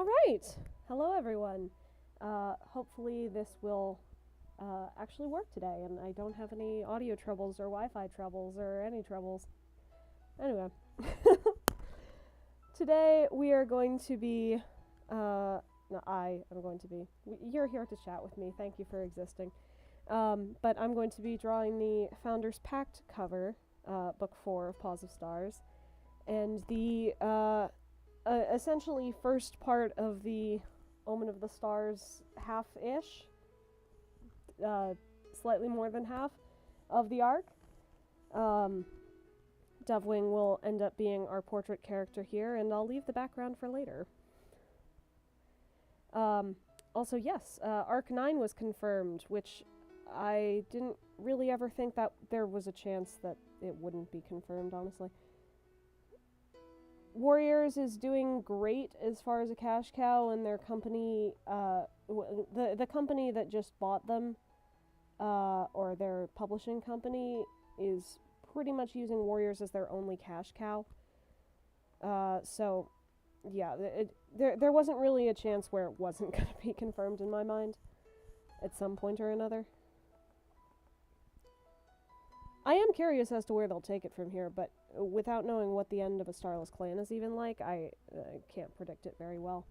All right. Hello, everyone. Hopefully this will actually work today, and I don't have any audio troubles or Wi-Fi troubles or any troubles. Anyway, today we are going to be, no, I am going to be, you're here to chat with me, thank you for existing, but I'm going to be drawing the Founders Pact cover, book 4 of Paws of Stars, and the essentially first part of the Omen of the Stars half-ish, slightly more than half of the arc. Dovewing will end up being our portrait character here, and I'll leave the background for later. Also, yes, Arc 9 was confirmed, which I didn't really ever think that there was a chance that it wouldn't be confirmed, honestly. Warriors is doing great as far as a cash cow, and their company, the company that just bought them, or their publishing company, is pretty much using Warriors as their only cash cow. So, yeah, there wasn't really a chance where it wasn't going to be confirmed in my mind, at some point or another. I am curious as to where they'll take it from here, but without knowing what the end of a Starless clan is even like, I can't predict it very well.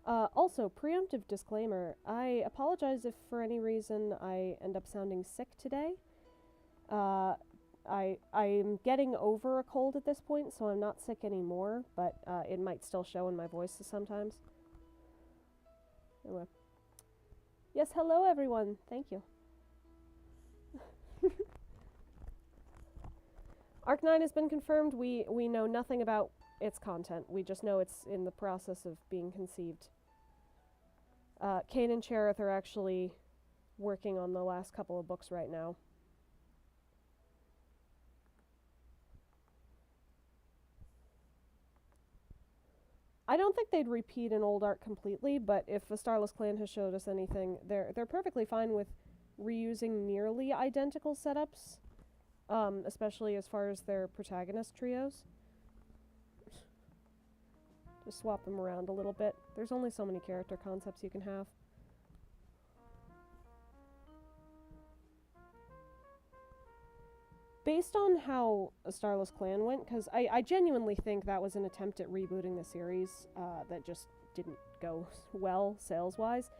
Also, preemptive disclaimer, I apologize if for any reason I end up sounding sick today. I'm getting over a cold at this point, so I'm not sick anymore, but it might still show in my voice sometimes. Anyway. Yes, hello everyone. Thank you. Arc 9 has been confirmed. We know nothing about its content. We just know it's in the process of being conceived. Kane and Cherith are actually working on the last couple of books right now. I don't think they'd repeat an old arc completely, but if the Starless Clan has showed us anything, they're perfectly fine with reusing nearly identical setups, especially as far as their protagonist trios. Just swap them around a little bit. There's only so many character concepts you can have. Based on how a Starless Clan went, because I genuinely think that was an attempt at rebooting the series that just didn't go well sales-wise.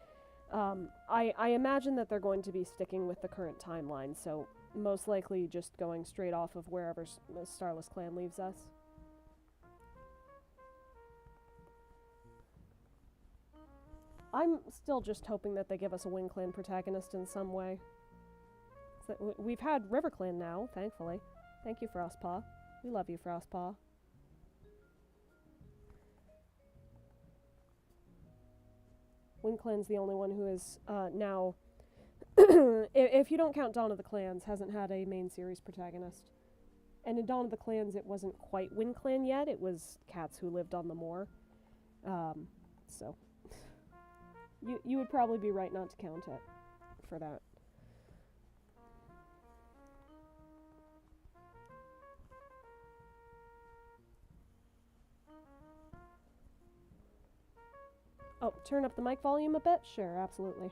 I imagine that they're going to be sticking with the current timeline, so most likely just going straight off of wherever Starless Clan leaves us. I'm still just hoping that they give us a Wind Clan protagonist in some way. We've had River Clan now, thankfully. Thank you, Frostpaw. We love you, Frostpaw. Wind Clan's the only one who is now, if you don't count Dawn of the Clans, hasn't had a main series protagonist. And in Dawn of the Clans, it wasn't quite Wind Clan yet. It was cats who lived on the moor. So you would probably be right not to count it for that. Oh, turn up the mic volume a bit? Sure, absolutely.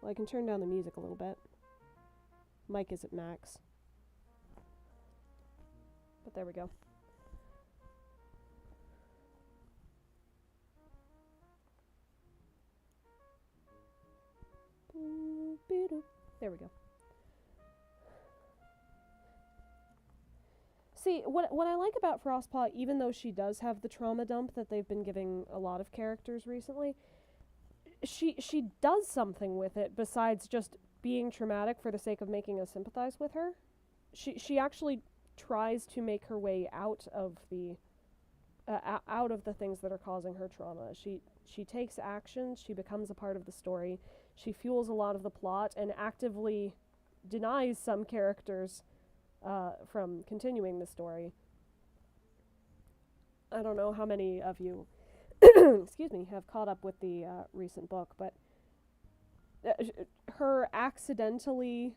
Well, I can turn down the music a little bit. Mic is at max. But there we go. There we go. See, what I like about Frostpaw, even though she does have the trauma dump that they've been giving a lot of characters recently, she does something with it besides just being traumatic for the sake of making us sympathize with her. She actually tries to make her way out of the things that are causing her trauma. She takes action, she becomes a part of the story, she fuels a lot of the plot, and actively denies some characters from continuing the story. I don't know how many of you excuse me, have caught up with the recent book, but her accidentally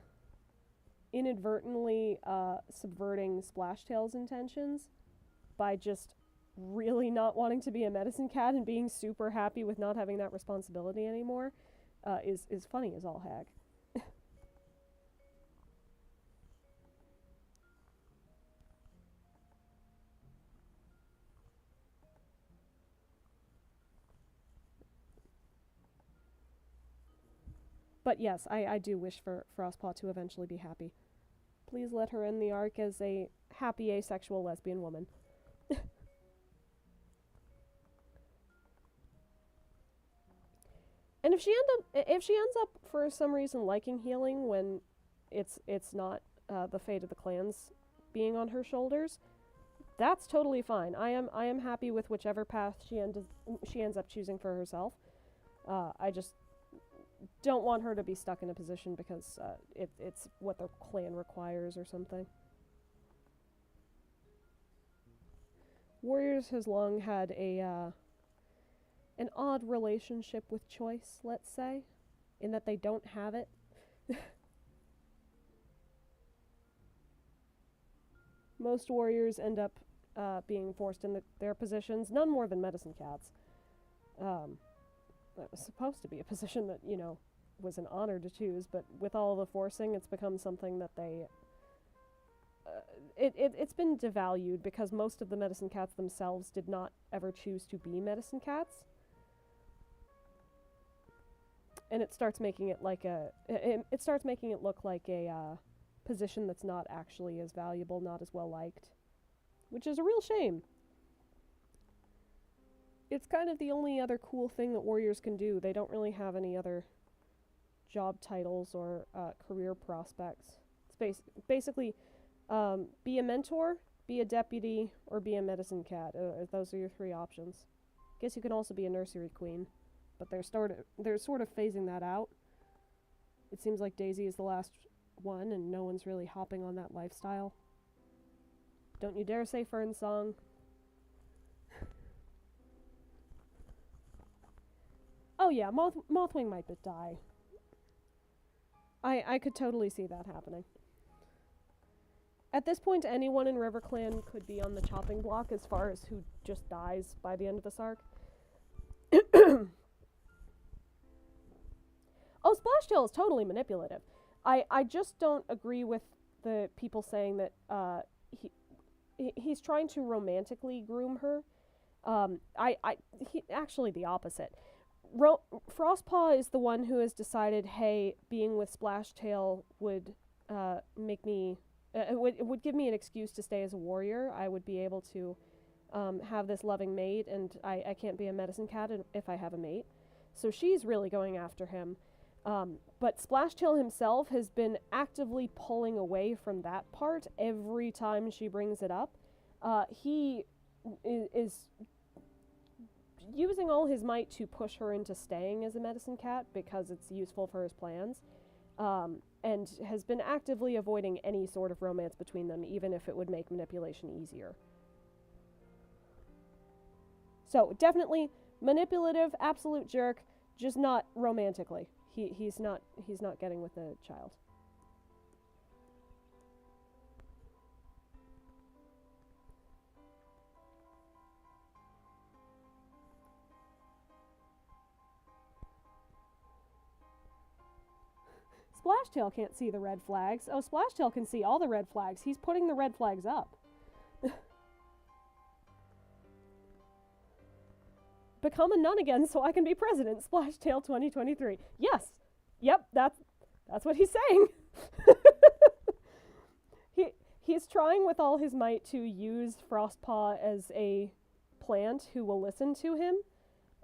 inadvertently subverting Splashtail's intentions by just really not wanting to be a medicine cat and being super happy with not having that responsibility anymore is funny as all heck. But yes, I do wish for Frostpaw to eventually be happy. Please let her end the arc as a happy asexual lesbian woman. And if she ends up for some reason liking healing when it's not the fate of the clans being on her shoulders, that's totally fine. I am happy with whichever path she ends up choosing for herself. I just don't want her to be stuck in a position because it's what the clan requires or something. Warriors has long had an odd relationship with choice, let's say, in that they don't have it. Most warriors end up being forced in their positions, none more than medicine cats. That was supposed to be a position that, was an honor to choose, but with all the forcing, it's become something that they... It's been devalued because most of the medicine cats themselves did not ever choose to be medicine cats. And it starts making it like it starts making it look like a position that's not actually as valuable, not as well liked, which is a real shame. It's kind of the only other cool thing that warriors can do. They don't really have any other job titles or career prospects. It's basically be a mentor, be a deputy, or be a medicine cat. Those are your three options. Guess you can also be a nursery queen, but they're sort of phasing that out. It seems like Daisy is the last one, and no one's really hopping on that lifestyle. Don't you dare say Fern Song. Oh yeah, Mothwing might die. I could totally see that happening. At this point, anyone in RiverClan could be on the chopping block as far as who just dies by the end of this arc. Oh, Splashtail is totally manipulative. I just don't agree with the people saying that he's trying to romantically groom her. Actually the opposite. Frostpaw is the one who has decided, hey, being with Splashtail would make me... It would give me an excuse to stay as a warrior. I would be able to have this loving mate, and I can't be a medicine cat if I have a mate. So she's really going after him. But Splashtail himself has been actively pulling away from that part every time she brings it up. He is using all his might to push her into staying as a medicine cat because it's useful for his plans. And has been actively avoiding any sort of romance between them, even if it would make manipulation easier. So, definitely manipulative, absolute jerk, just not romantically. He's not getting with the child. Splashtail can't see the red flags. Oh, Splashtail can see all the red flags. He's putting the red flags up. Become a nun again so I can be president. Splashtail 2023. Yes. Yep, that's what he's saying. He's trying with all his might to use Frostpaw as a plant who will listen to him.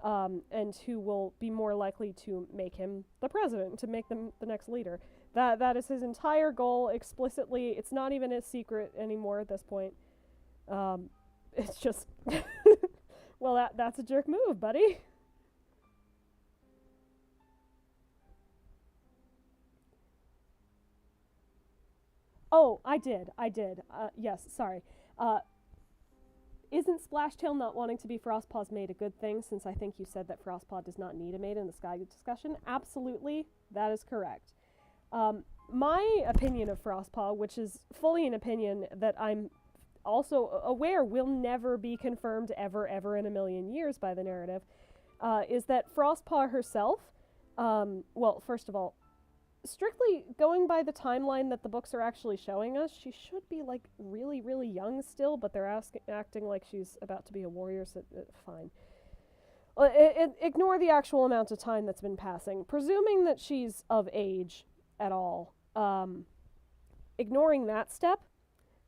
And who will be more likely to make him the president, to make them the next leader. That is his entire goal explicitly. It's not even a secret anymore at this point. It's just, well, that's a jerk move, buddy. Oh, I did. Yes, sorry. Isn't Splashtail not wanting to be Frostpaw's mate a good thing, since I think you said that Frostpaw does not need a mate in the Sky discussion? Absolutely, that is correct. My opinion of Frostpaw, which is fully an opinion that I'm also aware will never be confirmed ever in a million years by the narrative, is that Frostpaw herself, well, first of all, strictly going by the timeline that the books are actually showing us, she should be like really, really young still, but they're acting like she's about to be a warrior, so fine. Ignore the actual amount of time that's been passing. Presuming that she's of age at all, ignoring that step,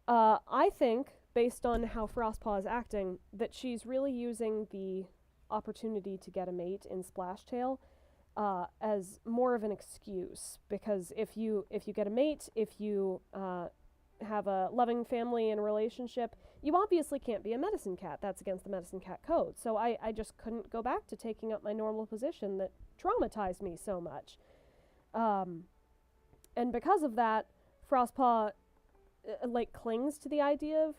I think, based on how Frostpaw is acting, that she's really using the opportunity to get a mate in Splashtail as more of an excuse, because if you get a mate, if you have a loving family and relationship, you obviously can't be a medicine cat. That's against the medicine cat code. So I just couldn't go back to taking up my normal position that traumatized me so much. And because of that, Frostpaw clings to the idea of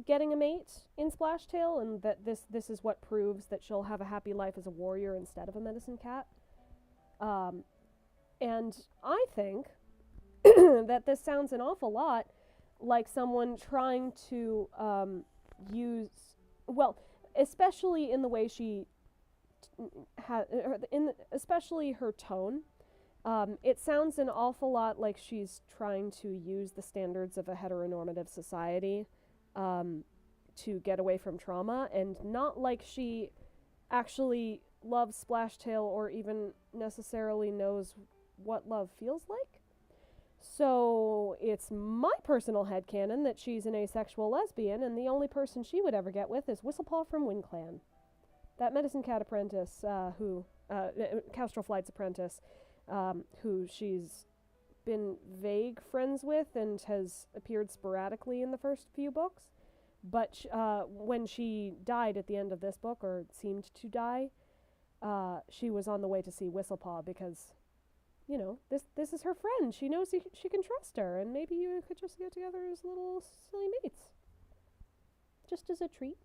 getting a mate in Splashtail, and that this is what proves that she'll have a happy life as a warrior instead of a medicine cat. And I think that this sounds an awful lot like someone trying to use, well, especially in the way she especially her tone. It sounds an awful lot like she's trying to use the standards of a heteronormative society to get away from trauma, and not like she actually loves Splashtail or even necessarily knows what love feels like. So it's my personal headcanon that she's an asexual lesbian, and the only person she would ever get with is Whistlepaw from WindClan. That medicine cat apprentice, Kestrel Flight's apprentice, who she's been vague friends with and has appeared sporadically in the first few books. But when she died at the end of this book, or seemed to die, she was on the way to see Whistlepaw because, you know, this is her friend. She knows she can trust her, and maybe you could just get together as little silly mates. Just as a treat.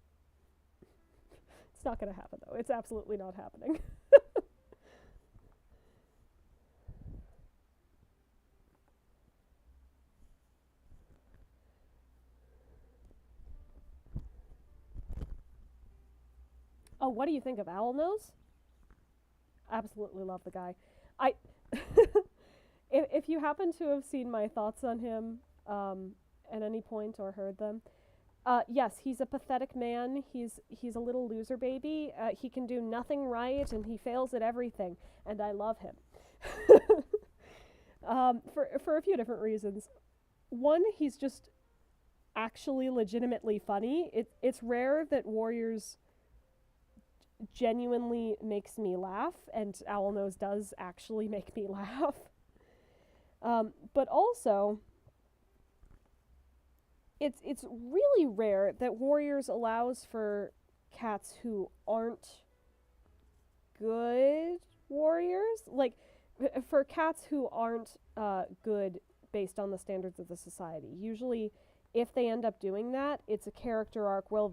It's not going to happen, though. It's absolutely not happening. Oh, what do you think of Owlnose? Absolutely love the guy. If you happen to have seen my thoughts on him at any point or heard them, yes, he's a pathetic man. He's a little loser baby. He can do nothing right, and he fails at everything. And I love him for a few different reasons. One, he's just actually legitimately funny. It's rare that warriors genuinely makes me laugh, and Owlnose does actually make me laugh. But also, it's really rare that Warriors allows for cats who aren't good warriors. Like, for cats who aren't good based on the standards of the society. Usually, if they end up doing that, it's a character arc where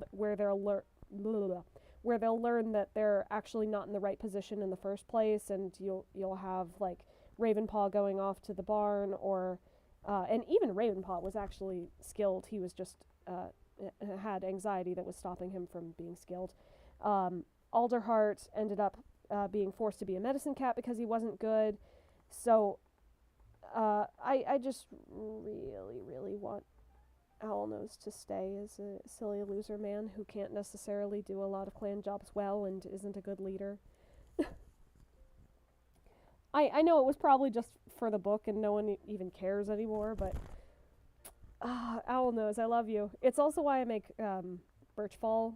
they'll learn that they're actually not in the right position in the first place, and you'll have like Ravenpaw going off to the barn, or and even Ravenpaw was actually skilled. He was just had anxiety that was stopping him from being skilled. Alderheart ended up being forced to be a medicine cat because he wasn't good. So I just really want Owlnose to stay as a silly loser man who can't necessarily do a lot of clan jobs well and isn't a good leader. I know it was probably just for the book and no one even cares anymore, but Owlnose, I love you. It's also why I make Birchfall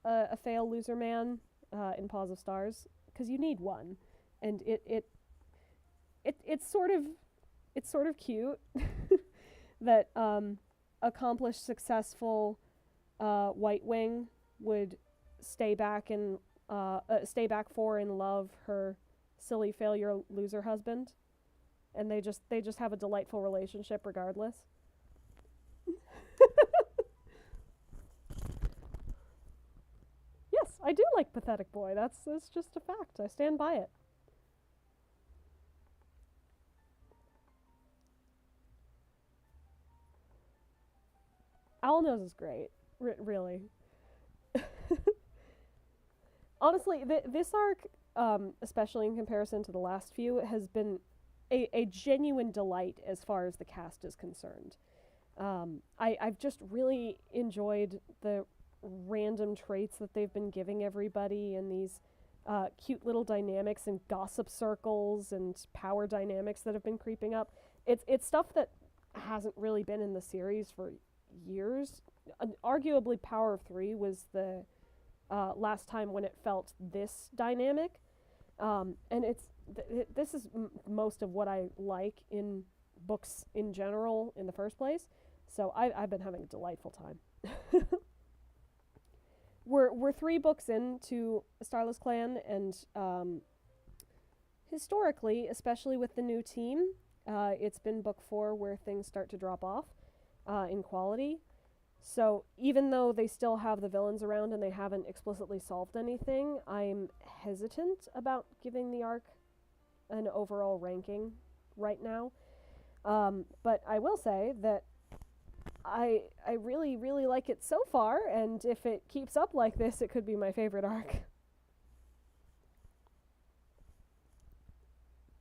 a fail loser man in Paws of Stars, because you need one, and it's sort of cute that accomplished, successful White Wing would stay back for and love her silly failure loser husband, and they just have a delightful relationship regardless. Yes, I do like Pathetic Boy. That's just a fact. I stand by it. Owlnose is great. Really. Honestly, this arc, especially in comparison to the last few, has been a genuine delight as far as the cast is concerned. I've just really enjoyed the random traits that they've been giving everybody, and these cute little dynamics and gossip circles and power dynamics that have been creeping up. It's stuff that hasn't really been in the series for years. Arguably, Power of Three was the last time when it felt this dynamic, and this is most of what I like in books in general in the first place. So I've been having a delightful time. We're 3 books into Starless Clan, and historically, especially with the new team, it's been book 4 where things start to drop off in quality. So even though they still have the villains around and they haven't explicitly solved anything, I'm hesitant about giving the arc an overall ranking right now. But I will say that I really, really like it so far, and if it keeps up like this, it could be my favorite arc.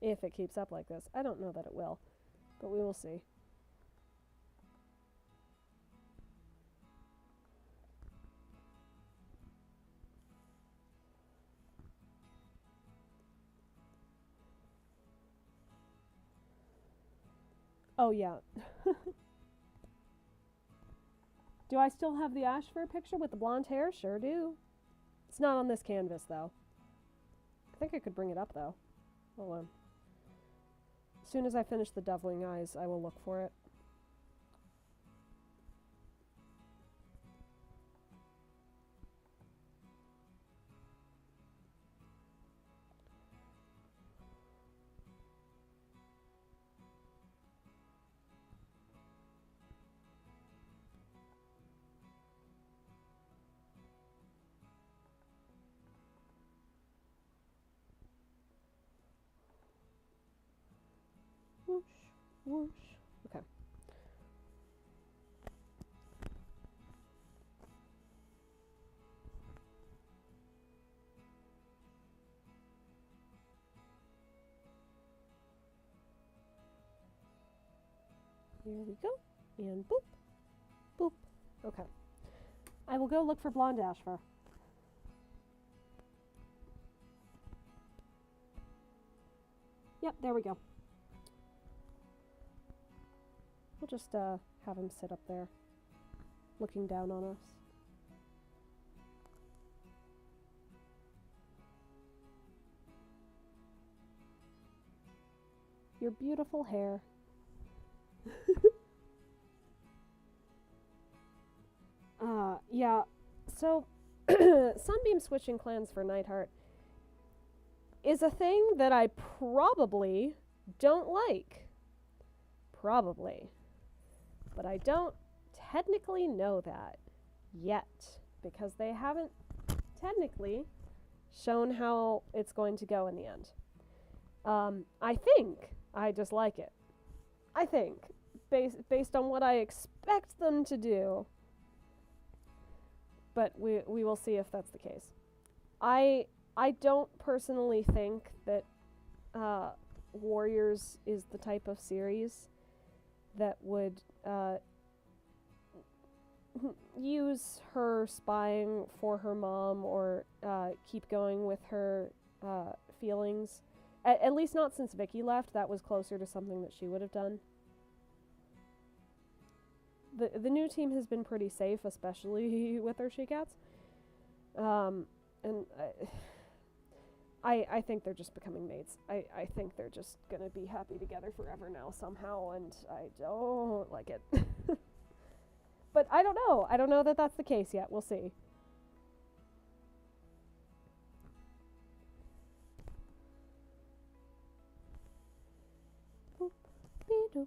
If it keeps up like this. I don't know that it will, but we will see. Oh, yeah. Do I still have the Ashfur picture with the blonde hair? Sure do. It's not on this canvas, though. I think I could bring it up, though. Hold on. As soon as I finish the Dovewing Eyes, I will look for it. Whoosh, whoosh. Okay. Here we go. And boop. Boop. Okay. I will go look for blonde Ashfur. Yep, there we go. We'll just have him sit up there, looking down on us. Your beautiful hair. Yeah, so Sunbeam switching clans for Nightheart is a thing that I probably don't like. Probably. But I don't technically know that yet, because they haven't technically shown how it's going to go in the end. I think I just like it. I think, based on what I expect them to do. But we will see if that's the case. I don't personally think that Warriors is the type of series that would use her spying for her mom or keep going with her feelings. At least not since Vicky left. That was closer to something that she would have done. The new team has been pretty safe, especially with her she-cats. And I think they're just becoming mates. I think they're just gonna be happy together forever now somehow, and I don't like it. But I don't know. I don't know that that's the case yet. We'll see. Boop, be-doop.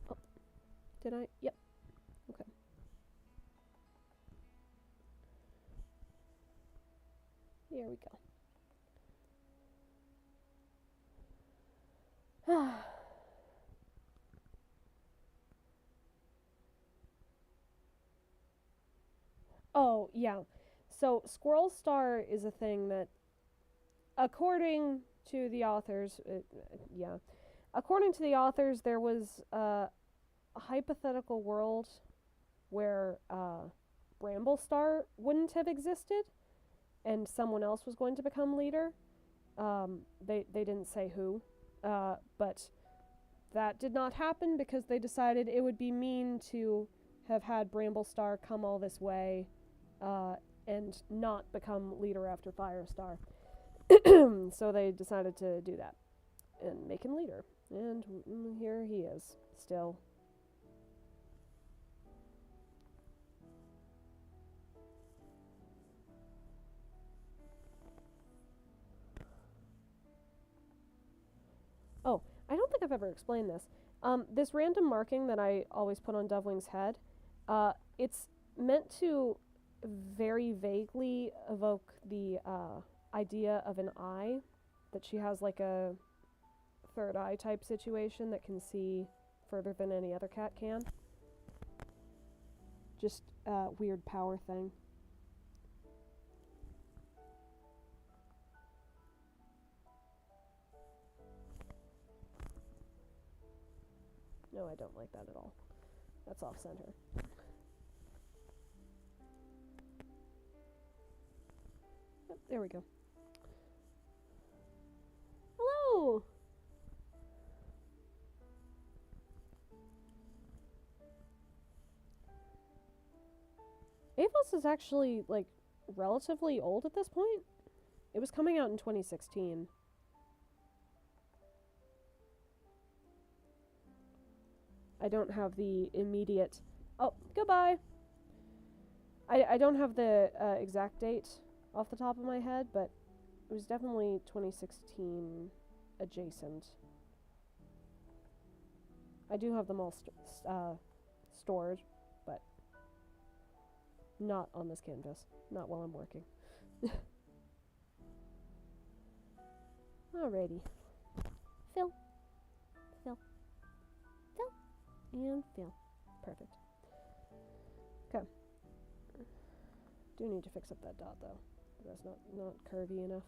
Oh, did I? Yep. Okay. Here we go. Oh, yeah. So, Squirrel Star is a thing that, according to the authors, yeah, according to the authors, there was a hypothetical world where Bramble Star wouldn't have existed, and someone else was going to become leader. They didn't say who, but that did not happen because they decided it would be mean to have had Bramble Star come all this way, and not become leader after Firestar. So they decided to do that and make him leader. And here he is, still. Oh, I don't think I've ever explained this. This random marking that I always put on Dovewing's head, it's meant to very vaguely evoke the idea of an eye, that she has like a third eye type situation that can see further than any other cat can. Just a weird power thing. No, I don't like that at all. That's off center. Yep, there we go. Hello! Avos is actually, like, relatively old at this point. It was coming out in 2016. I don't have the immediate... Oh, goodbye! I don't have the exact date off the top of my head, but it was definitely 2016 adjacent. I do have them all stored, but not on this canvas. Not while I'm working. Alrighty. Fill. Fill. Fill. And fill. Perfect. Okay. Do need to fix up that dot though. That's not curvy enough.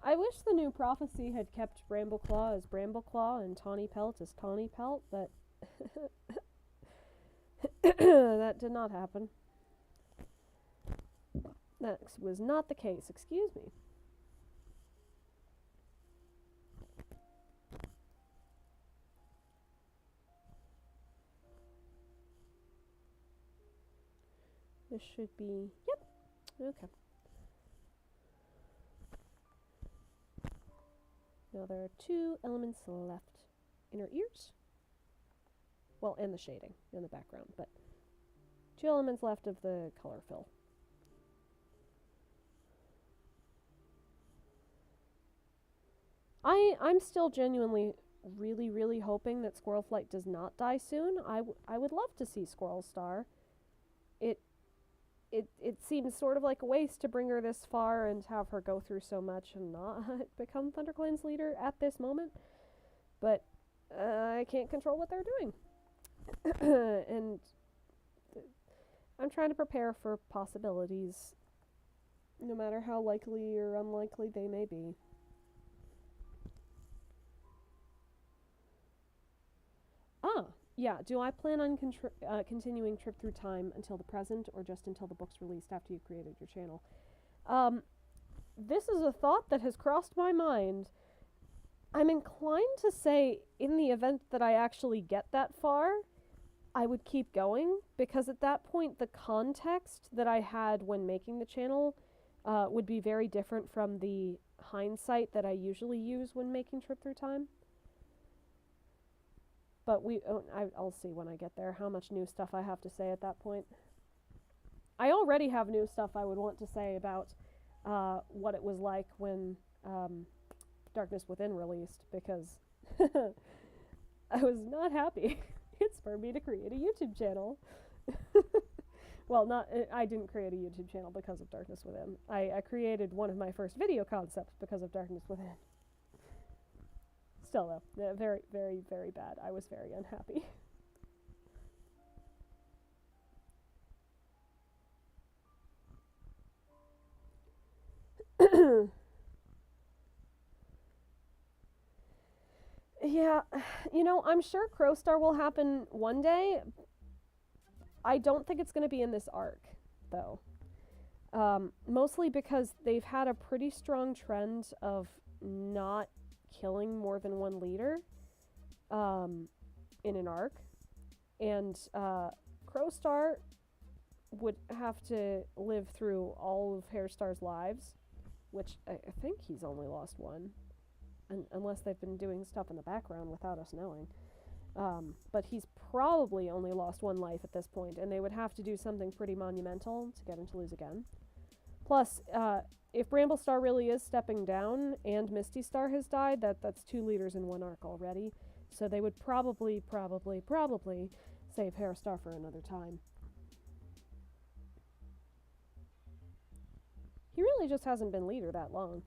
I wish the new prophecy had kept Brambleclaw as Brambleclaw and Tawny Pelt as Tawny Pelt, but that did not happen. That was not the case, excuse me. This should be, yep, okay. Now there are 2 elements left. Inner ears. Well, and the shading in the background, but 2 elements left of the color fill. I'm still genuinely really hoping that Squirrel Flight does not die soon. I would love to see Squirrel Star. It seems sort of like a waste to bring her this far and have her go through so much and not become ThunderClan's leader at this moment. But I can't control what they're doing. And I'm trying to prepare for possibilities, no matter how likely or unlikely they may be. Yeah, do I plan on continuing Trip Through Time until the present, or just until the book's released after you've created your channel? This is a thought that has crossed my mind. I'm inclined to say, in the event that I actually get that far, I would keep going, because at that point the context that I had when making the channel would be very different from the hindsight that I usually use when making Trip Through Time. But I'll see when I get there how much new stuff I have to say at that point. I already have new stuff I would want to say about what it was like when Darkness Within released, because I was not happy. It spurred me to create a YouTube channel. Well, not I didn't create a YouTube channel because of Darkness Within. I created one of my first video concepts because of Darkness Within. Still though, very, very, very bad. I was very unhappy. Yeah, I'm sure Crowstar will happen one day. I don't think it's going to be in this arc, though. Mostly because they've had a pretty strong trend of not killing more than one leader in an arc. And Crowstar would have to live through all of Hairstar's lives, which I think he's only lost one. Unless they've been doing stuff in the background without us knowing. But he's probably only lost one life at this point, and they would have to do something pretty monumental to get him to lose again. Plus, if Bramblestar really is stepping down and Misty Star has died, that's 2 leaders in one arc already. So they would probably save Hairstar for another time. He really just hasn't been leader that long.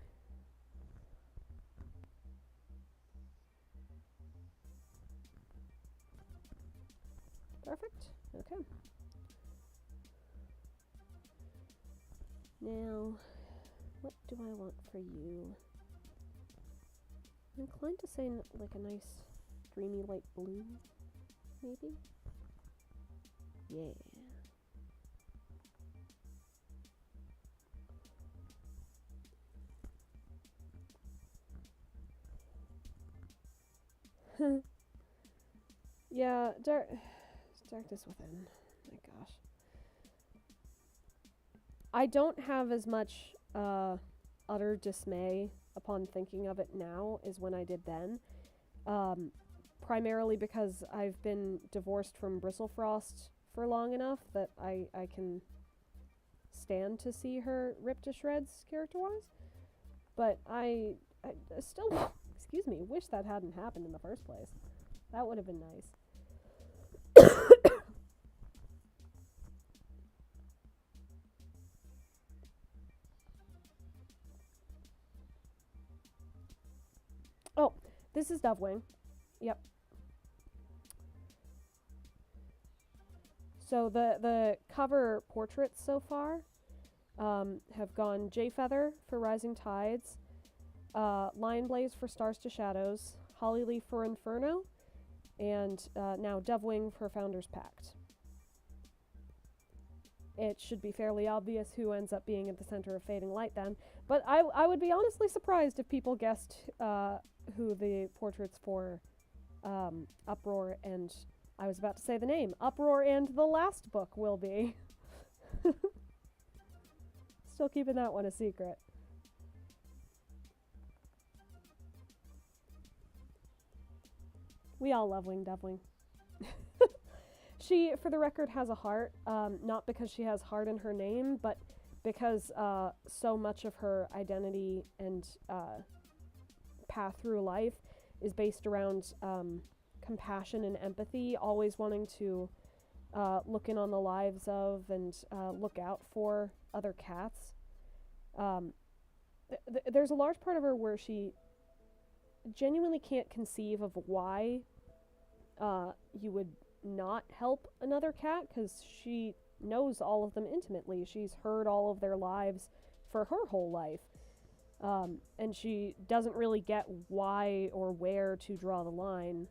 Perfect. Okay. Now, what do I want for you? I'm inclined to say like a nice dreamy light blue, maybe? Yeah. Yeah, Darkness Within. My gosh. I don't have as much utter dismay upon thinking of it now as when I did then. Primarily because I've been divorced from Bristlefrost for long enough that I can stand to see her ripped to shreds character-wise. But I still, excuse me, wish that hadn't happened in the first place. That would have been nice. Oh, this is Dovewing. Yep. So the cover portraits so far have gone Jayfeather for Rising Tides, Lionblaze for Stars to Shadows, Hollyleaf for Inferno, and now Dovewing for Founders Pact. It should be fairly obvious who ends up being at the center of Fading Light then, but I would be honestly surprised if people guessed who the portraits for Uproar and, I was about to say the name, Uproar and the Last Book will be. Still keeping that one a secret. We all love Wing Dovewing. She, for the record, has a heart, not because she has heart in her name, but because so much of her identity and path through life is based around compassion and empathy, always wanting to look in on the lives of and look out for other cats. There's a large part of her where she genuinely can't conceive of why you would not help another cat, because she knows all of them intimately. She's heard all of their lives for her whole life. And she doesn't really get why or where to draw the line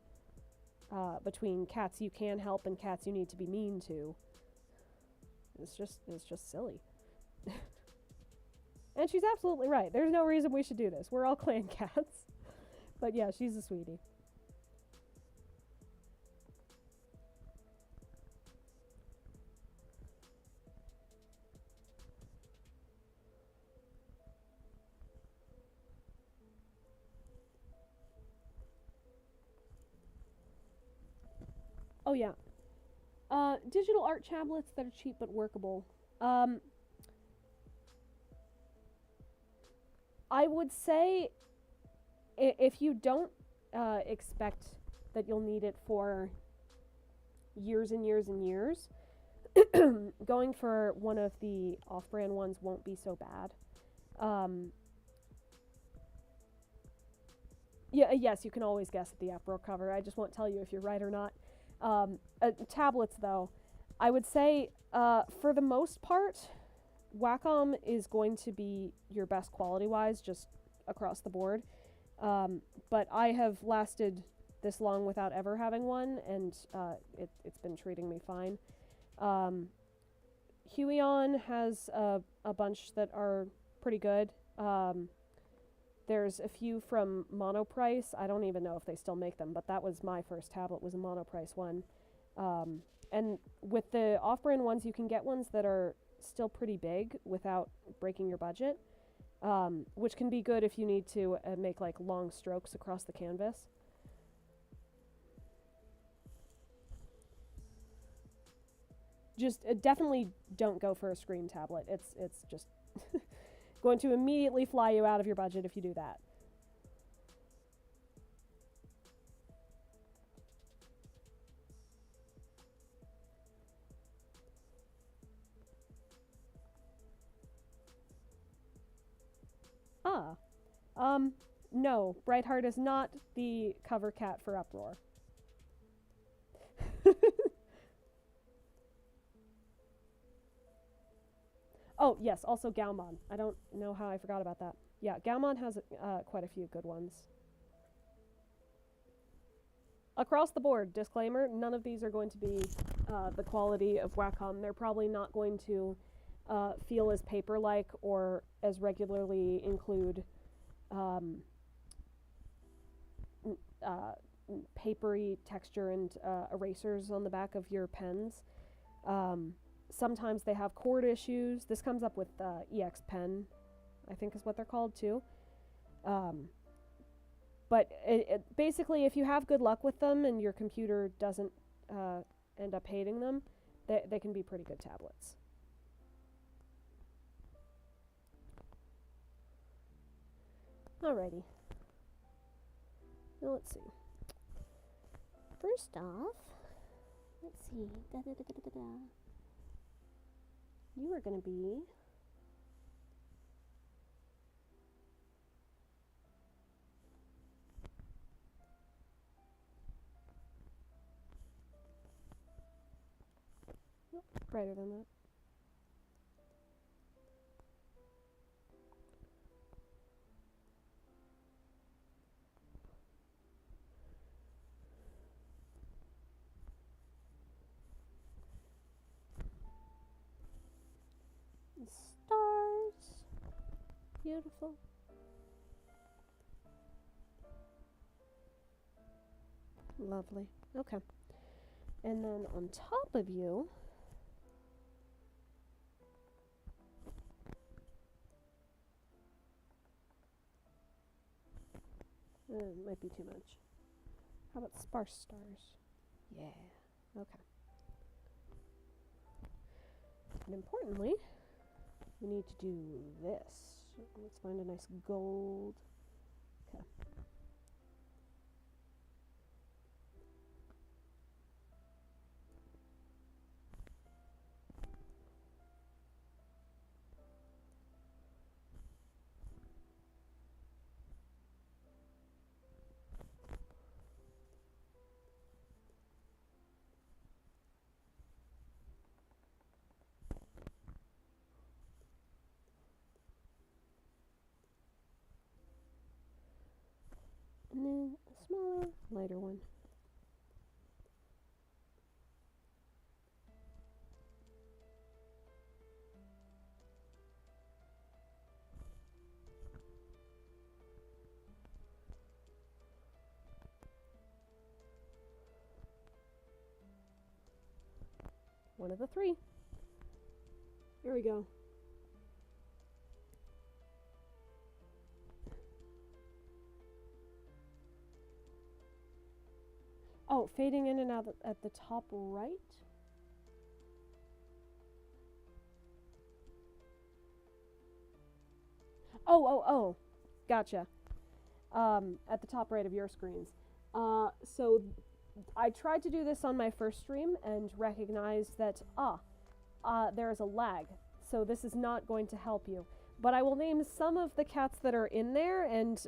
between cats you can help and cats you need to be mean to. It's just silly. And she's absolutely right. There's no reason we should do this. We're all clan cats. But yeah, she's a sweetie. Oh yeah. Digital art tablets that are cheap but workable. I would say if you don't expect that you'll need it for years and years and years, going for one of the off-brand ones won't be so bad. Yes, you can always guess at the Uproar cover. I just won't tell you if you're right or not. Tablets, though, I would say, for the most part, Wacom is going to be your best quality-wise, just across the board. But I have lasted this long without ever having one, and it's been treating me fine. Huion has a bunch that are pretty good. There's a few from Monoprice. I don't even know if they still make them, but that was my first tablet, was a Monoprice one. And with the off-brand ones, you can get ones that are still pretty big without breaking your budget, which can be good if you need to make like long strokes across the canvas. Just definitely don't go for a screen tablet. It's just going to immediately fly you out of your budget if you do that. No, Brightheart is not the cover cat for Uproar. Oh, yes, also Gaomon. I don't know how I forgot about that. Yeah, Gaomon has quite a few good ones. Across the board, disclaimer, none of these are going to be the quality of Wacom. They're probably not going to feel as paper-like or as regularly include papery texture and erasers on the back of your pens. Sometimes they have cord issues. This comes up with EX Pen, I think is what they're called too. But basically, if you have good luck with them and your computer doesn't end up hating them, they can be pretty good tablets. Alrighty. Now let's see. First off, let's see. You are going to be brighter than that. Stars. Beautiful. Lovely. Okay. And then on top of you, it might be too much. How about sparse stars? Yeah. Okay. And importantly, we need to do this. Let's find a nice gold. Okay. And then a smaller, lighter one. One of the three. There we go. Oh, fading in and out at the top right? Oh. Gotcha. At the top right of your screens. So I tried to do this on my first stream and recognized that, there is a lag, so this is not going to help you. But I will name some of the cats that are in there, and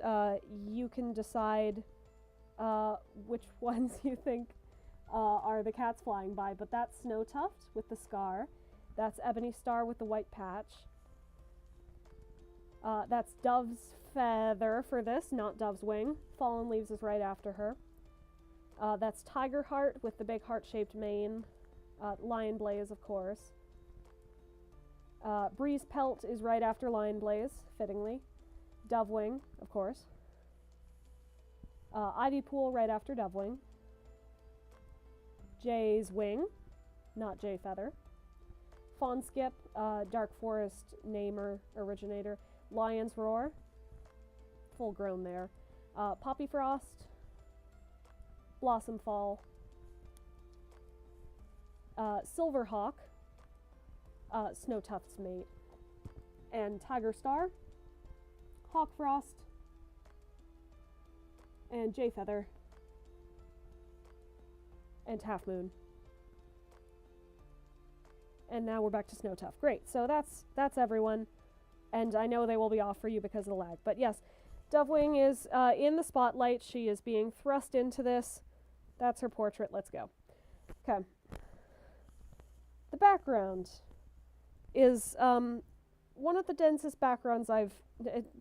you can decide which ones you think are the cats flying by. But that's Snowtuft with the scar. That's Ebony Star with the white patch. That's Dove's Feather for this, not Dove's Wing. Fallen Leaves is right after her. That's Tiger Heart with the big heart-shaped mane. Lion Blaze, of course. Breeze Pelt is right after Lion Blaze, fittingly. Dove Wing, of course. Ivy Pool right after Dove Wing. Jay's Wing, not Jay Feather. Fawn Skip, Dark Forest namer, originator. Lion's Roar, full grown there. Poppy Frost, Blossom Fall. Silverhawk, Snowtuft's mate. And Tiger Star, Hawk Frost, and Jay Feather, and Half Moon. And now we're back to Snowtuft. Great, so that's everyone. And I know they will be off for you because of the lag. But yes, Dovewing is in the spotlight. She is being thrust into this. That's her portrait. Let's go. Okay. The background is one of the densest backgrounds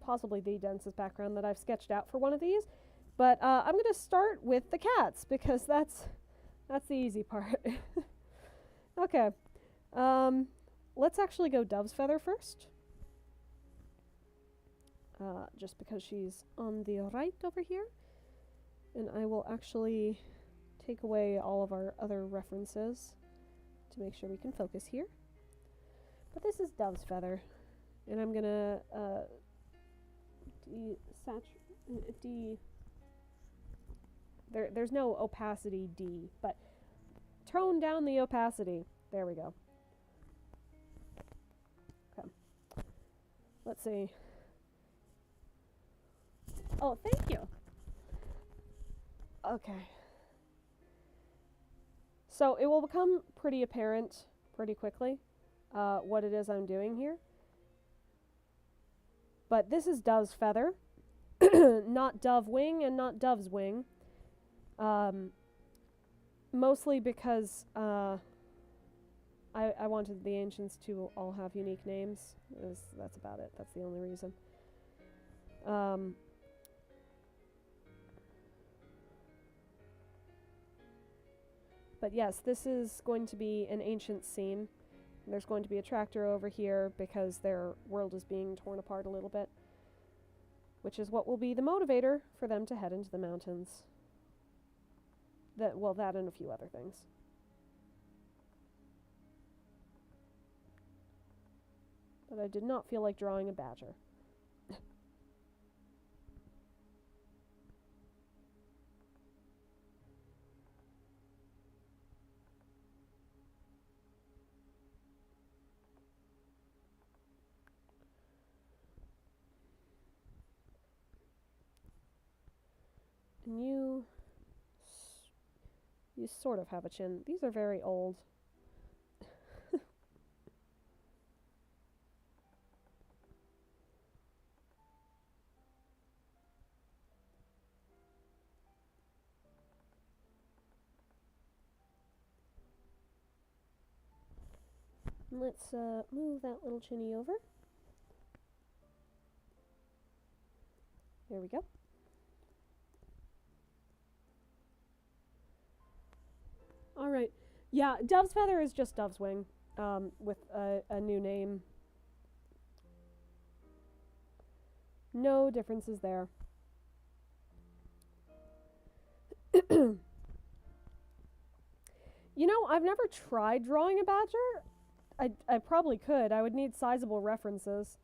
possibly the densest background that I've sketched out for one of these. But I'm going to start with the cats because that's the easy part. Okay. Let's actually go Dove's Feather first. Just because she's on the right over here. And I will actually take away all of our other references to make sure we can focus here. But this is Dove's Feather. And I'm gonna there's no opacity D, but tone down the opacity. There we go. Okay. Let's see. Oh, thank you. Okay. So it will become pretty apparent pretty quickly what it is I'm doing here. But this is Dove's Feather, not Dove Wing and not Dove's Wing. Mostly because I wanted the ancients to all have unique names. That's about it. That's the only reason. But yes, this is going to be an ancient scene. There's going to be a tractor over here because their world is being torn apart a little bit, which is what will be the motivator for them to head into the mountains. That and a few other things. But I did not feel like drawing a badger. And you sort of have a chin. These are very old. Let's move that little chinny over. There we go. Alright. Yeah, Dove's Feather is just Dove's Wing, with a new name. No differences there. You know, I've never tried drawing a badger. I probably could. I would need sizable references.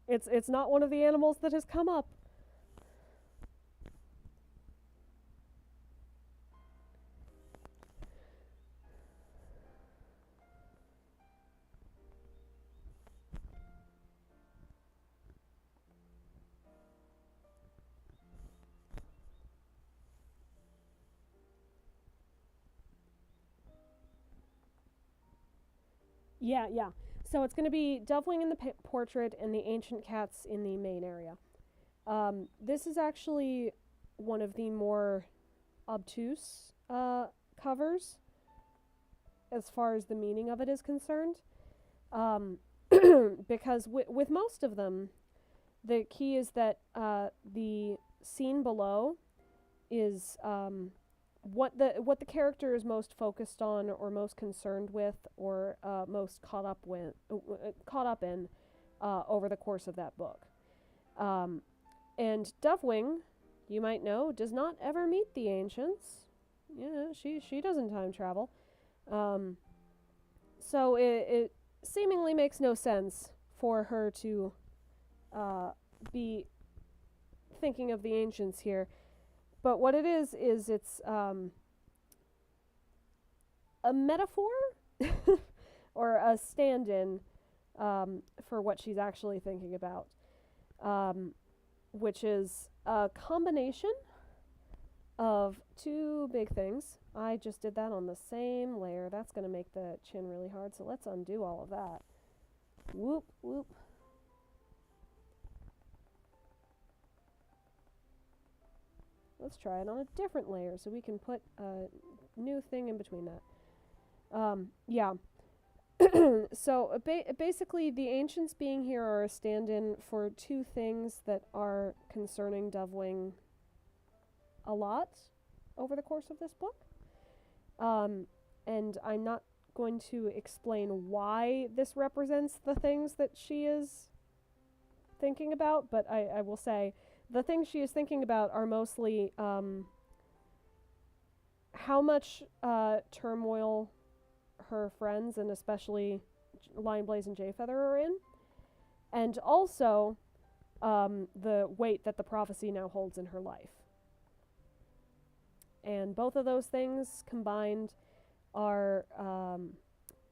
It's not one of the animals that has come up. Yeah, yeah. So it's going to be Dovewing in the portrait and the ancient cats in the main area. This is actually one of the more obtuse covers as far as the meaning of it is concerned. Um, because with most of them, the key is that the scene below is what the character is most focused on or most concerned with or most caught up in over the course of that book. And Dovewing, you might know, does not ever meet the ancients. Yeah, she doesn't time travel. So it seemingly makes no sense for her to be thinking of the ancients here. But what it is it's a metaphor or a stand-in for what she's actually thinking about, which is a combination of two big things. I just did that on the same layer. That's going to make the chin really hard, so let's undo all of that. Whoop, whoop. Let's try it on a different layer so we can put a new thing in between that. Yeah. So basically the ancients being here are a stand-in for two things that are concerning Dovewing a lot over the course of this book. And I'm not going to explain why this represents the things that she is thinking about, but I will say the things she is thinking about are mostly how much turmoil her friends, and especially Lionblaze and Jayfeather, are in, and also the weight that the prophecy now holds in her life. And both of those things combined are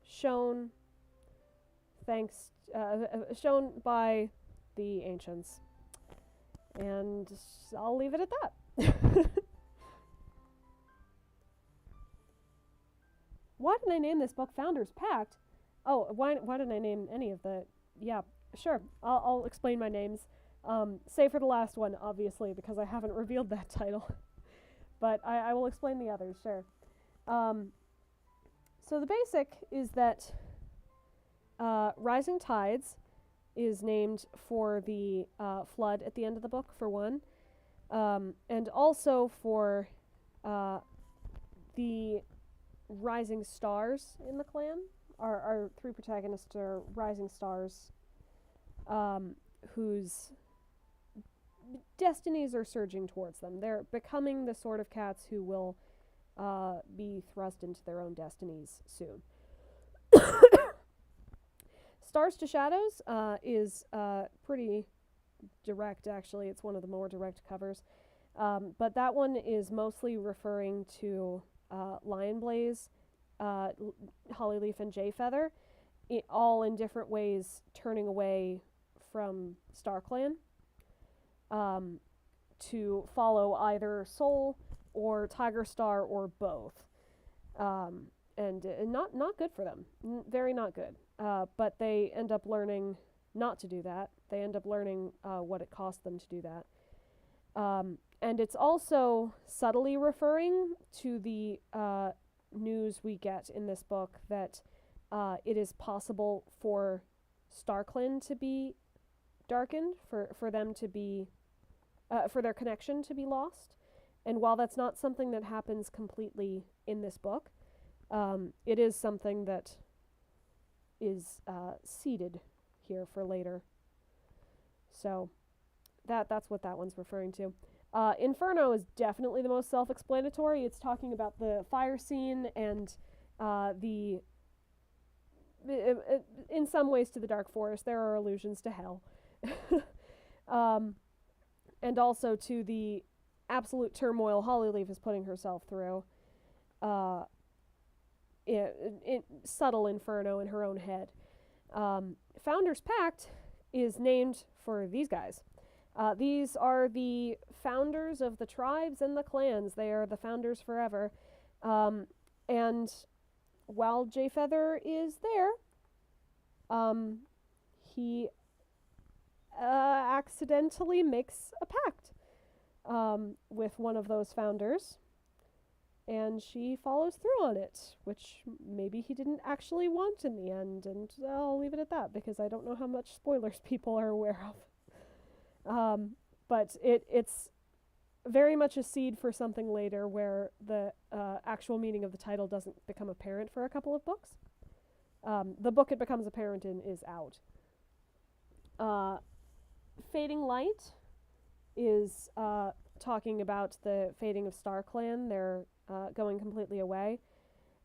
shown shown by the ancients. And I'll leave it at that. Why did I name this book Founders Pact? Oh, why didn't I name any of the... Yeah, sure. I'll explain my names. Save for the last one, obviously, because I haven't revealed that title. But I will explain the others, sure. So the basic is that Rising Tides is named for the flood at the end of the book, for one. And also for the rising stars in the clan. Our three protagonists are rising stars whose destinies are surging towards them. They're becoming the sort of cats who will be thrust into their own destinies soon. Stars to Shadows is pretty direct, actually. It's one of the more direct covers. But that one is mostly referring to Lionblaze, Hollyleaf, and Jayfeather, all in different ways turning away from StarClan to follow either Soul or Tiger Star or both. And not good for them. Very not good. But they end up learning not to do that. They end up learning what it cost them to do that. And it's also subtly referring to the news we get in this book that it is possible for StarClan to be darkened, for them to be, for their connection to be lost. And while that's not something that happens completely in this book, it is something that is seeded here for later. So that's what that one's referring to. Inferno is definitely the most self-explanatory. It's talking about the fire scene and in some ways to the Dark Forest. There are allusions to hell. And also to the absolute turmoil Hollyleaf is putting herself through. Subtle inferno in her own head. Founders Pact is named for these guys. These are the founders of the tribes and the clans. They are the founders forever. And while Jayfeather is there, he accidentally makes a pact with one of those founders, and she follows through on it, which maybe he didn't actually want in the end, and I'll leave it at that because I don't know how much spoilers people are aware of. But it's very much a seed for something later where the actual meaning of the title doesn't become apparent for a couple of books. The book it becomes apparent in is out. Fading Light is talking about the fading of StarClan. They're going completely away.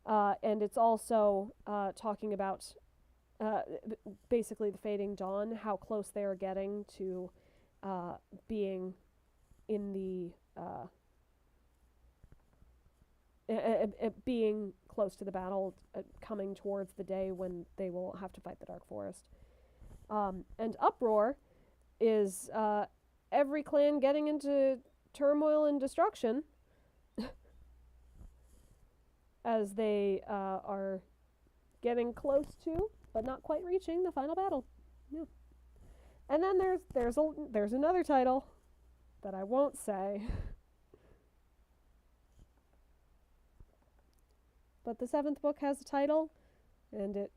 And it's also talking about basically the fading dawn, how close they are getting to being in the being close to the battle, coming towards the day when they will have to fight the Dark Forest. And Uproar is every clan getting into turmoil and destruction as they are getting close to, but not quite reaching, the final battle. Yeah. And then there's another title that I won't say. But the 7th book has a title, and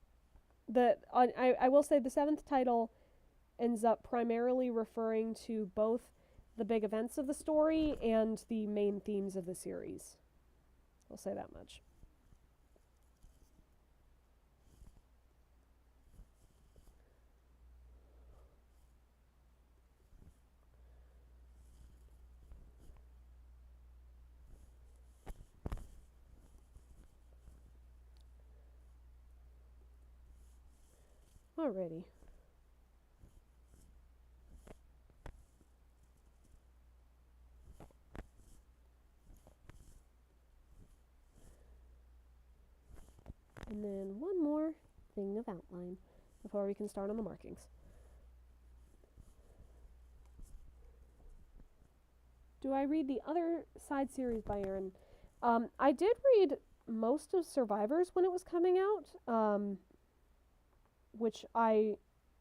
I will say the 7th title ends up primarily referring to both the big events of the story and the main themes of the series. I'll say that much. Alrighty. And then one more thing of outline before we can start on the markings. Do I read the other side series by Aaron? I did read most of Survivors when it was coming out, which I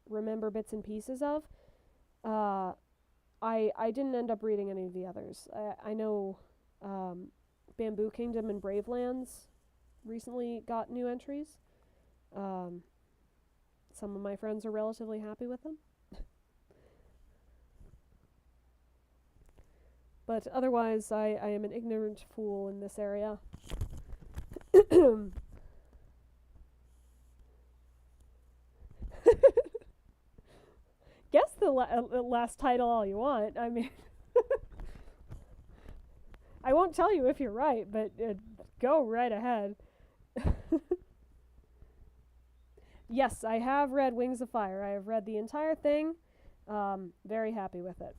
remember bits and pieces of. I didn't end up reading any of the others. I know Bamboo Kingdom and Bravelands recently got new entries. Some of my friends are relatively happy with them. But otherwise, I am an ignorant fool in this area. Guess the last title all you want. I mean, I won't tell you if you're right, but go right ahead. Yes, I have read Wings of Fire. I have read the entire thing. Very happy with it.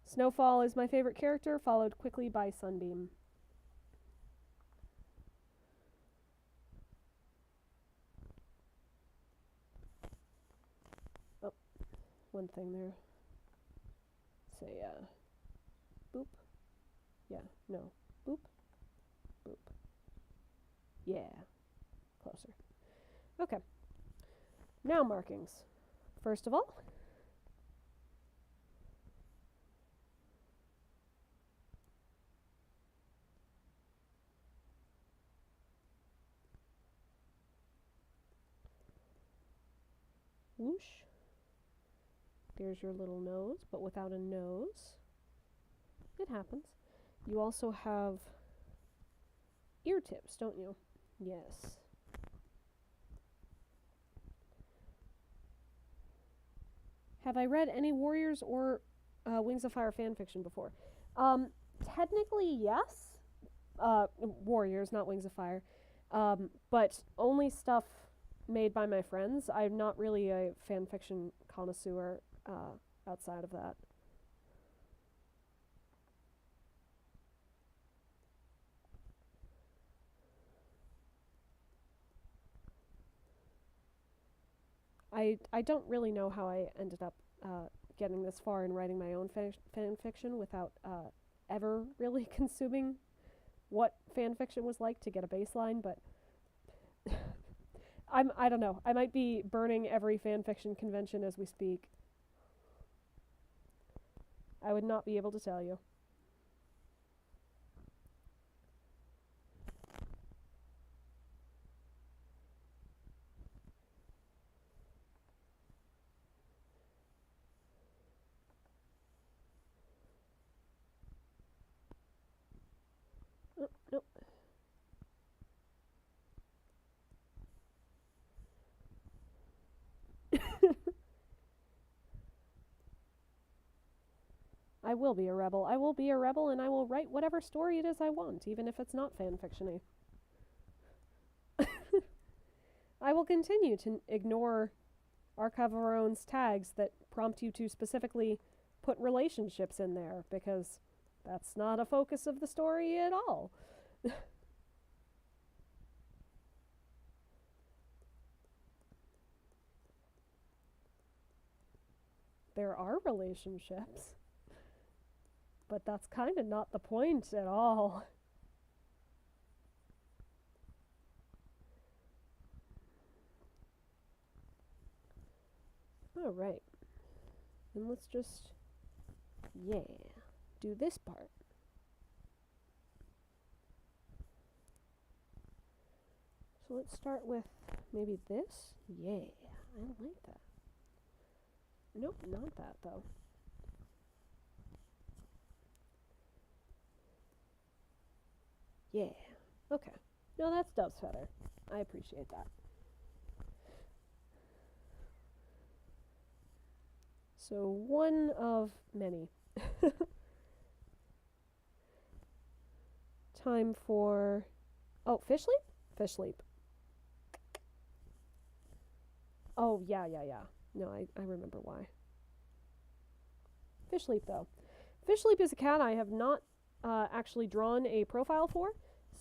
Snowfall is my favorite character, followed quickly by Sunbeam. Oh, one thing there. Say, boop. Yeah, no. Boop. Boop. Yeah. Closer. Okay. Now markings. First of all, whoosh. There's your little nose, but without a nose. It happens. You also have ear tips, don't you? Yes. Have I read any Warriors or Wings of Fire fanfiction before? Technically, yes. Warriors, not Wings of Fire. But only stuff made by my friends. I'm not really a fanfiction connoisseur outside of that. I don't really know how I ended up getting this far in writing my own fan fiction without ever really consuming what fan fiction was like to get a baseline, but I don't know. I might be burning every fanfiction convention as we speak. I would not be able to tell you. Oh, nope. I will be a rebel. I will be a rebel, and I will write whatever story it is I want, even if it's not fanfiction-y. I will continue to ignore Archive of Our Own's tags that prompt you to specifically put relationships in there, because that's not a focus of the story at all. There are relationships. But that's kind of not the point at all. Alright. And let's just, do this part. So let's start with maybe this. Yeah, I like that. Nope, not that though. Yeah. Okay. No, that's Dove's Feather. I appreciate that. So, one of many. Time for... Oh, Fish Leap? Fish Leap. Oh, yeah. No, I remember why. Fish Leap, though. Fish Leap is a cat I have not actually drawn a profile for.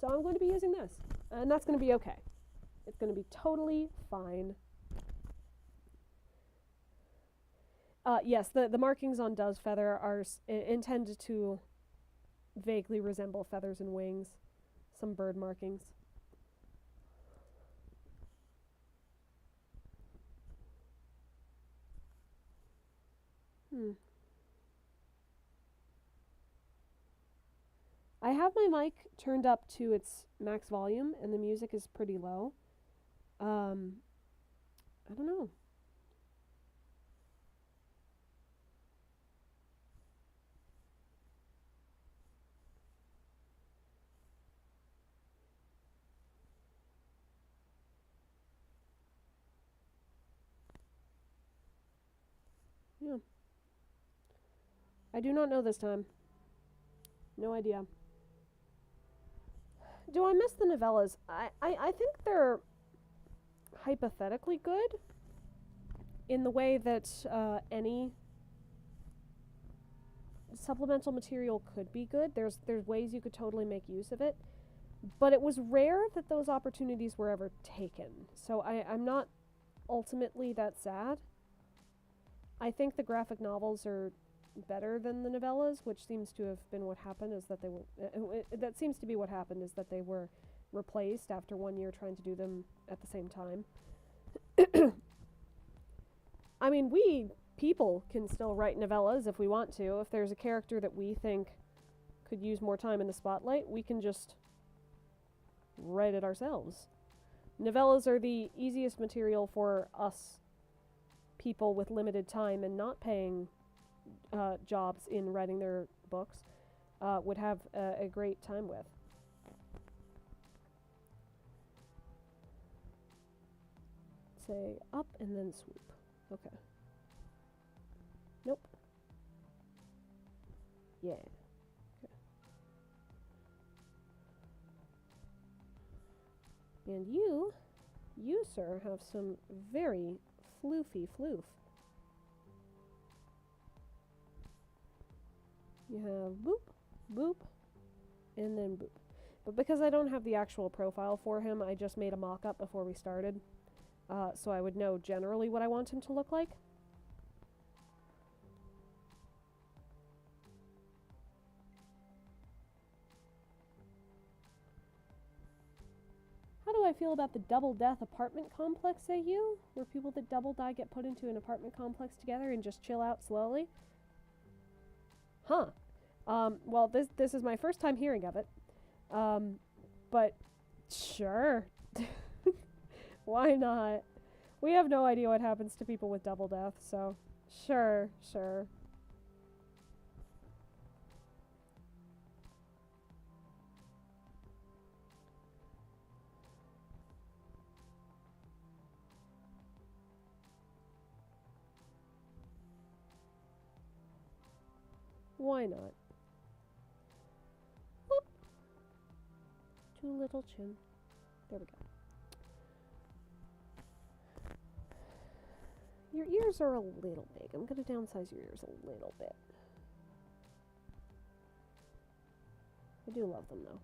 So I'm going to be using this, and that's going to be okay. It's going to be totally fine. Yes, the markings on Dove's Feather are intended to vaguely resemble feathers and wings. Some bird markings. I have my mic turned up to its max volume, and the music is pretty low. I don't know. Yeah. I do not know this time. No idea. Do I miss the novellas? I think they're hypothetically good in the way that any supplemental material could be good. There's ways you could totally make use of it. But it was rare that those opportunities were ever taken. So I'm not ultimately that sad. I think the graphic novels are better than the novellas, which seems to have been what happened, is that they were that seems to be what happened, is that they were replaced after 1 year trying to do them at the same time. I mean, we people can still write novellas if we want to. If there's a character that we think could use more time in the spotlight, we can just write it ourselves. Novellas are the easiest material for us people with limited time and not paying jobs in writing their books would have a great time with. Say up and then swoop. Okay. Nope. Yeah. Okay. And you, sir, have some very floofy floof. You have boop, boop, and then boop. But because I don't have the actual profile for him, I just made a mock-up before we started. So I would know generally what I want him to look like. How do do I feel about the double death apartment complex AU, where people that double die get put into an apartment complex together and just chill out slowly? Huh. Well, this is my first time hearing of it. But sure. Why not? We have no idea what happens to people with double death, so sure. Why not? Whoop. Too little chin. There we go. Your ears are a little big. I'm going to downsize your ears a little bit. I do love them, though.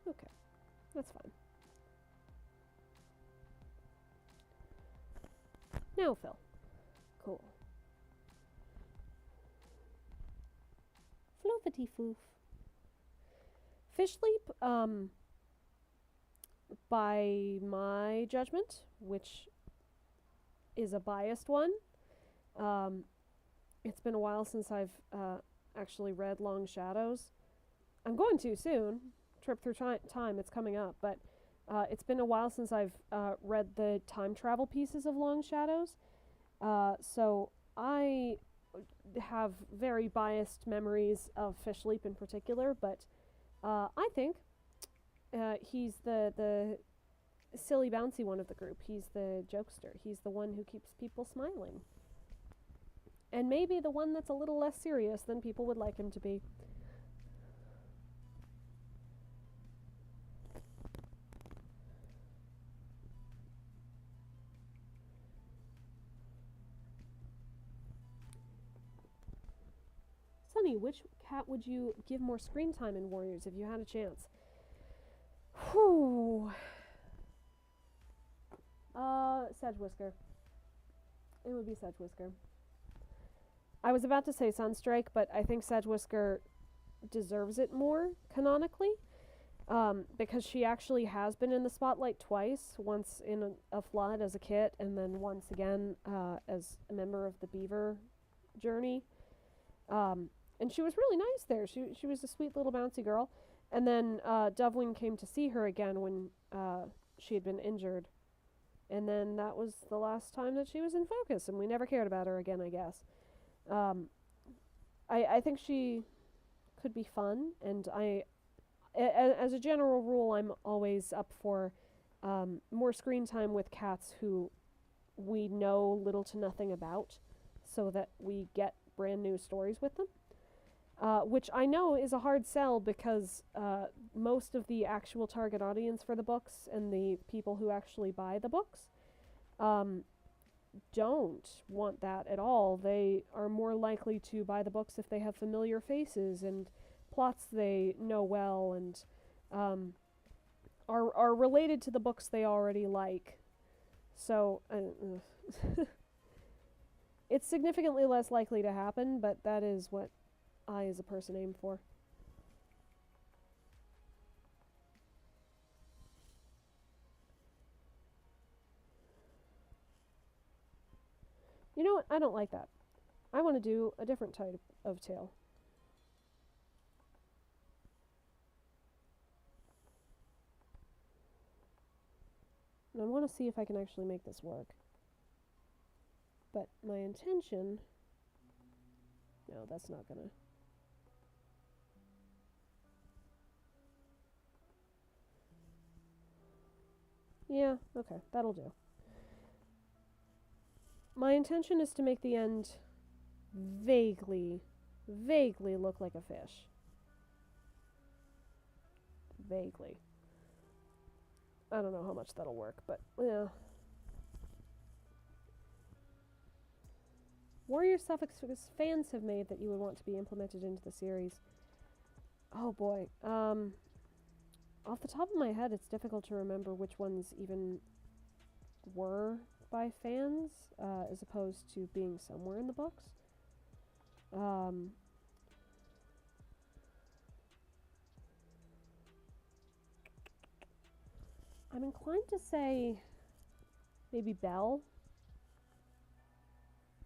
Okay, that's fine. Now, Phil. Cool. Floofity foof. Fish Leap, by my judgment, which is a biased one, it's been a while since I've actually read Long Shadows. I'm going to soon. Trip Through Time, it's coming up, but it's been a while since I've read the time travel pieces of Long Shadows, so I have very biased memories of Fish Leap in particular, but I think he's the silly bouncy one of the group. He's the jokester. He's the one who keeps people smiling. And maybe the one that's a little less serious than people would like him to be. Sunny, which cat would you give more screen time in Warriors if you had a chance? Whew. Sedgewhisker. It would be Sedgewhisker. I was about to say Sunstrike, but I think Sedgewhisker deserves it more, canonically, because she actually has been in the spotlight twice, once in a flood as a kit, and then once again as a member of the Beaver journey. And she was really nice there. She was a sweet little bouncy girl. And then Dovewing came to see her again when she had been injured. And then that was the last time that she was in focus, and we never cared about her again, I guess. I think she could be fun, and as a general rule, I'm always up for more screen time with cats who we know little to nothing about, so that we get brand new stories with them. Which I know is a hard sell because most of the actual target audience for the books and the people who actually buy the books don't want that at all. They are more likely to buy the books if they have familiar faces and plots they know well and are related to the books they already like. So it's significantly less likely to happen, but that is what I as a person aim for. You know what? I don't like that. I want to do a different type of tale. And I want to see if I can actually make this work. But my intention... No, that's not gonna... Yeah, okay, that'll do. My intention is to make the end vaguely look like a fish. Vaguely. I don't know how much that'll work, but yeah. Warrior suffix fans have made that you would want to be implemented into the series. Oh boy. Off the top of my head, it's difficult to remember which ones even were by fans, as opposed to being somewhere in the books. Um, I'm inclined to say maybe Belle.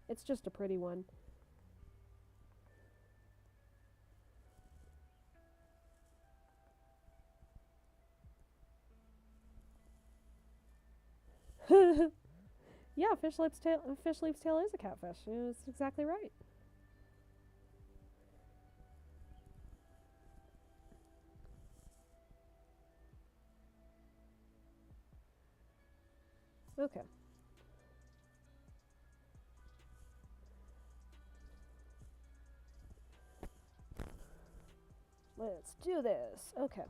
It's just a pretty one. Yeah, Fish Leaf's tail is a catfish. It's exactly right. Okay. Let's do this. Okay.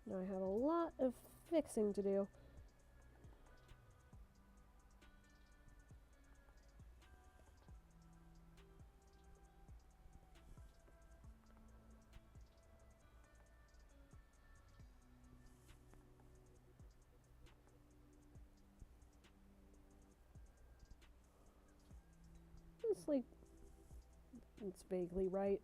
Now I have a lot of fixing to do. It's like, it's vaguely right.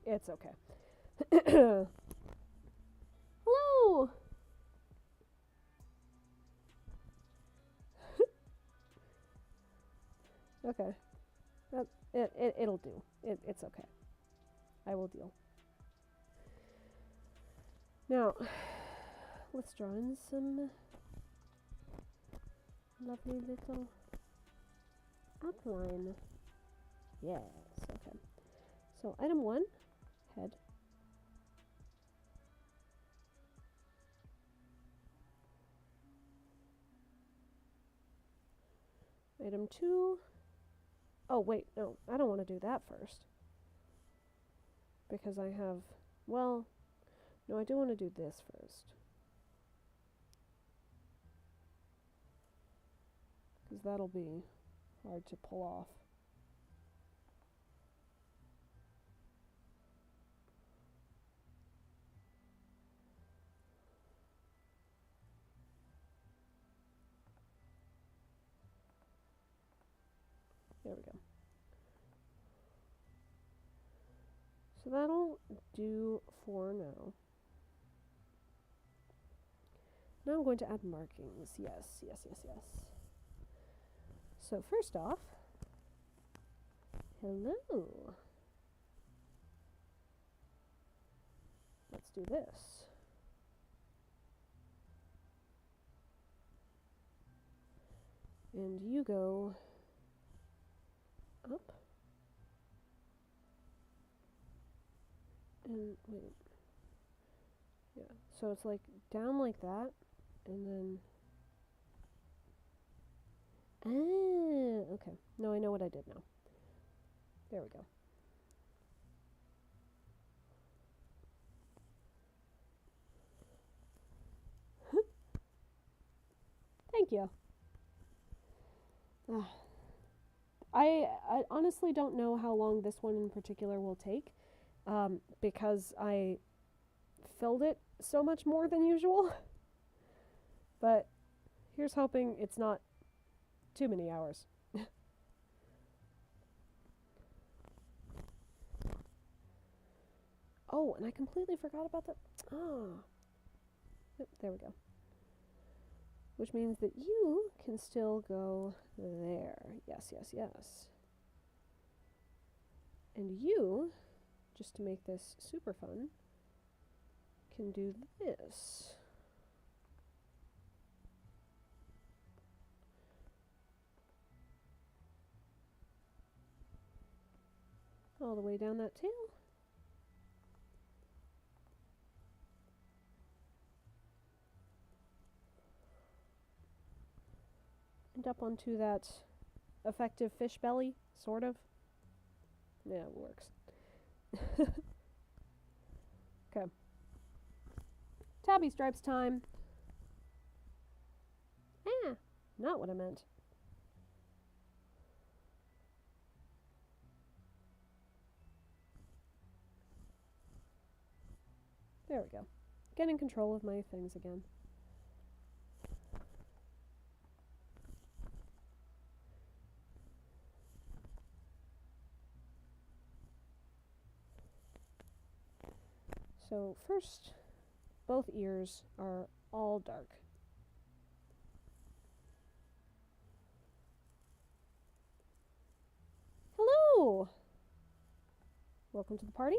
It's okay. Hello! Okay. It'll do. It's okay. I will deal. Now, let's draw in some lovely little outline. Yes, okay. So, item 1, head. Item 2. Oh, wait, no, I don't want to do that first. Because I have, well, no, I do want to do this first. Because that'll be hard to pull off. There we go. So that'll do for now. Now I'm going to add markings. Yes. So first off, hello. Let's do this. And you go up. And wait. Yeah. So it's like down like that. And then. Ah, okay. No, I know what I did now. There we go. Thank you. I honestly don't know how long this one in particular will take, because I filled it so much more than usual. But here's hoping it's not too many hours. Oh, and I completely forgot about the... Oh. Yep, there we go. Which means that you can still go there. Yes. And you, just to make this super fun, can do this. All the way down that tail. And up onto that effective fish belly, sort of. Yeah, it works. Okay. Tabby stripes time. Ah, not what I meant. There we go. Getting control of my things again. So first, both ears are all dark. Hello! Welcome to the party.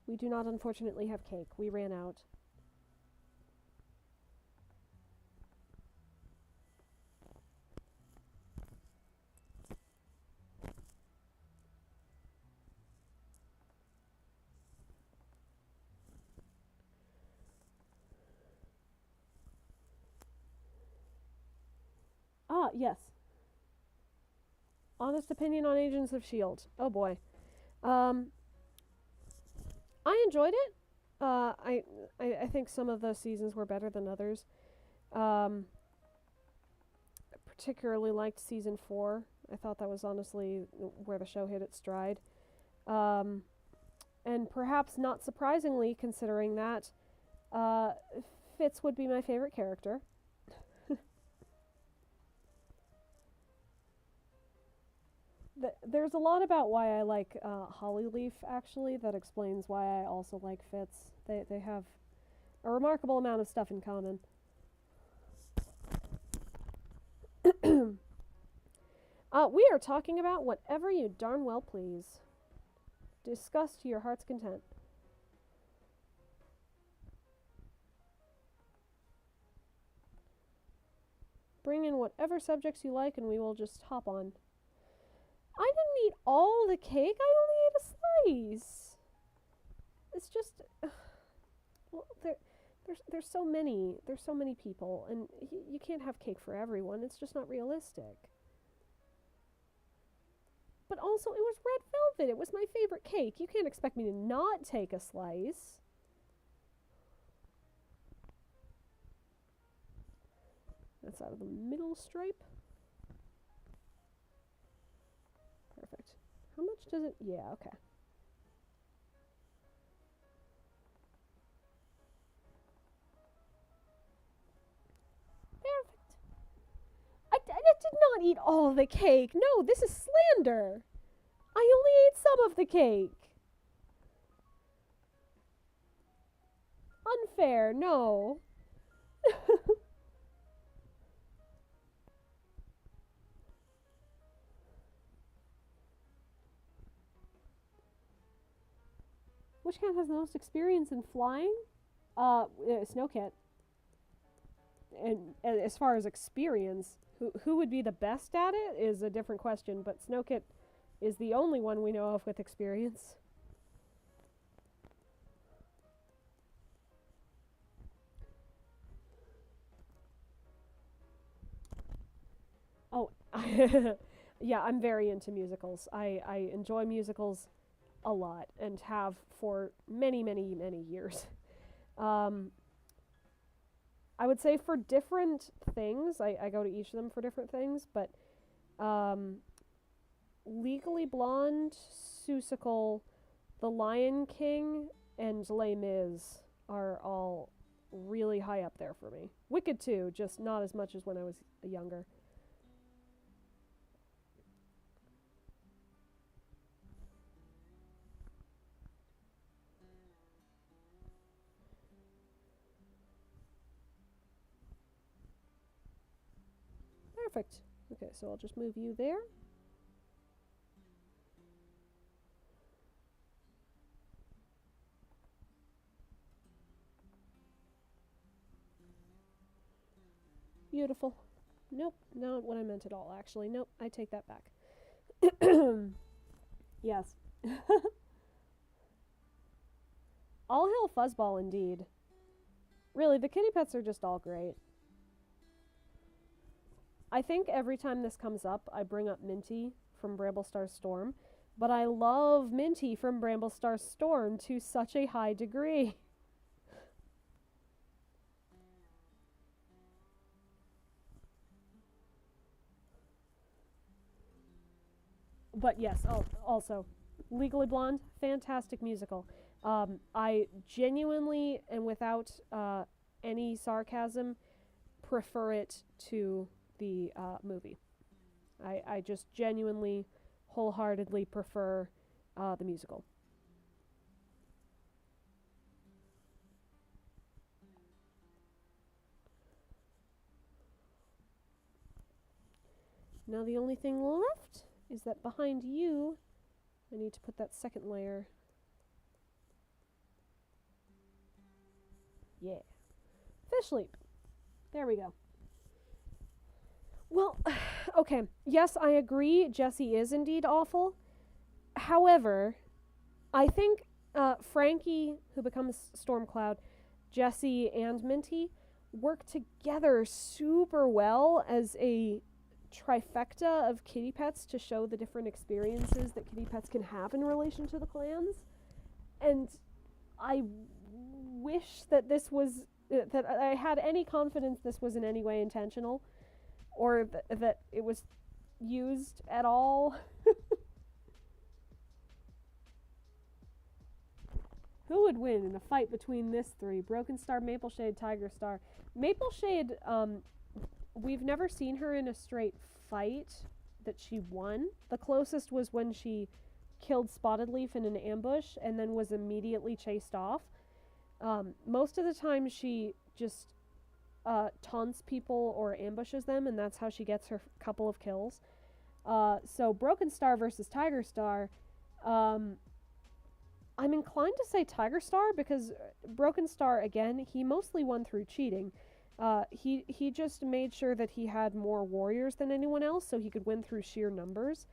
We do not unfortunately have cake. We ran out. Ah, yes. Honest opinion on Agents of S.H.I.E.L.D. Oh boy. I enjoyed it. I think some of those seasons were better than others. I particularly liked season 4. I thought that was honestly where the show hit its stride. And perhaps not surprisingly, considering that, Fitz would be my favorite character. There's a lot about why I like Hollyleaf, actually, that explains why I also like Fitz. They have a remarkable amount of stuff in common. We are talking about whatever you darn well please. Discuss to your heart's content. Bring in whatever subjects you like and we will just hop on. I didn't eat all the cake. I only ate a slice. It's just, well, there's so many people, and you can't have cake for everyone. It's just not realistic. But also, it was red velvet. It was my favorite cake. You can't expect me to not take a slice. That's out of the middle stripe. Perfect. How much does it? Yeah, okay. Perfect. I did not eat all the cake. No, this is slander. I only ate some of the cake. Unfair, no. Which cat has the most experience in flying? Snowcat. And as far as experience, who would be the best at it is a different question, but Snowkit is the only one we know of with experience. Oh, yeah, I'm very into musicals. I enjoy musicals a lot and have for many, many, many years. I would say for different things, I go to each of them for different things, but Legally Blonde, Seussical, The Lion King, and Les Mis are all really high up there for me. Wicked too, just not as much as when I was younger. Perfect. Okay, so I'll just move you there. Beautiful. Nope, not what I meant at all, actually. Nope, I take that back. Yes. All hail Fuzzball, indeed. Really, the kitty pets are just all great. I think every time this comes up, I bring up Minty from Bramblestar Storm, but I love Minty from Bramblestar Storm to such a high degree. But yes, also, Legally Blonde, fantastic musical. I genuinely and without any sarcasm prefer it to the movie. I just genuinely, wholeheartedly prefer the musical. Now the only thing left is that behind you, I need to put that second layer. Yeah. Fish leap. There we go. Well, okay. Yes, I agree. Jessie is indeed awful. However, I think Frankie, who becomes Stormcloud, Jessie, and Minty work together super well as a trifecta of kitty pets to show the different experiences that kitty pets can have in relation to the clans. And I wish that this was that I had any confidence this was in any way intentional, or that it was used at all. Who would win in a fight between this three? Broken Star, Mapleshade, Tiger Star. Mapleshade, we've never seen her in a straight fight that she won. The closest was when she killed Spotted Leaf in an ambush and then was immediately chased off. Most of the time she just taunts people or ambushes them, and that's how she gets her couple of kills. So Broken Star versus Tiger Star, I'm inclined to say Tiger Star because Broken Star, again, he mostly won through cheating. He just made sure that he had more warriors than anyone else so he could win through sheer numbers,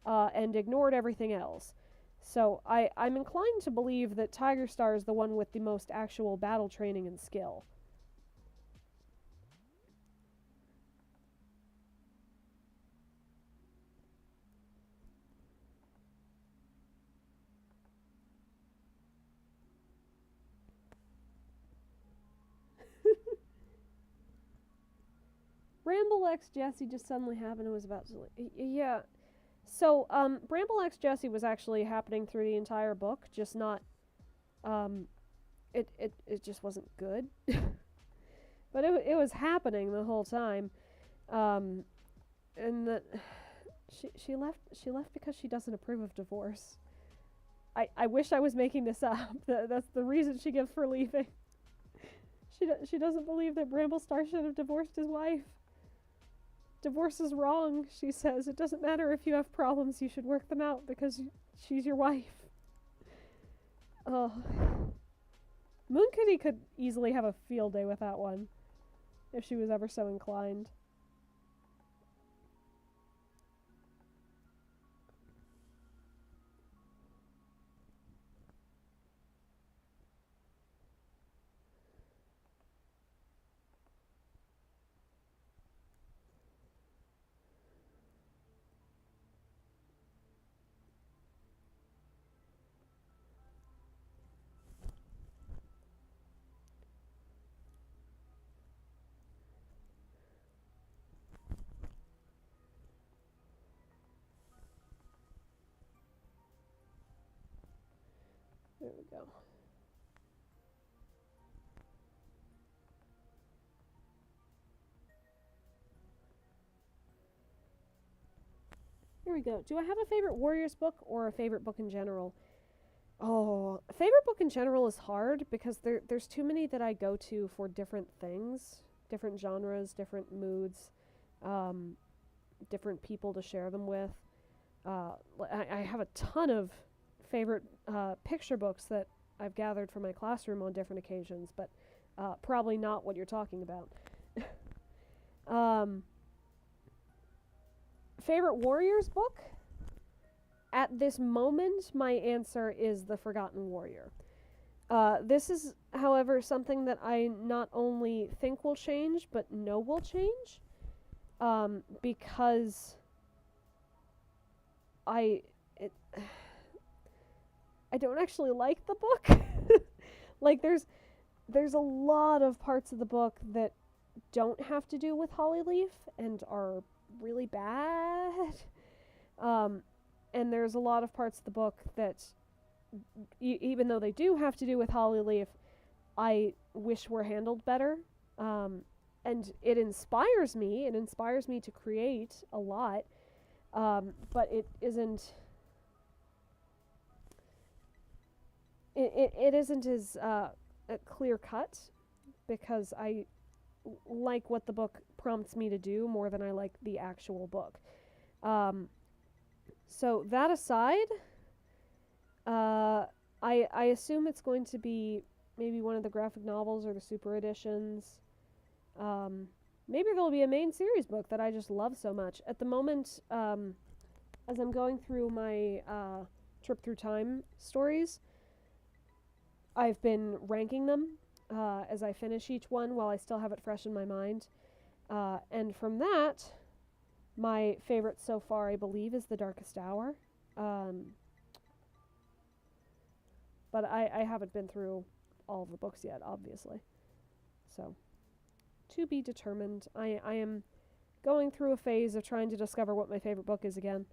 and ignored everything else. So I'm inclined to believe that Tiger Star is the one with the most actual battle training and skill. Bramble X Jessie just suddenly happened and was about to... Yeah. So, Bramble X Jessie was actually happening through the entire book, just not... It just wasn't good. But it was happening the whole time. And that... She left because she doesn't approve of divorce. I wish I was making this up. That's the reason she gives for leaving. She doesn't believe that Bramble Star should have divorced his wife. Divorce is wrong, she says. It doesn't matter if you have problems, you should work them out because she's your wife. Oh. Moonkitty could easily have a field day with that one, if she was ever so inclined. There we go. Here we go. Do I have a favorite Warriors book or a favorite book in general? Oh, a favorite book in general is hard because there's too many that I go to for different things, different genres, different moods, different people to share them with. I have a ton of favorite picture books that I've gathered from my classroom on different occasions, but probably not what you're talking about. Favorite Warriors book? At this moment, my answer is The Forgotten Warrior. This is, however, something that I not only think will change, but know will change, because I don't actually like the book. Like, there's a lot of parts of the book that don't have to do with Hollyleaf and are really bad. and there's a lot of parts of the book that, even though they do have to do with Hollyleaf, I wish were handled better. And it inspires me. It inspires me to create a lot. But it isn't. It isn't as clear cut, because I like what the book prompts me to do more than I like the actual book. So that aside, I assume it's going to be maybe one of the graphic novels or the super editions. Maybe there'll be a main series book that I just love so much. At the moment, as I'm going through my Trip Through Time stories, I've been ranking them as I finish each one while I still have it fresh in my mind. And from that, my favorite so far, I believe, is The Darkest Hour. But I haven't been through all of the books yet, obviously. So, to be determined. I am going through a phase of trying to discover what my favorite book is again.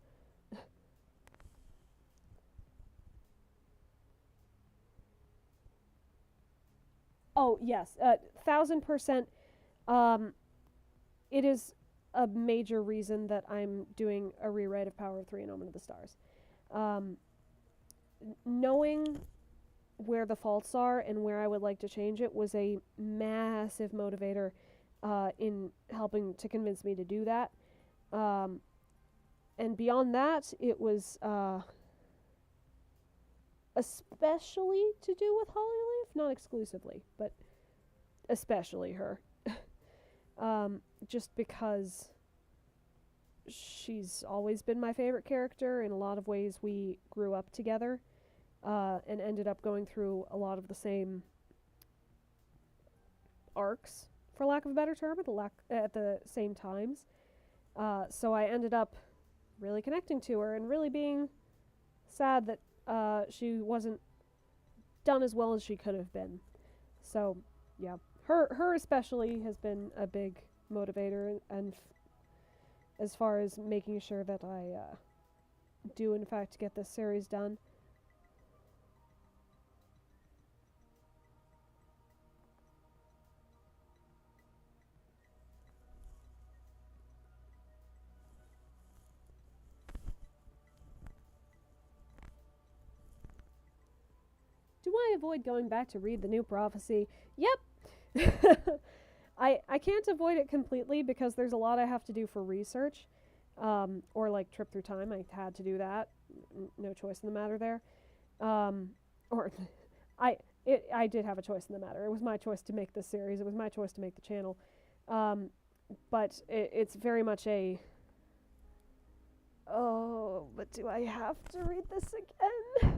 Oh, yes, 1000%. It is a major reason that I'm doing a rewrite of Power of Three and Omen of the Stars. Knowing where the faults are and where I would like to change it was a massive motivator in helping to convince me to do that. And beyond that, it was especially to do with Hollyleaf, not exclusively, but especially her. Just because she's always been my favorite character. In a lot of ways, we grew up together and ended up going through a lot of the same arcs, for lack of a better term, at the same times. So I ended up really connecting to her and really being sad that she wasn't done as well as she could have been. So, yeah. Her especially has been a big motivator, and as far as making sure that I do in fact get this series done. Do I avoid going back to read the New Prophecy? Yep. I can't avoid it completely because there's a lot I have to do for research, or like Trip Through Time. I had to do that. No choice in the matter there. Or I did have a choice in the matter. It was my choice to make this series. It was my choice to make the channel. But it's very much a, oh, but do I have to read this again?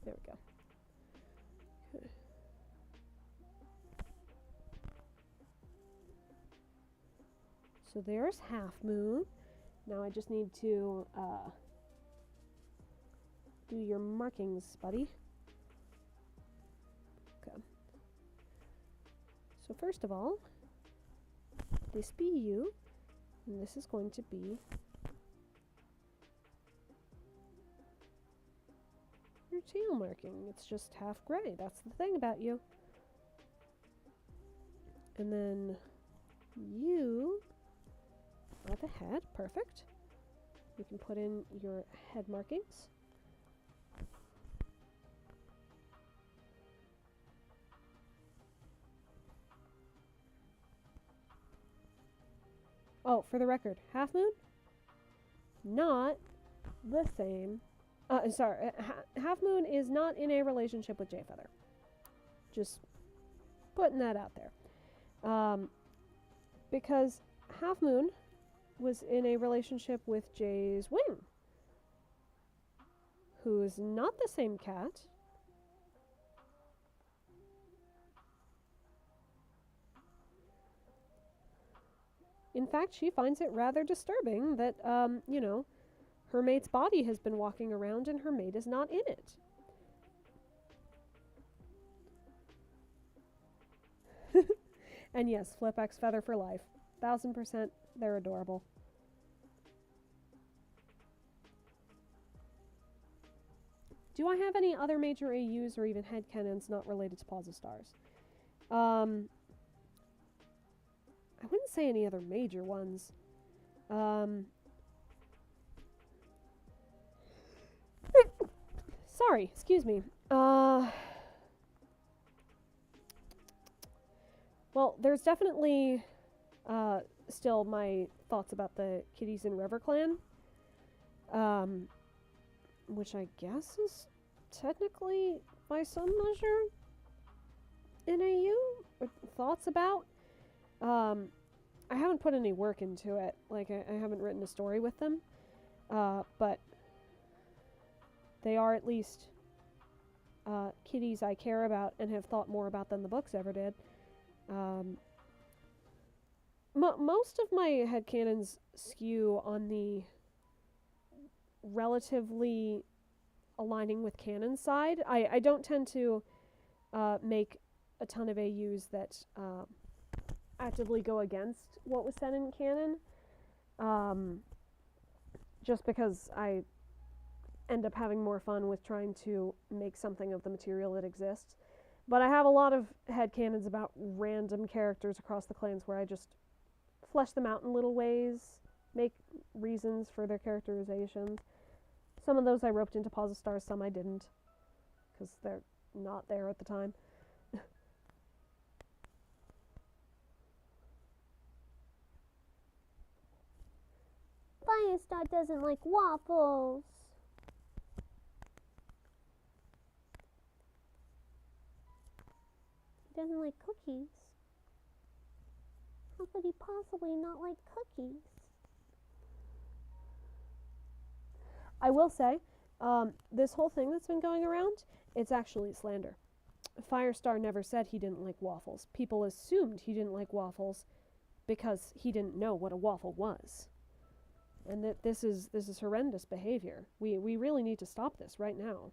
There we go. Okay. So there's Half Moon. Now I just need to do your markings, buddy. Okay. So first of all, this be you, and this is going to be your tail marking. It's just half gray. That's the thing about you. And then you are the head. Perfect. You can put in your head markings. Oh, for the record, Half Moon, not the same. Sorry, Half Moon is not in a relationship with Jayfeather. Just putting that out there. Because Half Moon was in a relationship with Jay's Wing, who's not the same cat. In fact, she finds it rather disturbing that, you know, her mate's body has been walking around and her mate is not in it. And yes, Flip X Feather for life. 1000%, they're adorable. Do I have any other major AUs or even headcanons not related to Paws of Stars? I wouldn't say any other major ones. Sorry, excuse me. Well, there's definitely still my thoughts about the Kitties in River Clan. Which I guess is technically, by some measure, an AU? Or thoughts about? I haven't put any work into it. Like, I haven't written a story with them. But they are at least kitties I care about and have thought more about than the books ever did. Most of my headcanons skew on the relatively aligning with canon side. I don't tend to make a ton of AUs that actively go against what was said in canon, just because I end up having more fun with trying to make something of the material that exists. But I have a lot of headcanons about random characters across the clans where I just flesh them out in little ways, make reasons for their characterizations. Some of those I roped into Paws of Stars, some I didn't, because they're not there at the time. Firestar doesn't like waffles. He doesn't like cookies. How could he possibly not like cookies? I will say, this whole thing that's been going around, it's actually slander. Firestar never said he didn't like waffles. People assumed he didn't like waffles because he didn't know what a waffle was. And that this is horrendous behavior. We really need to stop this right now.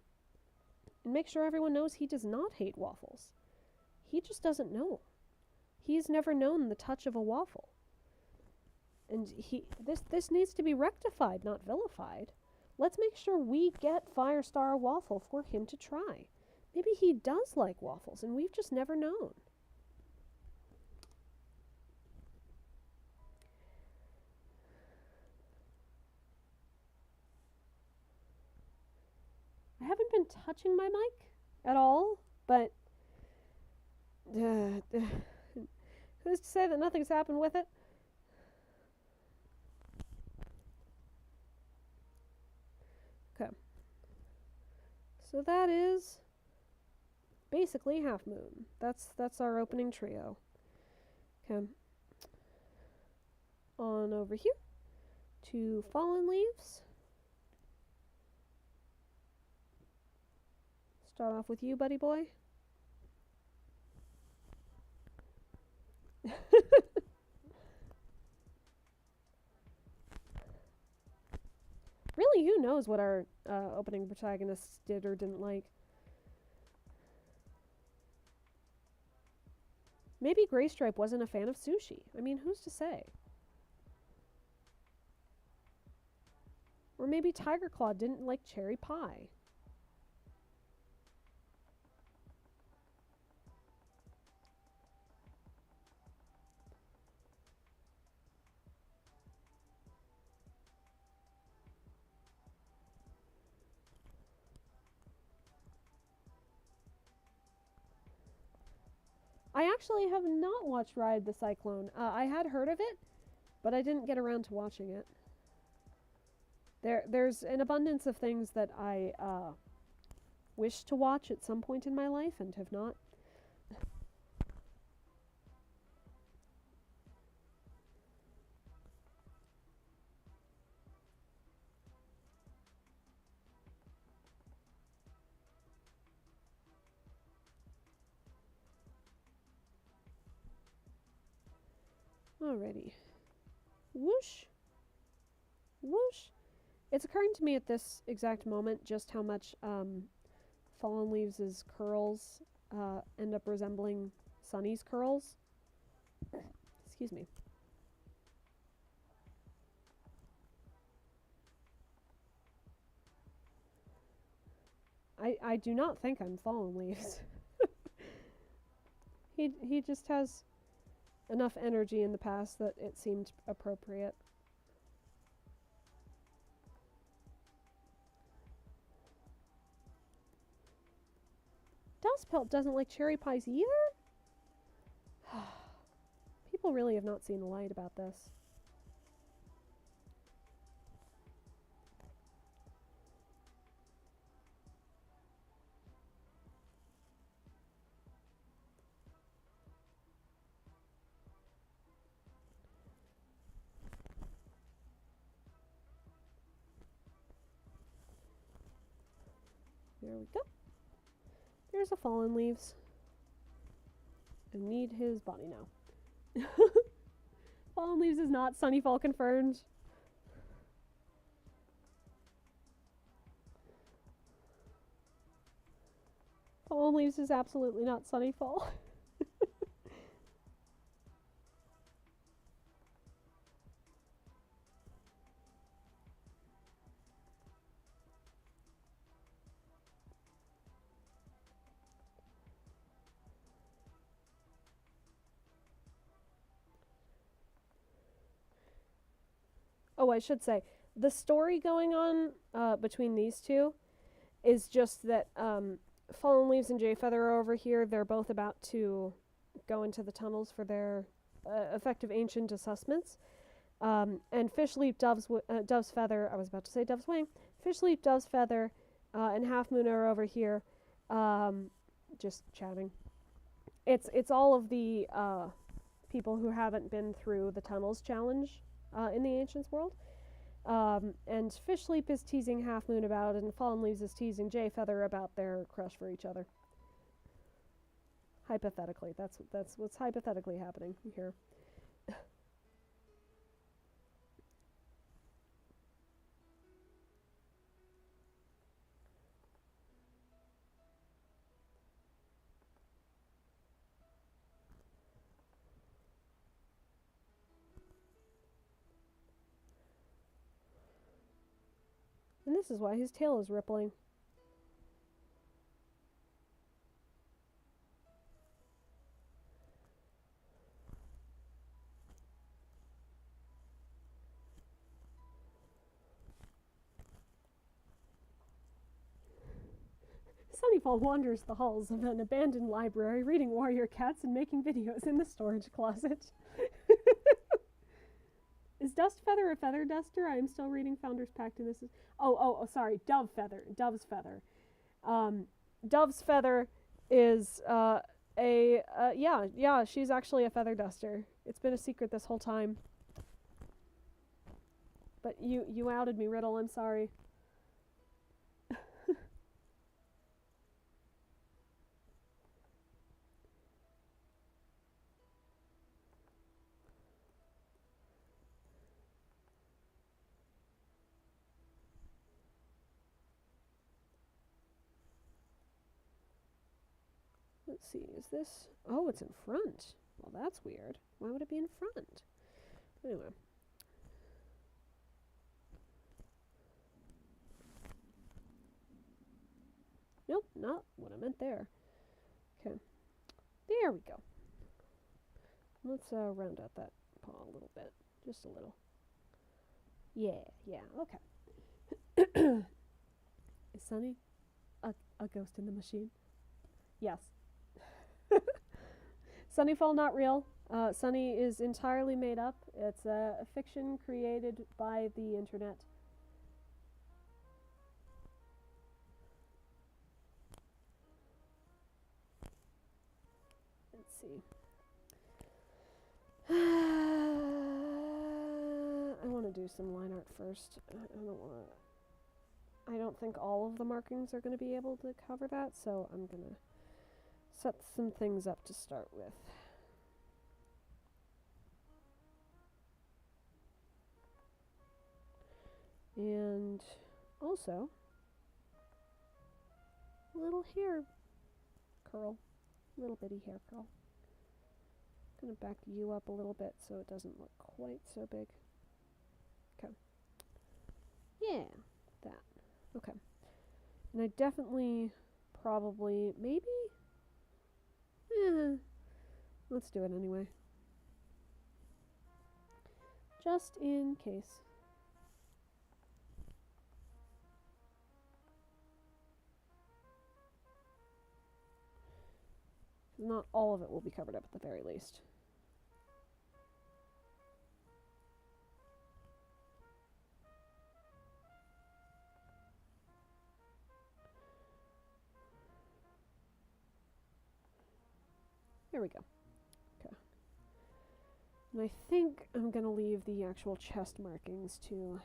And make sure everyone knows he does not hate waffles. He just doesn't know. He's never known the touch of a waffle. And this needs to be rectified, not vilified. Let's make sure we get Firestar a waffle for him to try. Maybe he does like waffles and we've just never known. I haven't been touching my mic at all, but who's to say that nothing's happened with it? Okay. So that is basically Half Moon. That's our opening trio. Okay. On over here to Fallen Leaves. Start off with you, buddy boy. Really, who knows what our opening protagonists did or didn't like. Maybe Graystripe wasn't a fan of sushi. I mean, who's to say? Or maybe Tigerclaw didn't like cherry pie. I actually have not watched Ride the Cyclone. I had heard of it, but I didn't get around to watching it. There's an abundance of things that I wish to watch at some point in my life and have not. Alrighty. Whoosh. Whoosh. It's occurring to me at this exact moment just how much Fallen Leaves' curls end up resembling Sunny's curls. Excuse me. I do not think I'm Fallen Leaves. He just has enough energy in the past that it seemed appropriate. Dustpelt doesn't like cherry pies either? People really have not seen the light about this. There we go. There's a Fallen Leaves. I need his body now. Fallen Leaves is not Sunnyfall confirmed. Fallen Leaves is absolutely not Sunnyfall. Oh, I should say, the story going on between these two is just that Fallen Leaves and Jay Feather are over here. They're both about to go into the tunnels for their effective ancient assessments. And Fishleap, Dove's Feather, I was about to say Dove's Wing. Fishleap, Dove's Feather, and Half Moon are over here just chatting. It's all of the people who haven't been through the tunnels challenge in the Ancients world. And Fishleap is teasing Half Moon about it, and Fallen Leaves is teasing Jay Feather about their crush for each other. Hypothetically, that's what's hypothetically happening here. And this is why his tail is rippling. Sunnyfall wanders the halls of an abandoned library, reading warrior cats and making videos in the storage closet. Is Dust Feather a feather duster? I am still reading Founder's Pact, and this is... Oh, sorry. Dove's Feather. Dove's Feather is, yeah, she's actually a feather duster. It's been a secret this whole time. But you outed me, Riddle. I'm sorry. Let's see, is this... Oh, it's in front. Well, that's weird. Why would it be in front? Anyway. Nope, not what I meant there. Okay. There we go. Let's round out that paw a little bit. Just a little. Yeah, okay. Is Sunny a ghost in the machine? Yes. Sunnyfall not real. Sunny is entirely made up. It's a fiction created by the internet. Let's see. I want to do some line art first. I don't think all of the markings are going to be able to cover that, so I'm going to set some things up to start with. And also, little hair curl. Little bitty hair curl. Gonna back you up a little bit so it doesn't look quite so big. Okay. Yeah, that. Okay. And I definitely, probably, maybe? Let's do it anyway. Just in case. Not all of it will be covered up at the very least. There we go. Okay. And I think I'm going to leave the actual chest markings to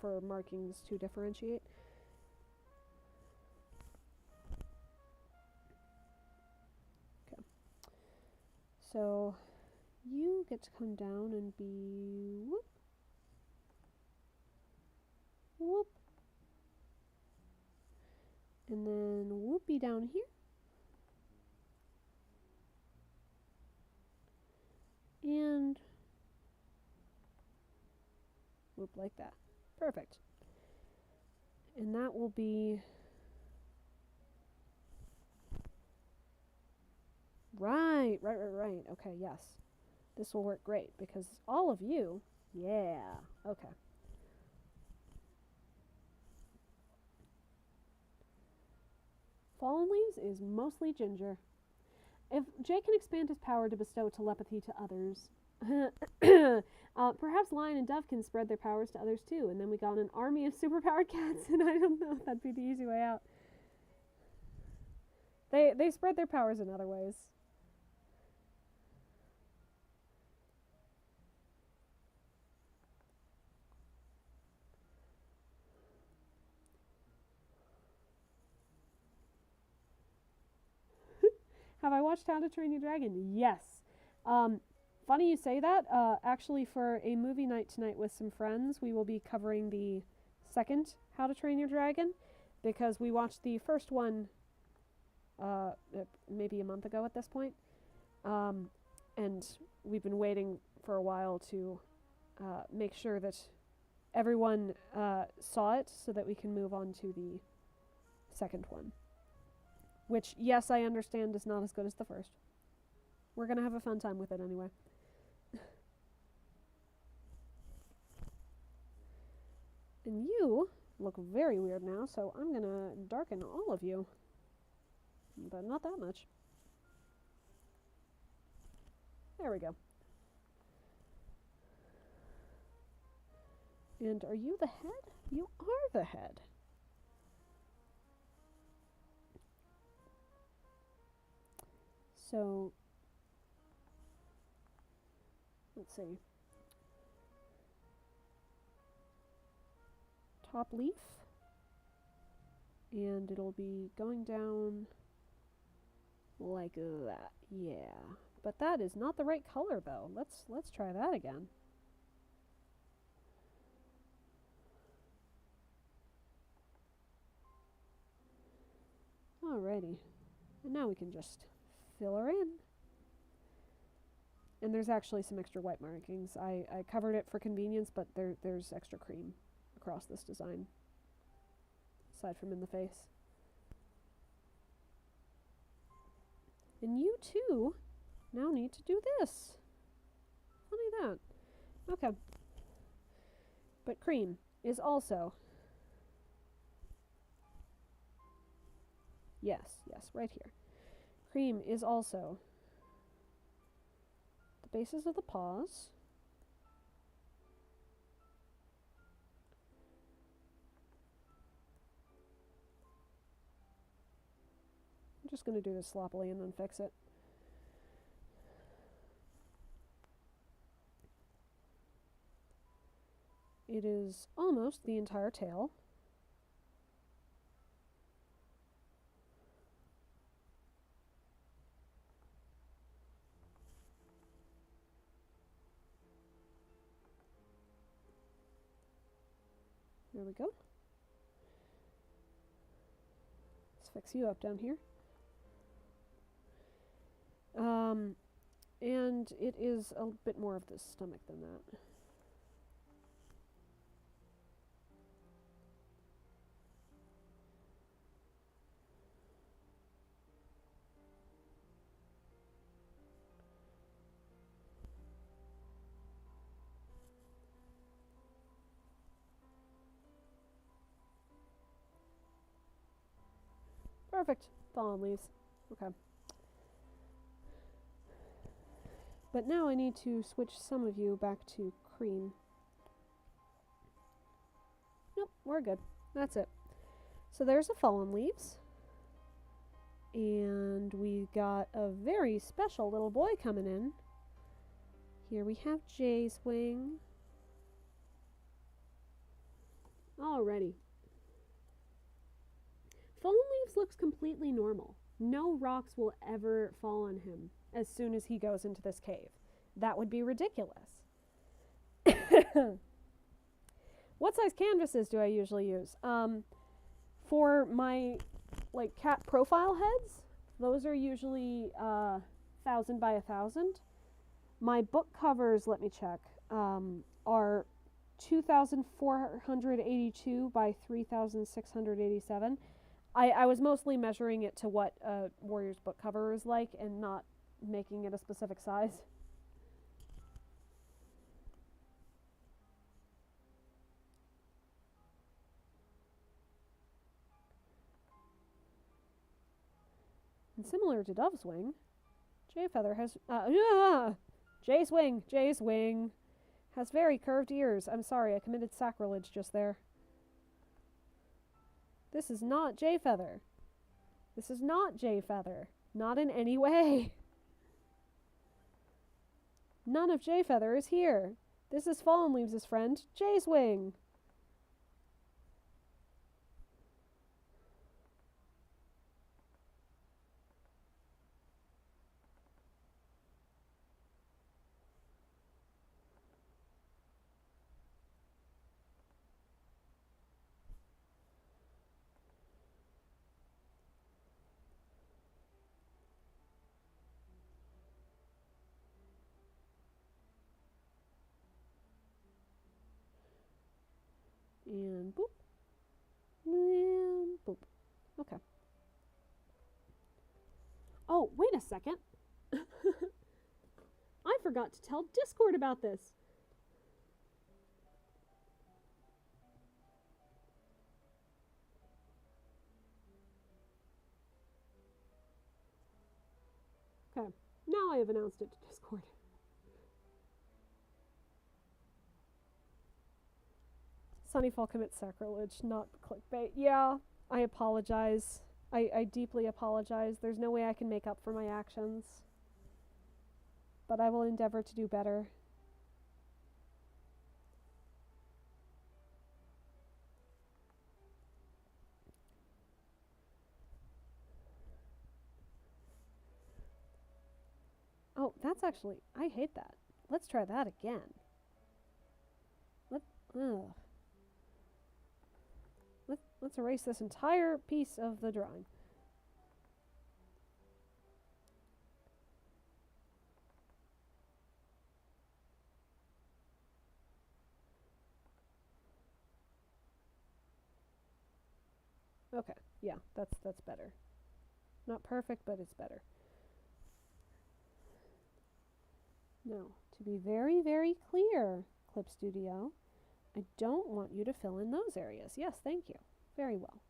for markings to differentiate. Okay. So you get to come down and be whoop, whoop, and then whoopie down here. And whoop like that. Perfect. And that will be right. Okay, yes. This will work great because all of you, yeah. Okay. Fallen Leaves is mostly ginger. If Jay can expand his power to bestow telepathy to others, perhaps Lion and Dove can spread their powers to others too, and then we got an army of superpowered cats, and I don't know if that'd be the easy way out. They spread their powers in other ways. Have I watched How to Train Your Dragon? Yes. Funny you say that. Actually, for a movie night tonight with some friends, we will be covering the second How to Train Your Dragon, because we watched the first one maybe a month ago at this point. And we've been waiting for a while to make sure that everyone saw it so that we can move on to the second one. Which, yes, I understand is not as good as the first. We're going to have a fun time with it anyway. And you look very weird now, so I'm going to darken all of you. But not that much. There we go. And are you the head? You are the head. So, let's see. Top leaf. And it'll be going down like that. Yeah. But that is not the right color though. Let's try that again. Alrighty. And now we can just fill her in. And there's actually some extra white markings. I covered it for convenience, but there's extra cream across this design. Aside from in the face. And you too now need to do this. Funny that. Okay. But cream is also... Yes, right here. Cream is also the bases of the paws. I'm just going to do this sloppily and then fix it. It is almost the entire tail. There we go. Let's fix you up down here. And it is a bit more of the stomach than that. Perfect. Fallen leaves. Okay. But now I need to switch some of you back to cream. Nope, we're good. That's it. So there's the fallen leaves. And we got a very special little boy coming in. Here we have Jay's wing. Alrighty. Fallen Leaves looks completely normal. No rocks will ever fall on him as soon as he goes into this cave. That would be ridiculous. What size canvases do I usually use? For my cat profile heads, those are usually 1,000 by 1,000. My book covers, let me check, are 2,482 by 3,687. I was mostly measuring it to what a Warrior's book cover is like and not making it a specific size. And similar to Dove's wing, Jayfeather has Jay's wing has very curved ears. I'm sorry, I committed sacrilege just there. This is not Jayfeather. This is not Jayfeather. Not in any way. None of Jayfeather is here. This is Fallen Leaves' friend, Jay's wing. And boop. And boop. Okay. Oh, wait a second. I forgot to tell Discord about this. Okay. Now I have announced it to Discord. Sunnyfall commits sacrilege, not clickbait. Yeah, I apologize. I deeply apologize. There's no way I can make up for my actions. But I will endeavor to do better. Oh, that's actually... I hate that. Let's try that again. Let's erase this entire piece of the drawing. Okay, yeah, that's better. Not perfect, but it's better. Now, to be very, very clear, Clip Studio, I don't want you to fill in those areas. Yes, thank you. Very well.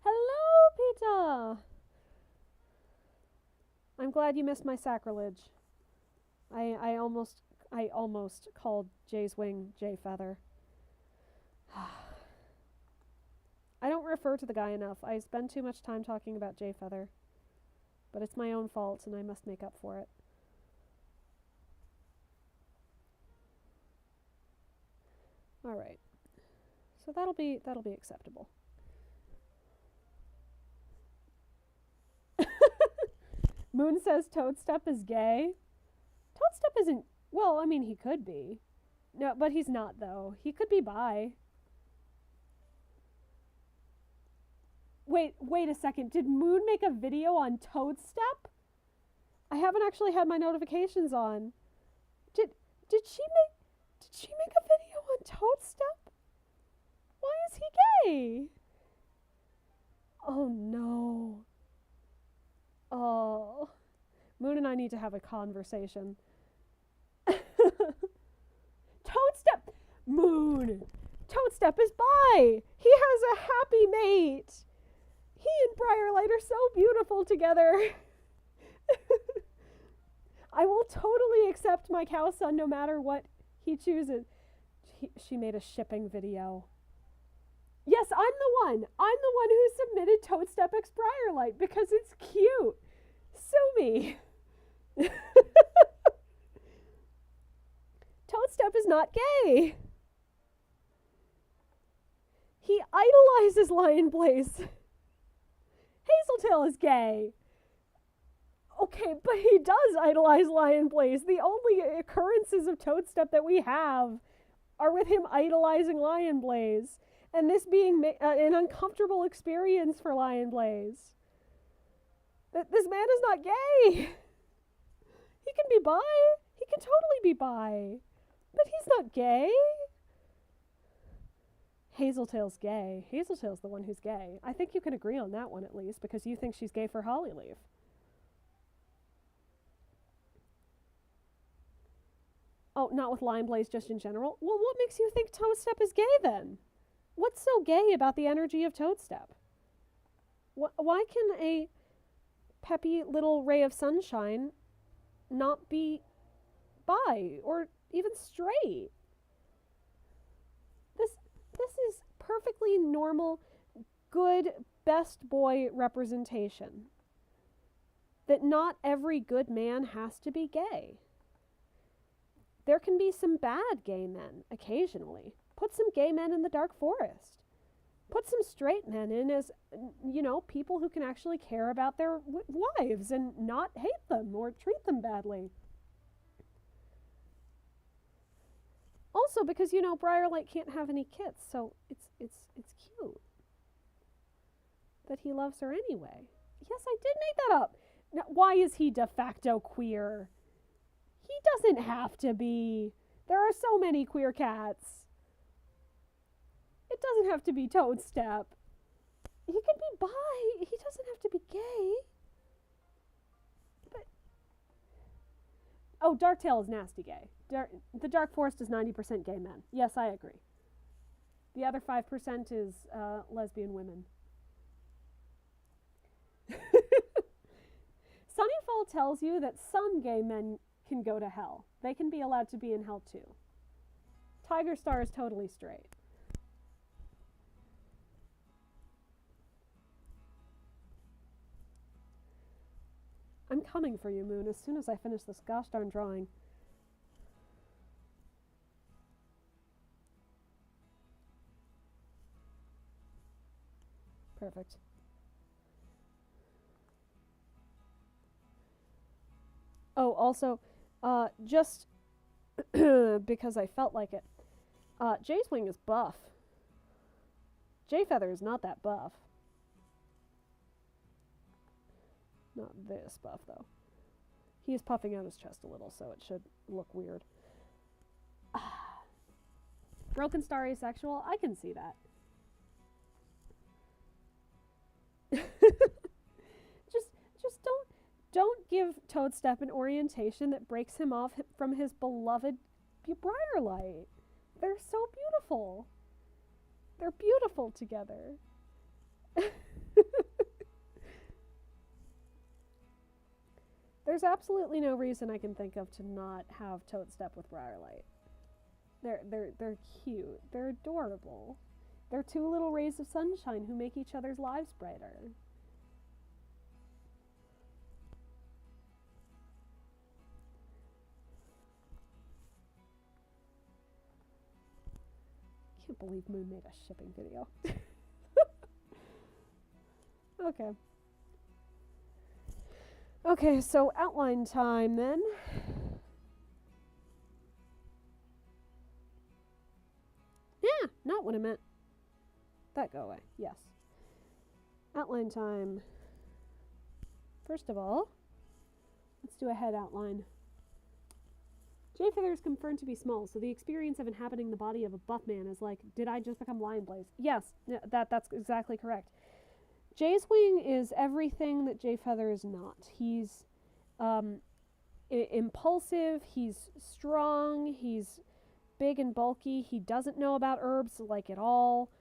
Hello, Peter! I'm glad you missed my sacrilege. I almost called Jay's wing Jayfeather. I don't refer to the guy enough. I spend too much time talking about Jayfeather. But it's my own fault, and I must make up for it. All right. So that'll be acceptable. Moon says Toadstep is gay. Toadstep isn't... Well, I mean, he could be. No, but he's not, though. He could be bi. Wait a second. Did Moon make a video on Toadstep? I haven't actually had my notifications on. Did she make a video on Toadstep? Why is he gay? Oh no. Oh. Moon and I need to have a conversation. Toadstep! Moon! Toadstep is bi! He has a happy mate! He and Briarlight are so beautiful together. I will totally accept my cow son no matter what he chooses. She made a shipping video. Yes, I'm the one. I'm the one who submitted Toadstep x Briarlight because it's cute. Sue me. Toadstep is not gay. He idolizes Lion Blaze. Hazeltail is gay. Okay, but he does idolize Lion Blaze. The only occurrences of Toadstep that we have are with him idolizing Lion Blaze, and this being an uncomfortable experience for Lion Blaze. This man is not gay. He can be bi. He can totally be bi. But he's not gay. Hazeltail's gay. Hazeltail's the one who's gay. I think you can agree on that one at least, because you think she's gay for Hollyleaf. Oh, not with Lion Blaze, just in general? Well, what makes you think Toadstep is gay then? What's so gay about the energy of Toadstep? Why can a peppy little ray of sunshine not be bi or even straight? This is perfectly normal, good, best boy representation. That not every good man has to be gay. There can be some bad gay men occasionally. Put some gay men in the Dark Forest. Put some straight men in as, people who can actually care about their wives and not hate them or treat them badly. Also, because, Briarlight can't have any kids, so it's cute. That he loves her anyway. Yes, I did make that up. Now, why is he de facto queer? He doesn't have to be. There are so many queer cats. It doesn't have to be Toadstep. He can be bi. He doesn't have to be gay. But Darktail is nasty gay. The Dark Forest is 90% gay men. Yes, I agree. The other 5% is lesbian women. Sunnyfall tells you that some gay men can go to hell. They can be allowed to be in hell too. Tiger Star is totally straight. I'm coming for you, Moon, as soon as I finish this gosh darn drawing. Perfect. Oh, also, just because I felt like it, Jay's wing is buff. Jay Feather is not that buff. Not this buff, though. He is puffing out his chest a little, so it should look weird. Broken Star asexual? I can see that. just don't give Toadstep an orientation that breaks him off from his beloved Briarlight. They're so beautiful. They're beautiful together. There's absolutely no reason I can think of to not have Toadstep with Briarlight. They're cute. They're adorable. They're two little rays of sunshine who make each other's lives brighter. Can't believe Moon made a shipping video. Okay. Okay, so outline time then. what I meant. That go away. Yes. Outline time. First of all, let's do a head outline. Jay Feather is confirmed to be small, so the experience of inhabiting the body of a buff man is like, did I just become Lion Blaze? Yes, that's exactly correct. Jay's wing is everything that Jay Feather is not. He's impulsive, he's strong, he's big and bulky, he doesn't know about herbs like at all.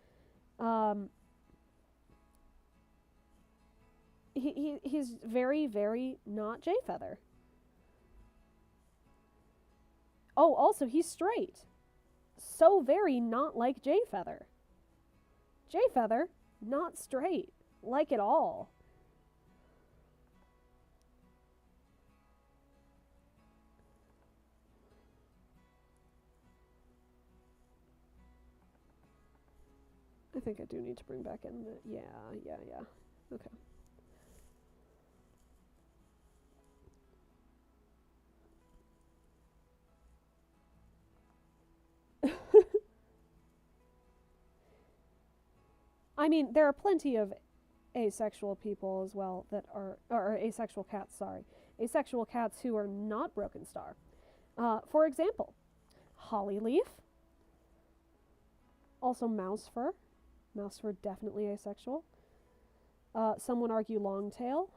He's very, very not Jay Feather. Oh, also, he's straight. So very not like Jay Feather. Jay Feather, not straight. Like at all. I think I do need to bring back in the... Yeah. Okay. I mean, there are plenty of asexual people as well that are... Or asexual cats, sorry. Asexual cats who are not Broken Star. For example, Hollyleaf. Also Mousefur. Mousefur definitely asexual. Some would argue Longtail.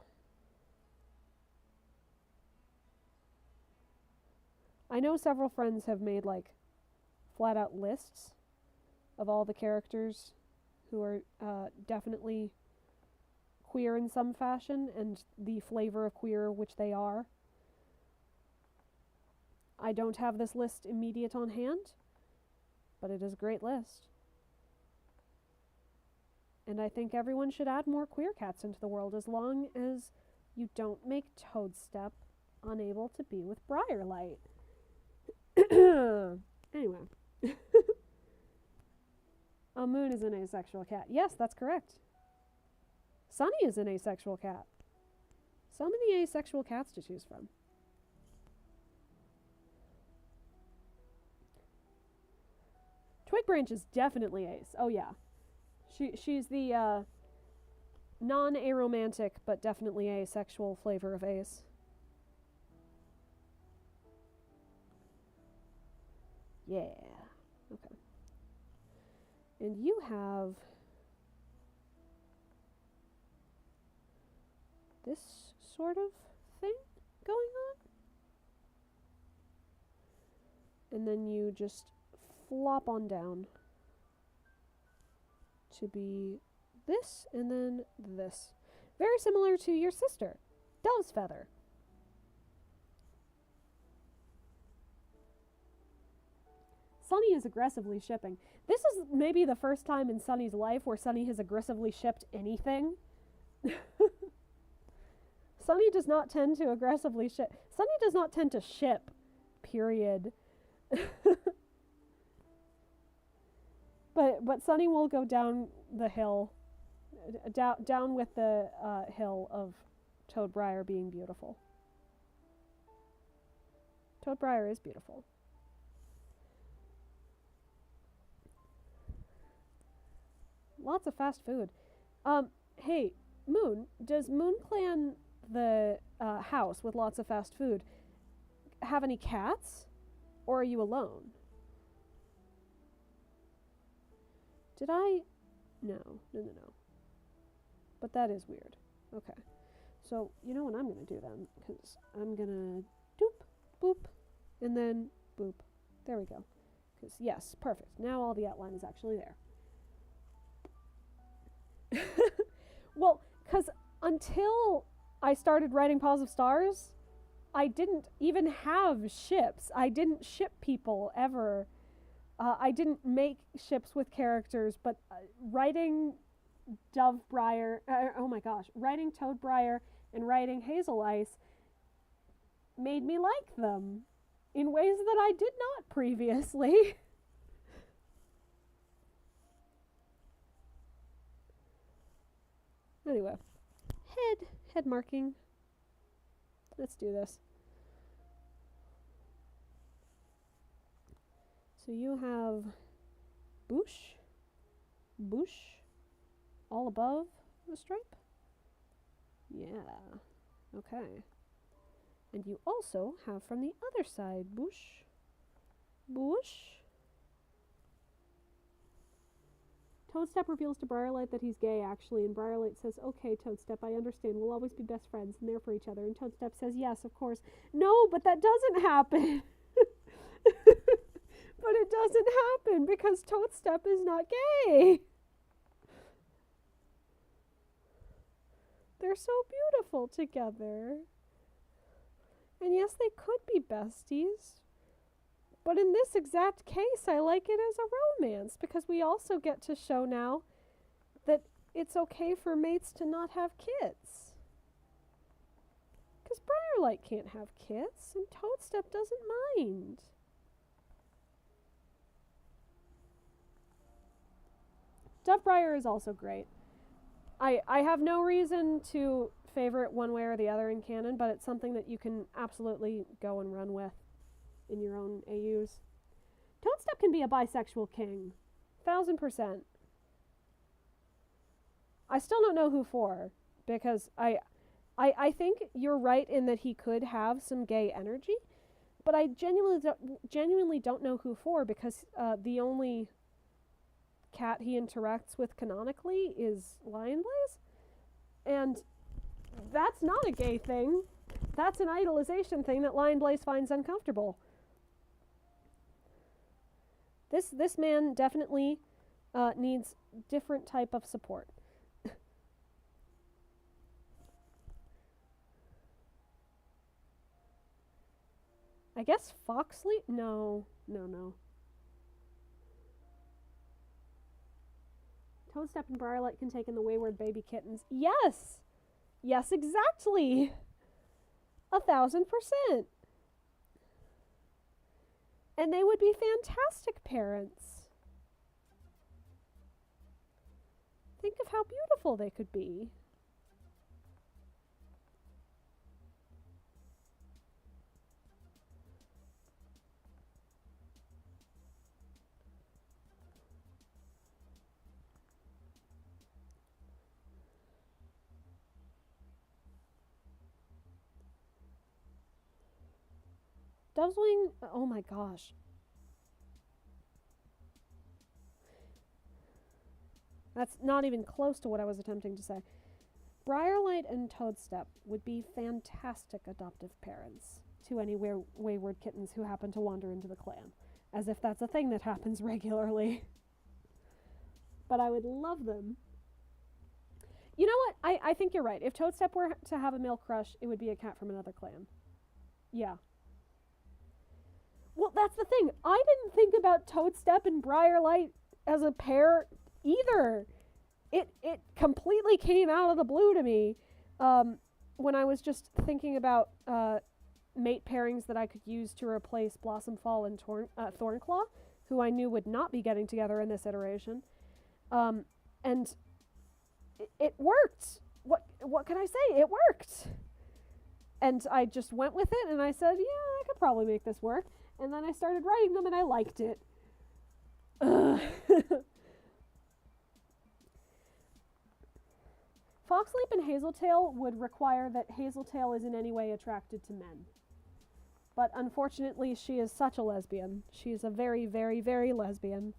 I know several friends have made, like, flat-out lists of all the characters who are definitely queer in some fashion, and the flavor of queer which they are. I don't have this list immediate on hand, but it is a great list. And I think everyone should add more queer cats into the world, as long as you don't make Toadstep unable to be with Briarlight. Anyway. Moon is an asexual cat. Yes, that's correct. Sunny is an asexual cat. So many asexual cats to choose from. Twigbranch is definitely ace. Oh yeah. She's the non-aromantic but definitely asexual flavor of ace. Yeah. Okay. And you have this sort of thing going on. And then you just flop on down to be this, and then this. Very similar to your sister, Dove's Feather. Sunny is aggressively shipping. This is maybe the first time in Sunny's life where Sunny has aggressively shipped anything. Sunny does not tend to aggressively ship. Sunny does not tend to ship, period. But Sunny will go down the hill, down with the hill of Toadbriar being beautiful. Toadbriar is beautiful. Lots of fast food. Hey, Moon, does Moon Clan, the house with lots of fast food, have any cats? Or are you alone? Did I? No. But that is weird. Okay. So, you know what I'm going to do then? Because I'm going to doop, boop, and then boop. There we go. Because, yes, perfect. Now all the outline is actually there. Well, because until I started writing Paws of Stars, I didn't even have ships. I didn't ship people ever. I didn't make ships with characters, but writing Dovebriar, writing Toadbriar and writing Hazel Ice made me like them in ways that I did not previously. Anyway, head marking. Let's do this. So you have Boosh, bush all above the stripe. Yeah. Okay. And you also have from the other side bush. Bush. Toadstep reveals to Briarlight that he's gay, actually, and Briarlight says, okay, Toadstep, I understand. We'll always be best friends and there for each other. And Toadstep says, yes, of course. No, but that doesn't happen. But it doesn't happen because Toadstep is not gay. They're so beautiful together. And yes, they could be besties. But in this exact case, I like it as a romance because we also get to show now that it's okay for mates to not have kids. Because Briarlight can't have kids, and Toadstep doesn't mind. Dovebriar is also great. I have no reason to favor it one way or the other in canon, but it's something that you can absolutely go and run with in your own AUs. Toadstep can be a bisexual king. 1000%. I still don't know who for, because I think you're right in that he could have some gay energy, but I genuinely don't know who for, because the only cat he interacts with canonically is Lionblaze, and that's not a gay thing. That's an idolization thing that Lionblaze finds uncomfortable. This man definitely needs different type of support. I guess Foxley? No. Toadstep and Briarlight can take in the wayward baby kittens. Yes! Yes, exactly! 1000%! And they would be fantastic parents. Think of how beautiful they could be. Doveswing, oh my gosh. That's not even close to what I was attempting to say. Briarlight and Toadstep would be fantastic adoptive parents to any wayward kittens who happen to wander into the clan. As if that's a thing that happens regularly. But I would love them. You know what? I think you're right. If Toadstep were to have a male crush, it would be a cat from another clan. Yeah. Well, that's the thing. I didn't think about Toadstep and Briarlight as a pair either. It completely came out of the blue to me when I was just thinking about mate pairings that I could use to replace Blossomfall and Thornclaw, who I knew would not be getting together in this iteration. And it worked. What can I say? It worked. And I just went with it, and I said, yeah, I could probably make this work. And then I started writing them, and I liked it. Foxleap and Hazeltail would require that Hazeltail is in any way attracted to men. But unfortunately, she is such a lesbian. She is a very, very, very lesbian.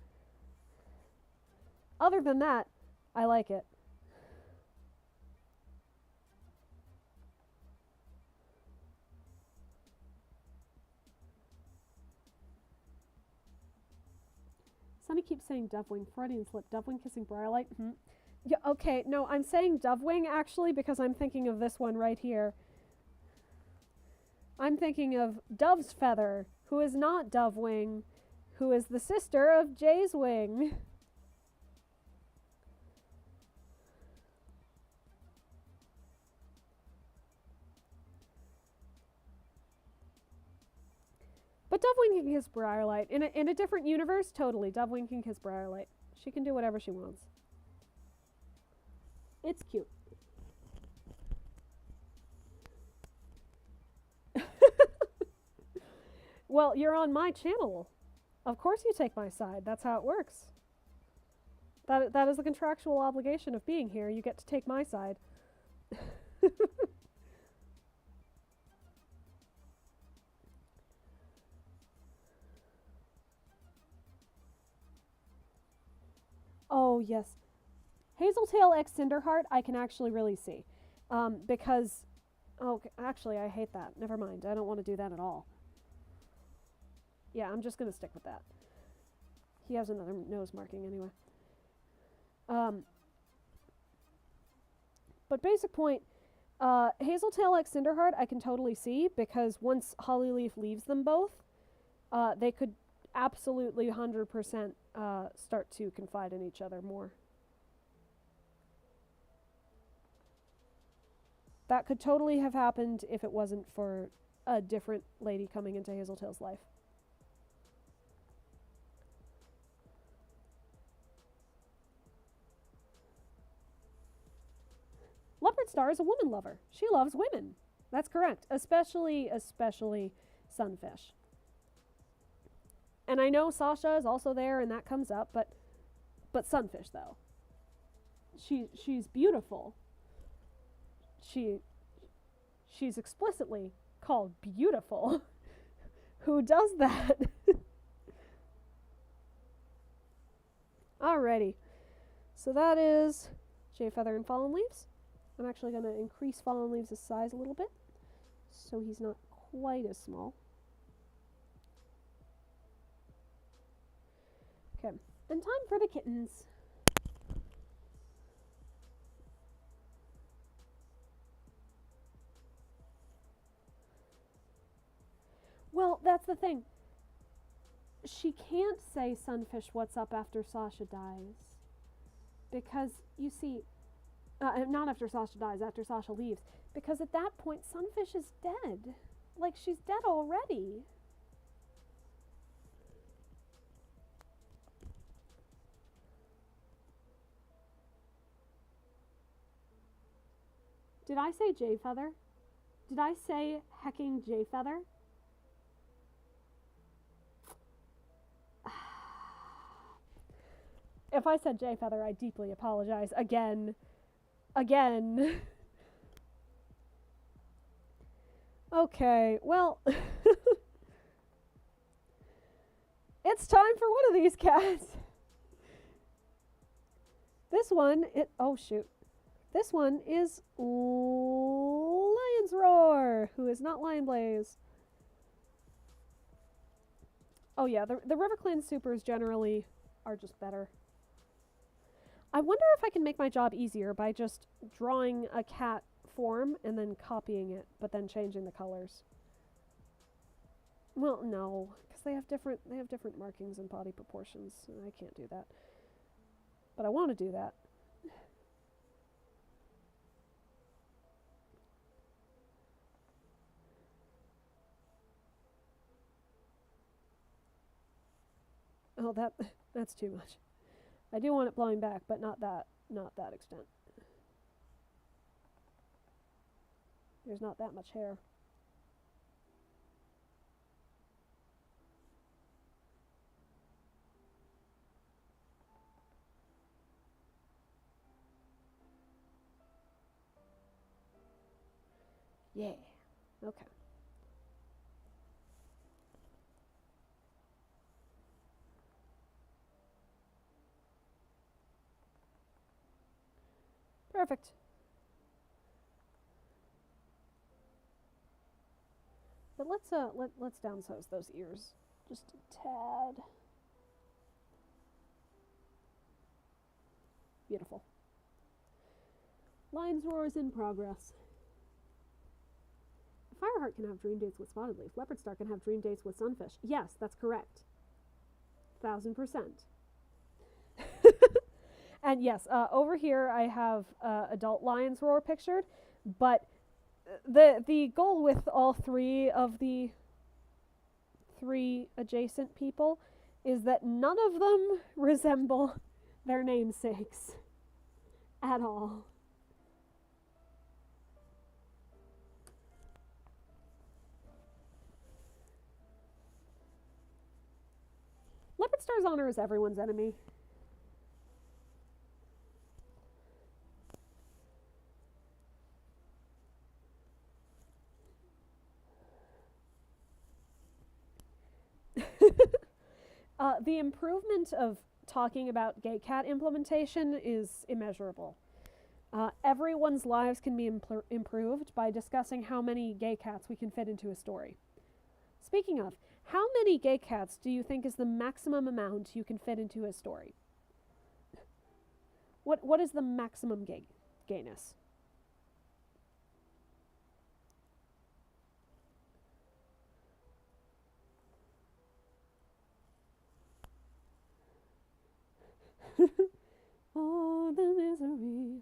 Other than that, I like it. Sunny keeps saying Dovewing. Freudian slip. Dovewing kissing Briarlight. Yeah, okay, no, I'm saying Dovewing actually because I'm thinking of this one right here. I'm thinking of Dove's Feather, who is not Dovewing, who is the sister of Jay's Wing. But Dovewing can kiss Briarlight. In a different universe, totally. Dovewing can kiss Briarlight. She can do whatever she wants. It's cute. Well, you're on my channel. Of course you take my side. That's how it works. That is the contractual obligation of being here. You get to take my side. Oh, yes. Hazeltail X Cinderheart, I can actually really see. Because... Oh, actually, I hate that. Never mind. I don't want to do that at all. Yeah, I'm just going to stick with that. He has another nose marking anyway. But basic point, Hazeltail X Cinderheart I can totally see, because once Hollyleaf leaves them both, they could absolutely 100% start to confide in each other more. That could totally have happened if it wasn't for a different lady coming into Hazeltail's life. Leopard Star is a woman lover. She loves women. That's correct. Especially Sunfish. And I know Sasha is also there and that comes up, but Sunfish though. She's beautiful. She's explicitly called beautiful. Who does that? Alrighty. So that is Jay Feather and Fallen Leaves. I'm actually going to increase Fallen Leaves' size a little bit, so he's not quite as small. Okay, and time for the kittens. Well, that's the thing. She can't say Sunfish what's up after Sasha dies. Because, you see, not after Sasha dies, after Sasha leaves. Because at that point, Sunfish is dead. Like, she's dead already. Did I say Jay Feather? Did I say hecking Jay Feather? If I said Jay Feather, I deeply apologize. Again. Okay, well... It's time for one of these cats. This one, oh shoot. This one is Lion's Roar, who is not Lion Blaze. Oh yeah, the RiverClan supers generally are just better. I wonder if I can make my job easier by just drawing a cat form and then copying it, but then changing the colors. Well, no, because they have different markings and body proportions, and I can't do that. But I want to do that. Oh, that's too much. I do want it blowing back, but not that extent. There's not that much hair. Yeah. Okay. Perfect. But let's downsize those ears just a tad. Beautiful. Lion's Roar is in progress. Fireheart can have dream dates with Spotted Leaf. Leopard Star can have dream dates with Sunfish. Yes, that's correct. 1000%. And yes, over here I have adult Lion's Roar pictured, but the goal with all three of the three adjacent people is that none of them resemble their namesakes at all. Leopard Star's honor is everyone's enemy. The improvement of talking about gay cat implementation is immeasurable. Everyone's lives can be improved by discussing how many gay cats we can fit into a story. Speaking of, how many gay cats do you think is the maximum amount you can fit into a story? What is the maximum gayness? Oh, the misery.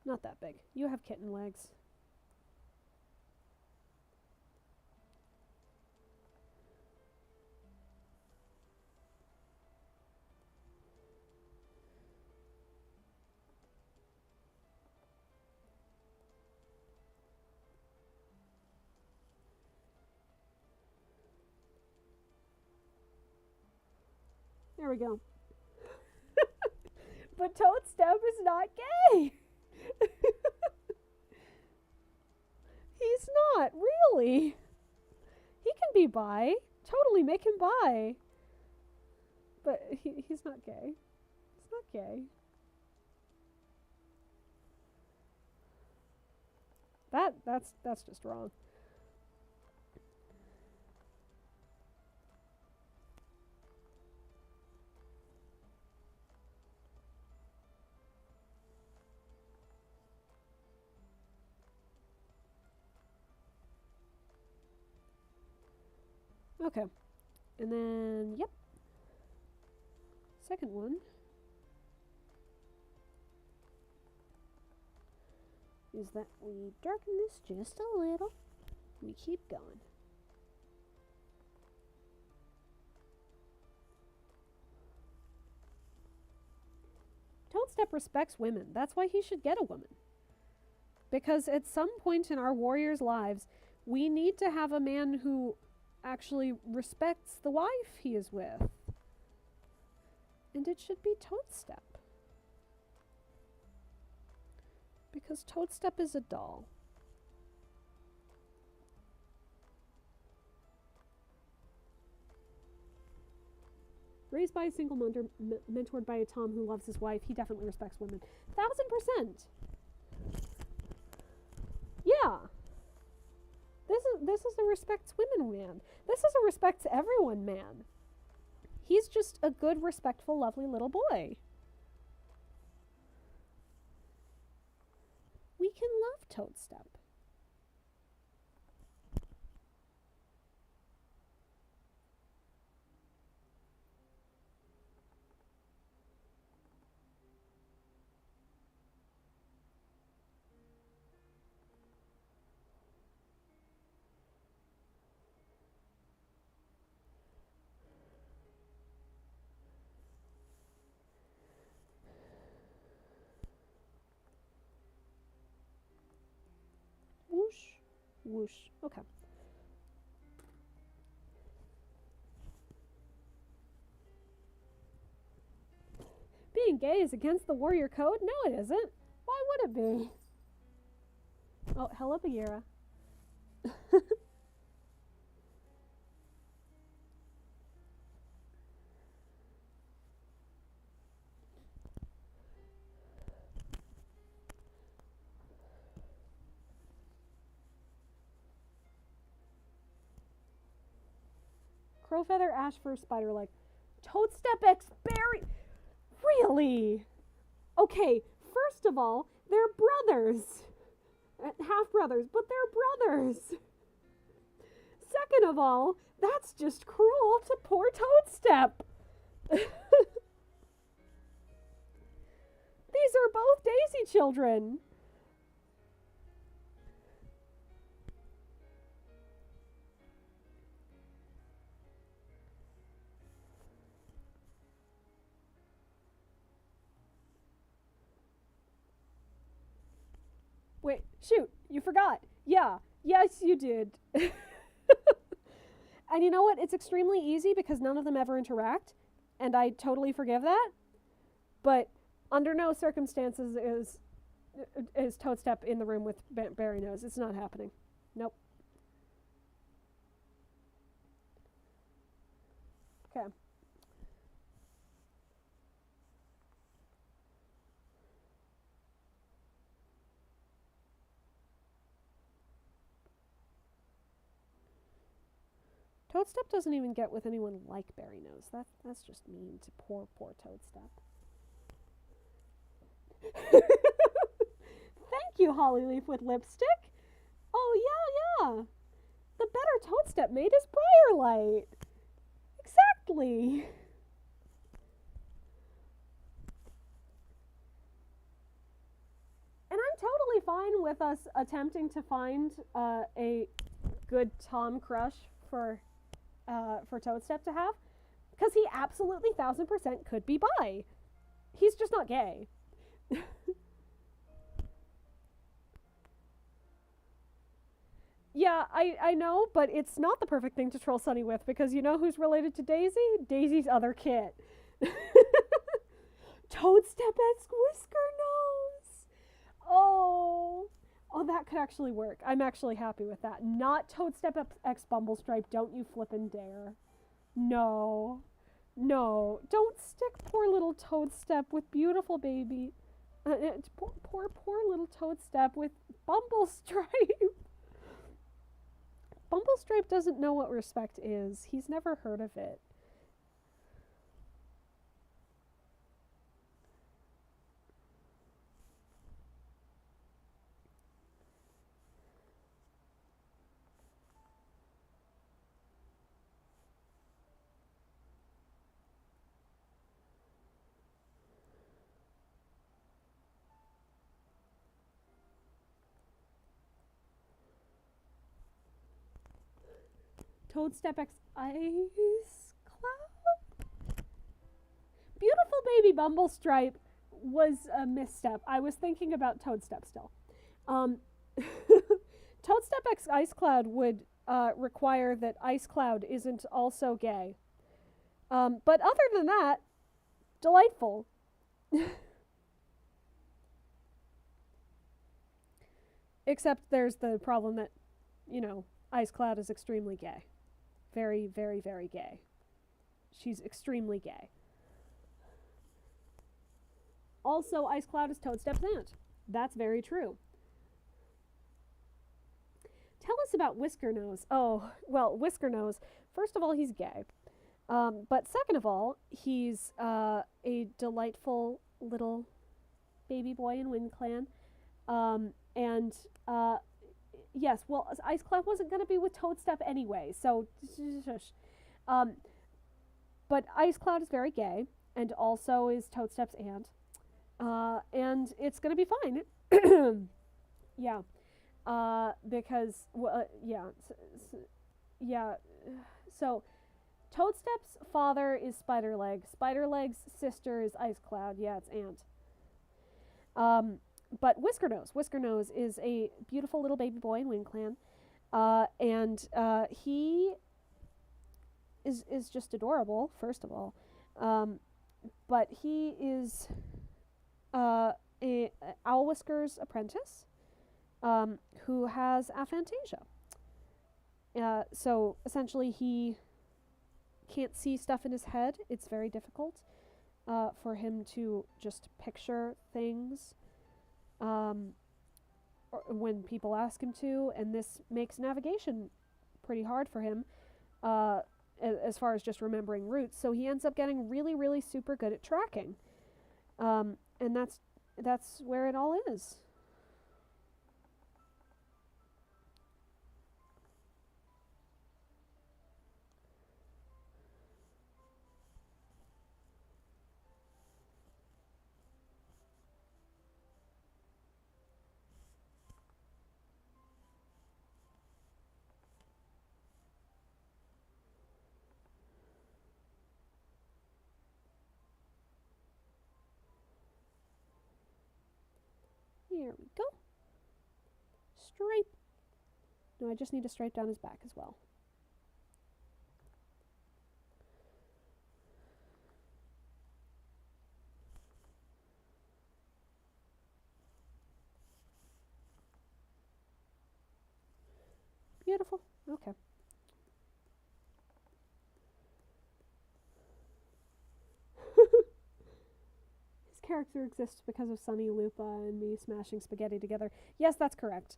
Not that big. You have kitten legs. There we go. But Toadstep is not gay. He's not, really. He can be bi. Totally make him bi. But he's not gay. He's not gay. That's just wrong. Okay. And then, yep. Second one is that we darken this just a little. We keep going. Toadstep respects women. That's why he should get a woman. Because at some point in our warriors' lives, we need to have a man who actually respects the wife he is with. And it should be Toadstep. Because Toadstep is a doll. Raised by a single mentored by a Tom who loves his wife, he definitely respects women. 1000%. Yeah. This is a respects women man. This is a respects everyone man. He's just a good, respectful, lovely little boy. We can love Toadstep. Whoosh, whoosh. Okay. Being gay is against the warrior code? No, it isn't. Why would it be? Oh, hello, Bagheera. Crowfeather, Ashfur, Spiderleg. Toadstep X Berry. Really? Okay, first of all, they're brothers. Half brothers, but they're brothers. Second of all, that's just cruel to poor Toadstep. These are both Daisy children. Wait, shoot, you forgot. Yeah, yes, you did. And you know what? It's extremely easy because none of them ever interact, and I totally forgive that. But under no circumstances is Toadstep in the room with Berry Nose. It's not happening. Nope. Okay. Toadstep doesn't even get with anyone like Berrynose. That's just mean to poor Toadstep. Thank you, Hollyleaf with lipstick. Oh yeah. The better Toadstep mate is Briarlight. Exactly. And I'm totally fine with us attempting to find a good Tom crush for Toadstep to have, because he absolutely 1000% could be bi. He's just not gay. Yeah, I know, but it's not the perfect thing to troll Sunny with, because you know who's related to Daisy? Daisy's other kit. Toadstep-esque Whisker Nose! Oh. Oh, that could actually work. I'm actually happy with that. Not Toadstep X Bumblestripe, don't you flippin' dare. No. No. Don't stick poor little Toadstep with beautiful baby. Poor little Toadstep with Bumblestripe. Bumblestripe doesn't know what respect is. He's never heard of it. Toadstep X Ice Cloud? Beautiful baby Bumblestripe was a misstep. I was thinking about Toadstep still. Toadstep X Ice Cloud would require that Ice Cloud isn't also gay. But other than that, delightful. Except there's the problem that, Ice Cloud is extremely gay. Very, very, very gay. She's extremely gay. Also, Ice Cloud is Toadstep's aunt. That's very true. Tell us about Whisker Nose. Oh, well, Whisker Nose, first of all, he's gay. But second of all, he's a delightful little baby boy in Wind Clan. And yes, well, Ice Cloud wasn't going to be with Toadstep anyway, so. But Ice Cloud is very gay, and also is Toadstep's aunt. And it's going to be fine. Yeah. Because, yeah. So, Toadstep's father is Spiderleg. Spiderleg's sister is Ice Cloud. Yeah, it's aunt. But Whisker Nose is a beautiful little baby boy in Wind Clan. And he is just adorable, first of all. But he is a Owl Whisker's apprentice who has aphantasia. So essentially he can't see stuff in his head. It's very difficult for him to just picture things when people ask him to, and this makes navigation pretty hard for him as far as just remembering routes. So he ends up getting really, really super good at tracking. And that's where it all is. Here we go. Stripe. No, I just need to stripe down his back as well. character exists because of Sunny, Lupa, and me smashing spaghetti together. Yes, that's correct.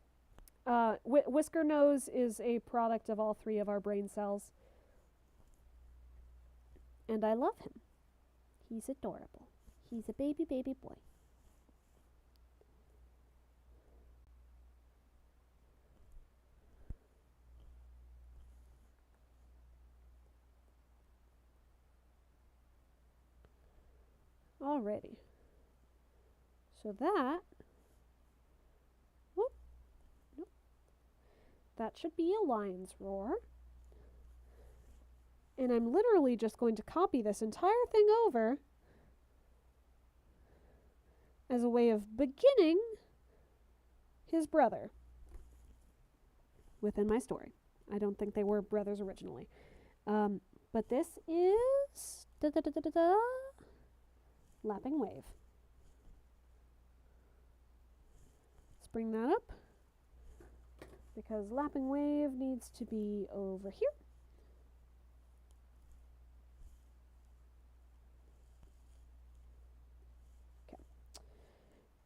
Whisker Nose is a product of all 3 of our brain cells. And I love him. He's adorable. He's a baby boy. Alrighty. So that... Whoop. Nope. That should be a lion's roar. And I'm literally just going to copy this entire thing over as a way of beginning his brother within my story. I don't think they were brothers originally. But this is Lapping Wave. Let's bring that up because Lapping Wave needs to be over here.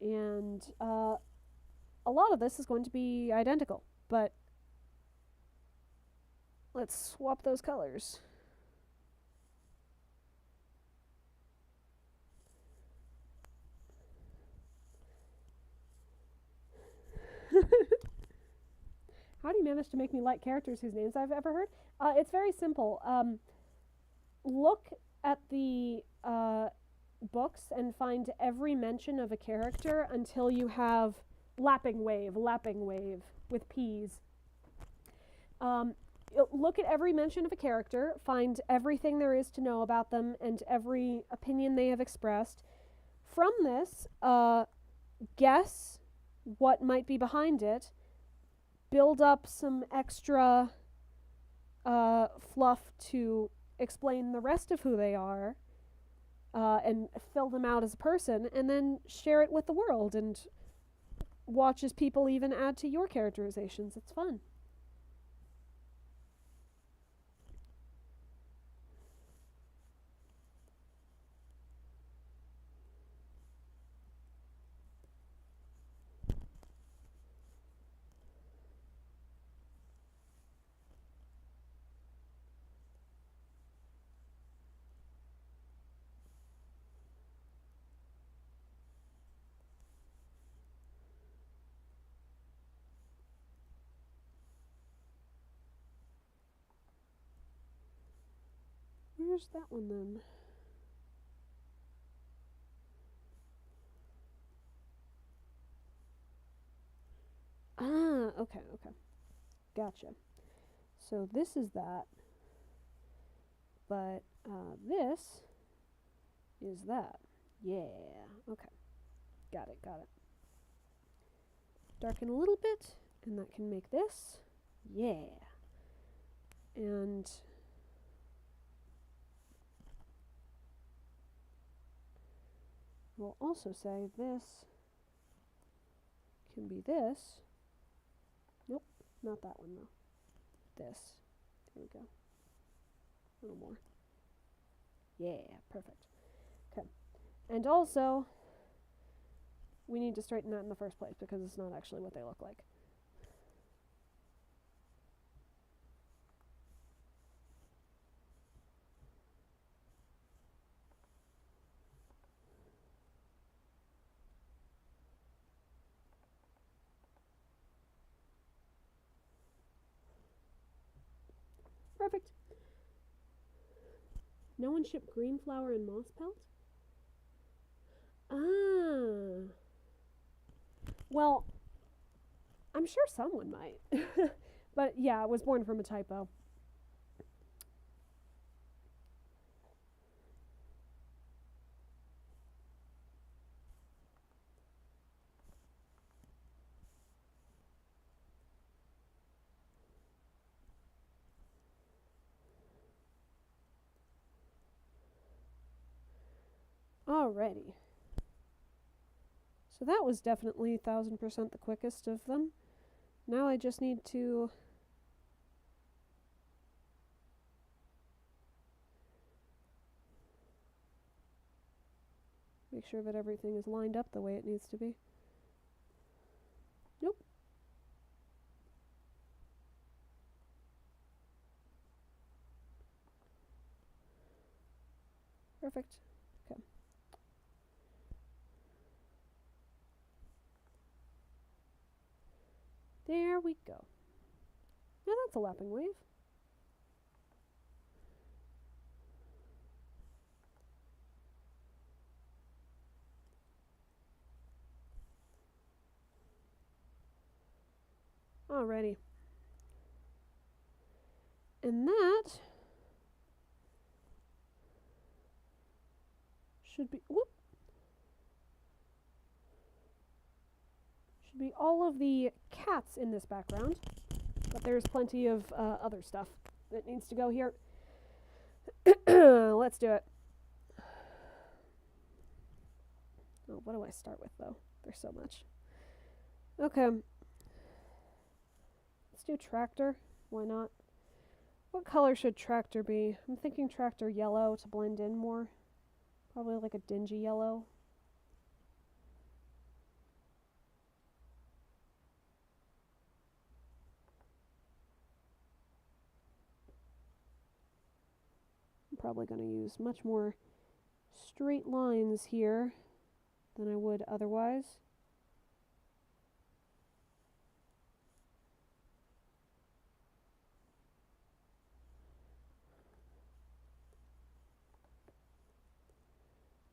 And a lot of this is going to be identical, but let's swap those colors. How do you manage to make me like characters whose names I've ever heard? It's very simple. Look at the books and find every mention of a character until you have Lapping Wave with P's. Look at every mention of a character, find everything there is to know about them and every opinion they have expressed. From this, guess what might be behind it, build up some extra fluff to explain the rest of who they are, and fill them out as a person, and then share it with the world and watch as people even add to your characterizations. It's fun. Where's that one then? Ah, okay. Gotcha. So this is that, but this is that. Yeah, okay. Got it. Darken a little bit, and that can make this. Yeah. And we'll also say this can be this. Nope, not that one though. This. There we go. A little more. Yeah, perfect. Okay. And also, we need to straighten that in the first place because it's not actually what they look like. Perfect. No one shipped green flower and moss pelt? Ah. Well, I'm sure someone might. But yeah, it was born from a typo. Alrighty. So that was definitely 1000% the quickest of them. Now I just need to Make sure that everything is lined up the way it needs to be. Nope. Perfect. Okay. There we go. Now that's a lapping wave. Alrighty. And that should be, whoop, should be all of the cats in this background, but there's plenty of other stuff that needs to go here. Let's do it. Oh, what do I start with though? There's so much. Okay. Let's do tractor. Why not? What color should tractor be? I'm thinking tractor yellow to blend in more. Probably like a dingy yellow. I'm probably going to use much more straight lines here than I would otherwise.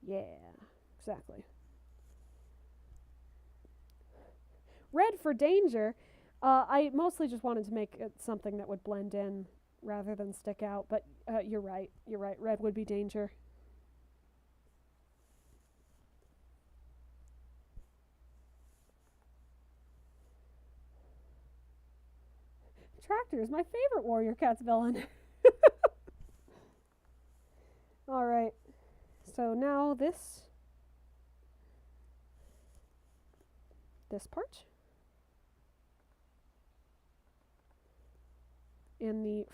Yeah, exactly. Red for danger. I mostly just wanted to make it something that would blend in rather than stick out, but you're right. You're right. Red would be danger. Tractor is my favorite Warrior Cats villain. Alright. So now this part. And the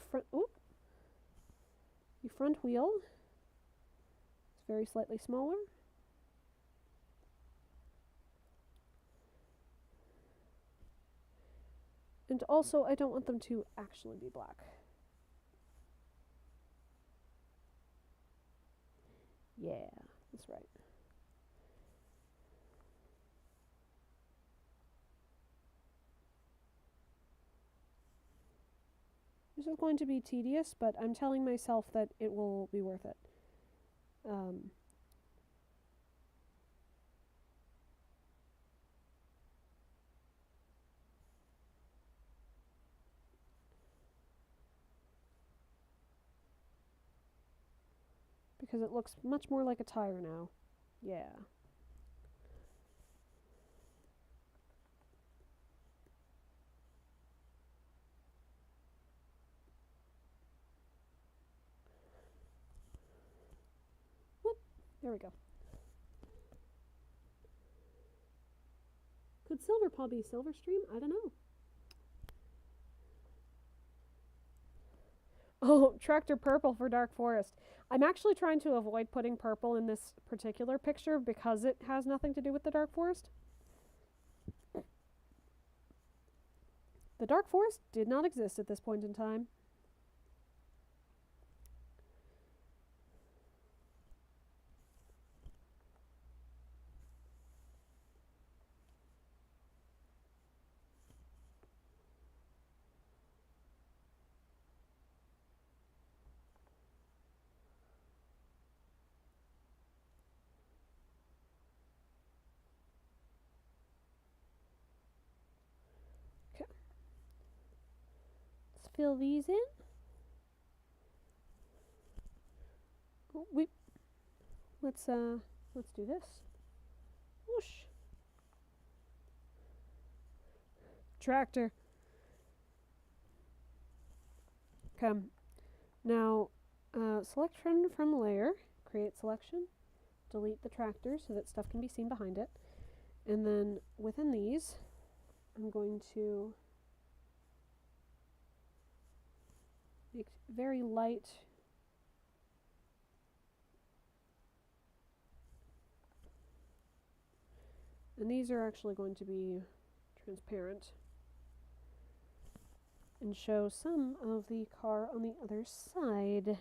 front wheel is very slightly smaller. And also, I don't want them to actually be black. Yeah, that's right. This is going to be tedious, but I'm telling myself that it will be worth it. Because it looks much more like a tire now. Yeah. Whoop. There we go. Could Silverpaw be Silverstream? I don't know. Oh, tractor purple for Dark Forest. I'm actually trying to avoid putting purple in this particular picture because it has nothing to do with the Dark Forest. The Dark Forest did not exist at this point in time. Fill these in. Oh, let's do this. Whoosh. Tractor. Okay. Now, selection from layer. Create selection. Delete the tractor so that stuff can be seen behind it. And then within these, I'm going to make very light And these are actually going to be transparent and show some of the car on the other side.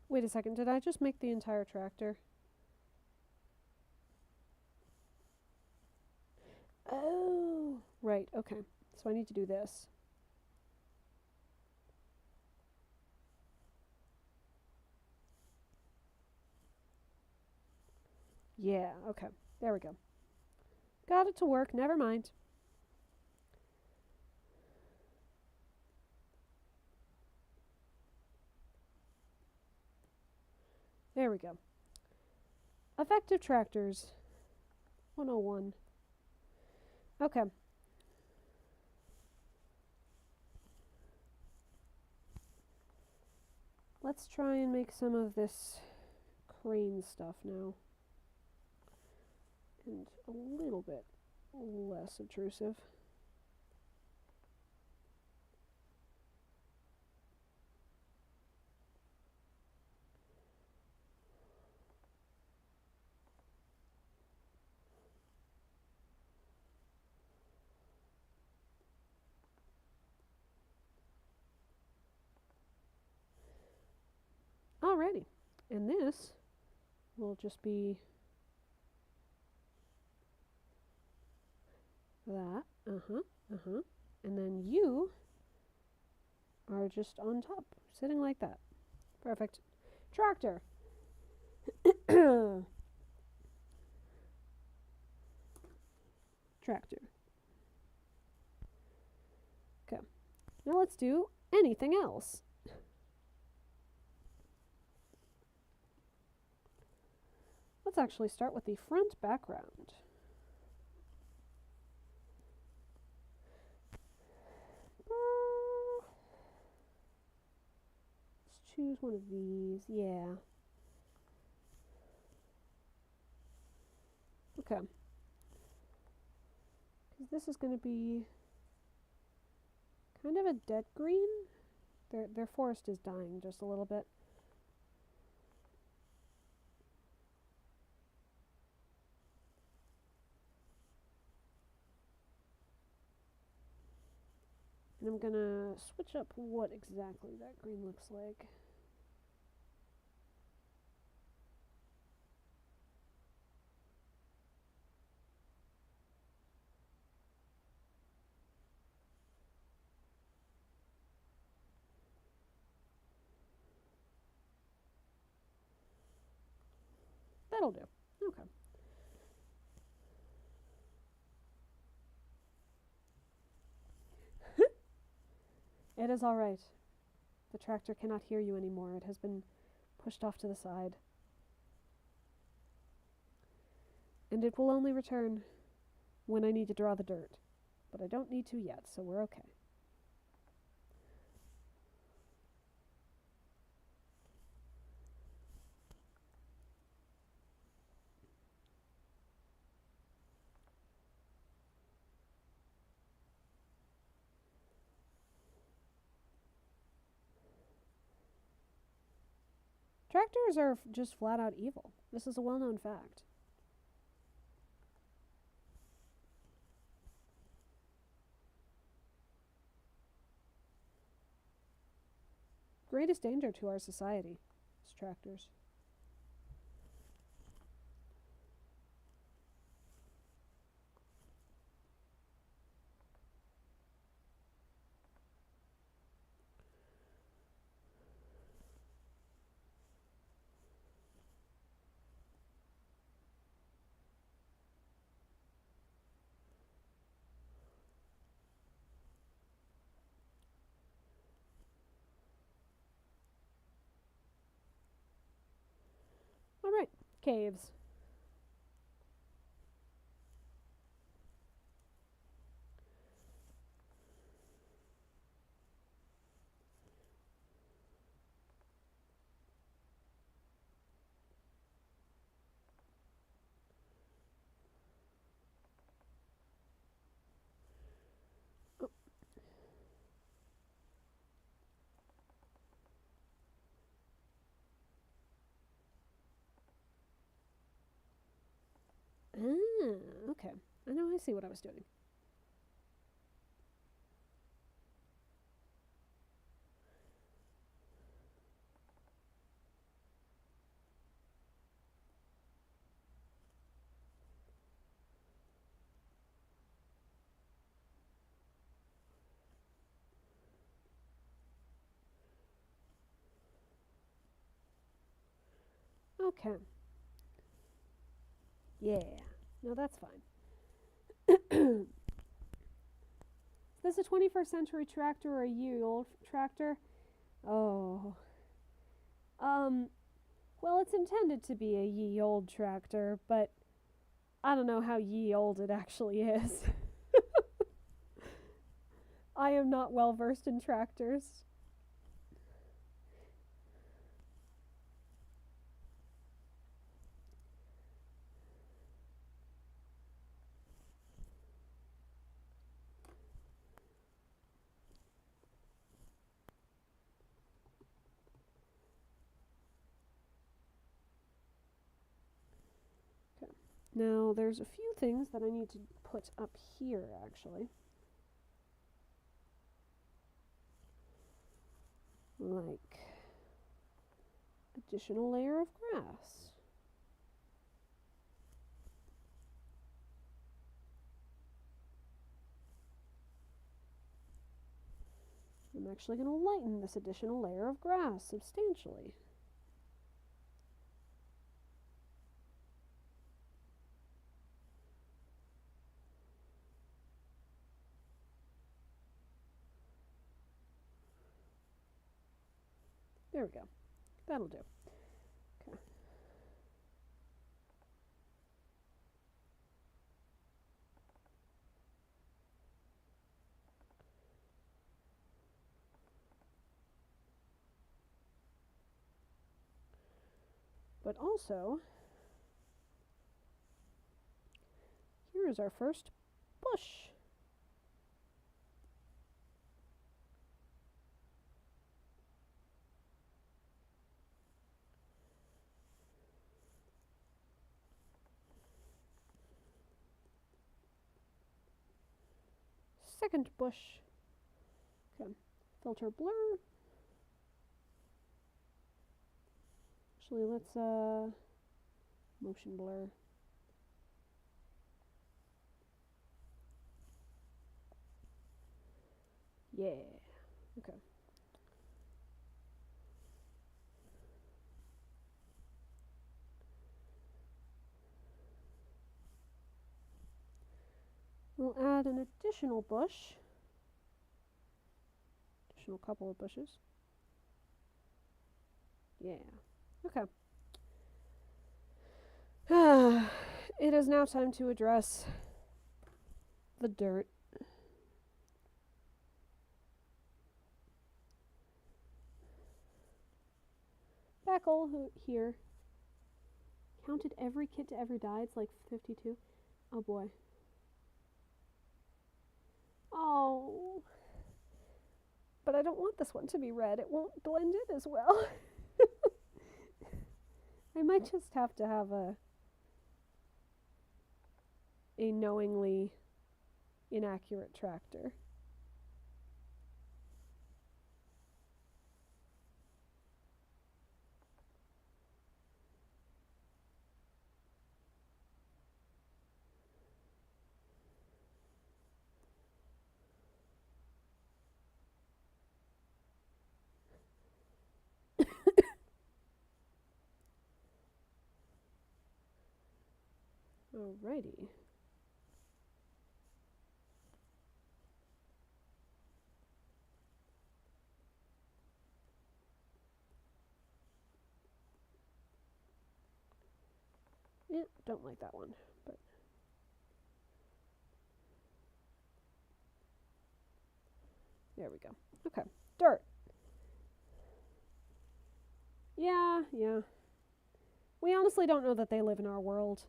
Wait a second, did I just make the entire tractor? Oh, right, okay. So I need to do this. Yeah, okay. There we go. Got it to work, never mind. There we go. Effective tractors. 101. Okay. Let's try and make some of this crane stuff now. And a little bit less obtrusive. Alrighty. And this will just be that. And then you are just on top, sitting like that. Perfect. Tractor. Tractor. Okay. Now let's do anything else. Let's actually start with the front background. Let's choose one of these. Yeah. Okay. Because this is going to be kind of a dead green. Their forest is dying just a little bit. And I'm going to switch up what exactly that green looks like. That'll do. Okay. It is all right. The tractor cannot hear you anymore. It has been pushed off to the side. And it will only return when I need to draw the dirt. But I don't need to yet, so we're okay. Tractors are just flat out evil. This is a well-known fact. Greatest danger to our society is tractors. All right, caves. know I see what I was doing. Okay. Yeah. No, that's fine. Is this a 21st century tractor or a ye-old tractor? Oh. Well, it's intended to be a ye-old tractor, but I don't know how ye-old it actually is. I am not well versed in tractors. Now, there's a few things that I need to put up here, actually. Like, additional layer of grass. I'm actually going to lighten this additional layer of grass substantially. There we go. That'll do. Okay. But also, here is our first bush. Second bush. Okay. Filter blur. Actually, let's motion blur. Yeah. Okay. We'll add an additional bush. Additional couple of bushes. Yeah. Okay. It is now time to address the dirt. Beckle here. Counted every kit to ever die. It's like 52. Oh boy. Oh. But I don't want this one to be red. It won't blend in as well. I might just have to have a knowingly inaccurate tractor. Alrighty. Yeah, don't like that one, but there we go. Okay, dirt. Yeah. We honestly don't know that they live in our world.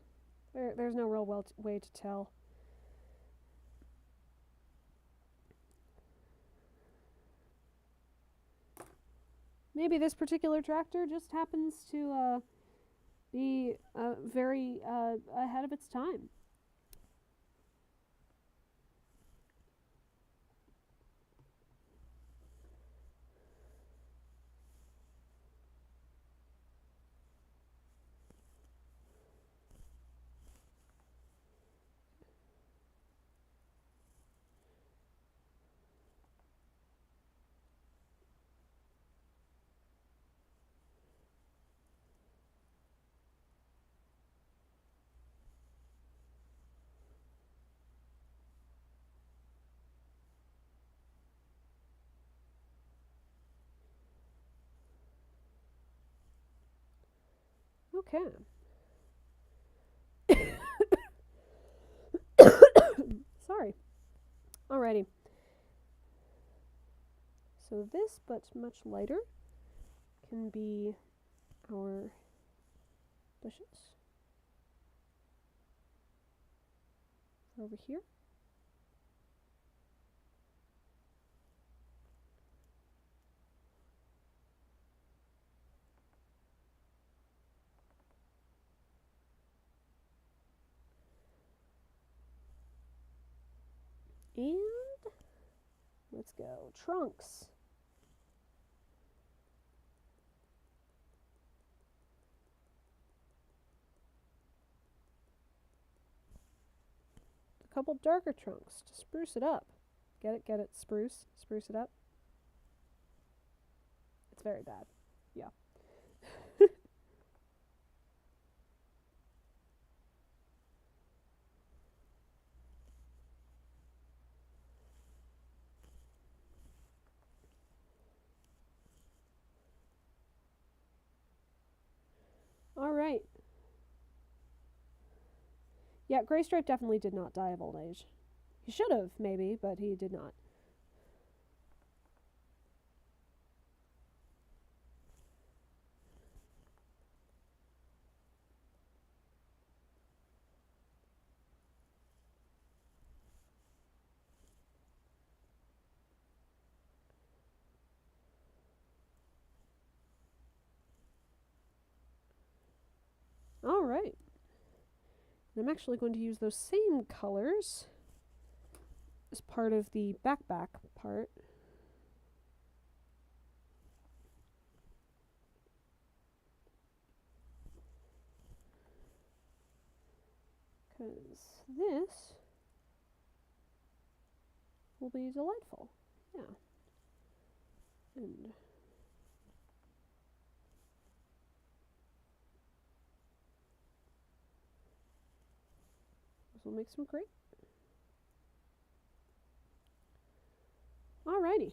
There's no real way to tell. Maybe this particular tractor just happens to be very ahead of its time. Okay. Sorry. Alrighty. So this, but much lighter, can be our bushes over here. And let's go. Trunks. A couple darker trunks to spruce it up. Get it, spruce it up. It's very bad. Yeah. All right. Yeah, Graystripe definitely did not die of old age. He should have, maybe, but he did not. All right. And I'm actually going to use those same colors as part of the backpack part. Because this will be delightful. Yeah. And this will make some great. Alrighty.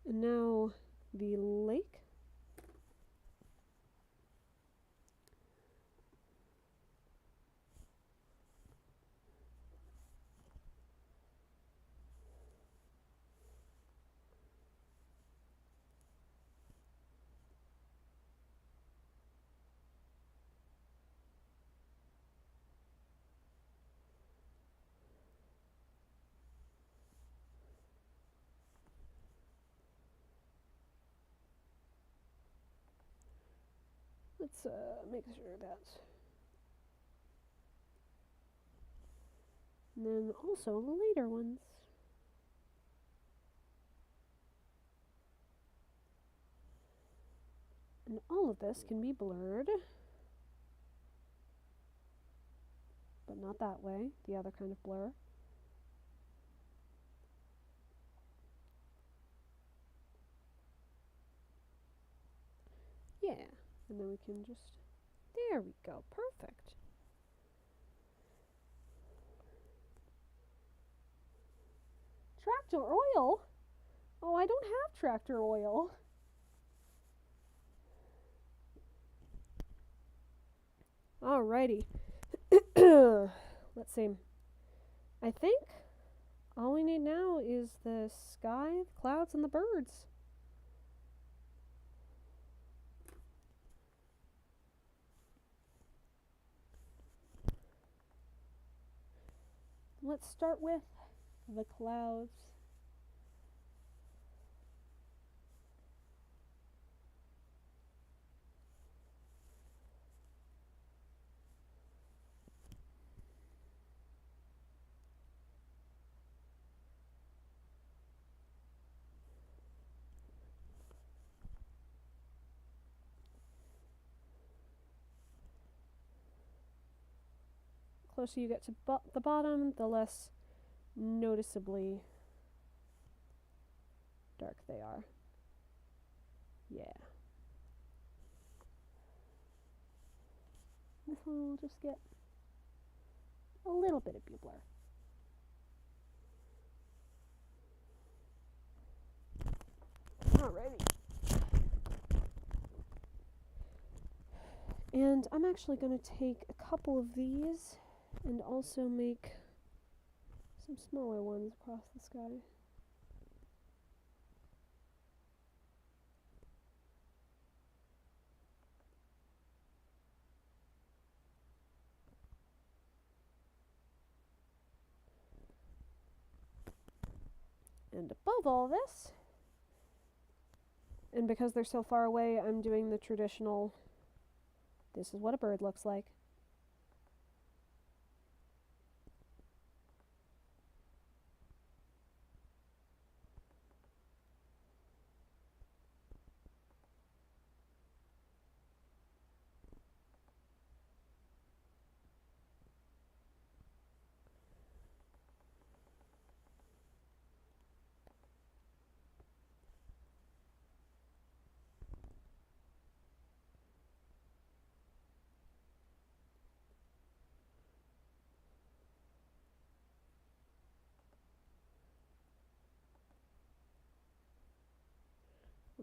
And now the lake. Let's make sure that's. And then also the later ones. And all of this can be blurred. But not that way, the other kind of blur. Yeah, and then we can just, there we go, perfect. Tractor oil? Oh, I don't have tractor oil. Alrighty. Let's see. I think all we need now is the sky, the clouds, and the birds. Let's start with the clouds. The closer you get to the bottom, the less noticeably dark they are. Yeah. This one will just get a little bit of bubler. Alrighty. And I'm actually going to take a couple of these and also make some smaller ones across the sky. And above all this, and because they're so far away, I'm doing the traditional, this is what a bird looks like.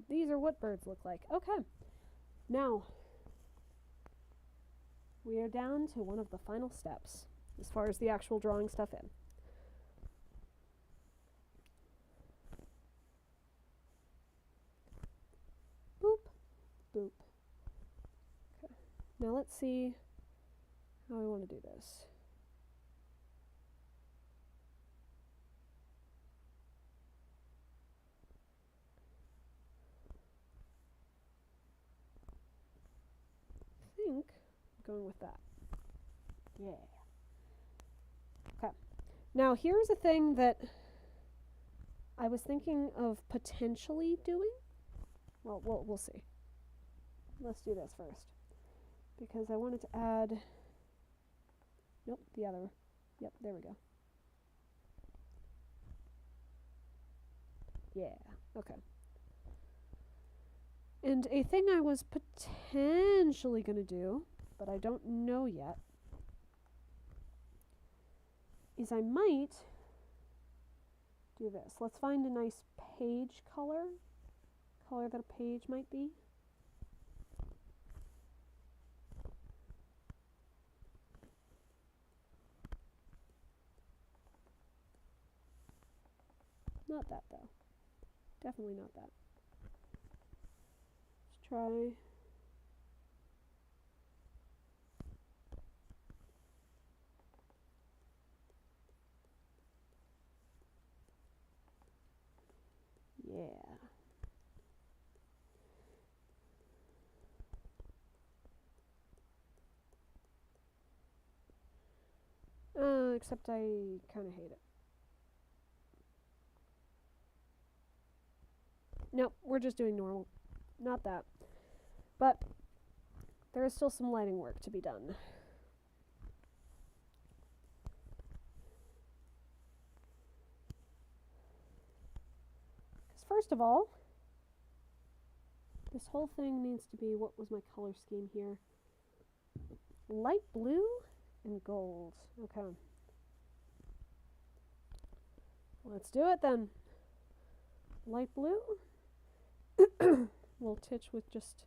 These are what birds look like. Okay, now we are down to one of the final steps as far as the actual drawing stuff in. Boop, boop. Okay, now let's see how I want to do this. I think I'm going with that. Yeah. Okay. Now here's a thing that I was thinking of potentially doing. Well, we'll see. Let's do this first. Because I wanted to add... Nope, the other. Yep, there we go. Yeah, okay. And a thing I was potentially going to do, but I don't know yet, is I might do this. Let's find a nice page color that a page might be. Not that, though. Definitely not that. Let's try... Yeah. Except I kind of hate it. Nope, we're just doing normal. Not that. But there is still some lighting work to be done. Because first of all, this whole thing needs to be, what was my color scheme here? Light blue and gold. Okay. Let's do it then. Light blue. We'll titch with just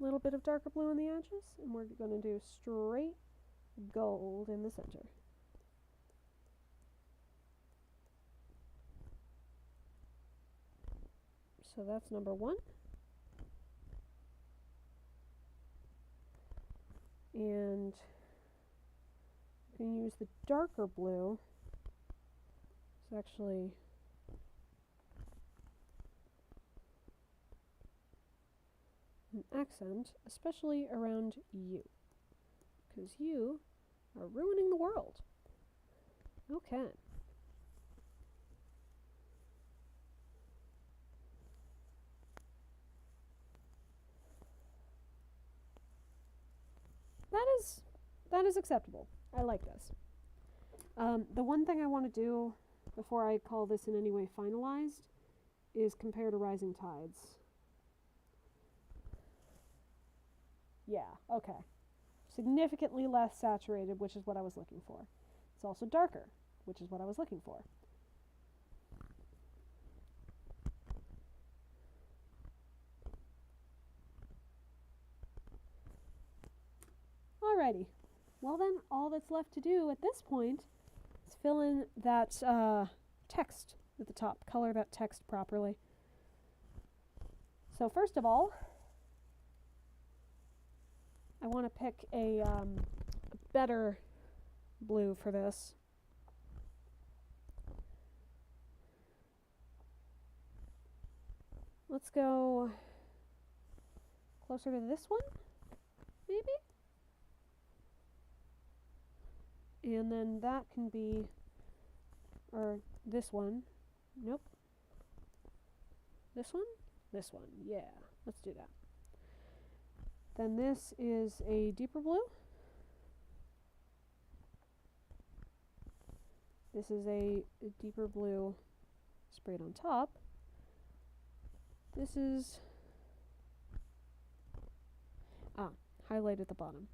a little bit of darker blue on the edges, and we're going to do straight gold in the center. So that's number one. And I'm going to use the darker blue. It's actually an accent, especially around you, because you are ruining the world. Okay. That is acceptable. I like this. The one thing I want to do before I call this in any way finalized is compare to Rising Tides. Yeah, okay. Significantly less saturated, which is what I was looking for. It's also darker, which is what I was looking for. Alrighty. Well then, all that's left to do at this point is fill in that text at the top. Color that text properly. So first of all, I want to pick a better blue for this. Let's go closer to this one, maybe? And then that can be, or this one. Nope. This one? This one, yeah. Let's do that. Then this is a deeper blue. This is a deeper blue sprayed on top. This is highlight at the bottom.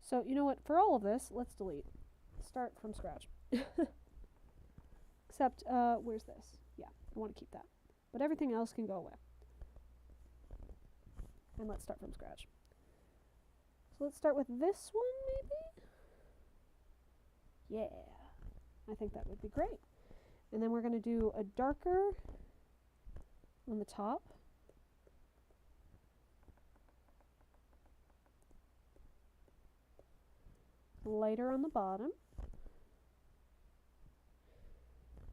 So you know what, for all of this, let's delete. Start from scratch. Except, where's this? Yeah, I want to keep that. But everything else can go away. And let's start from scratch. So let's start with this one, maybe? Yeah, I think that would be great. And then we're going to do a darker on the top. Lighter on the bottom.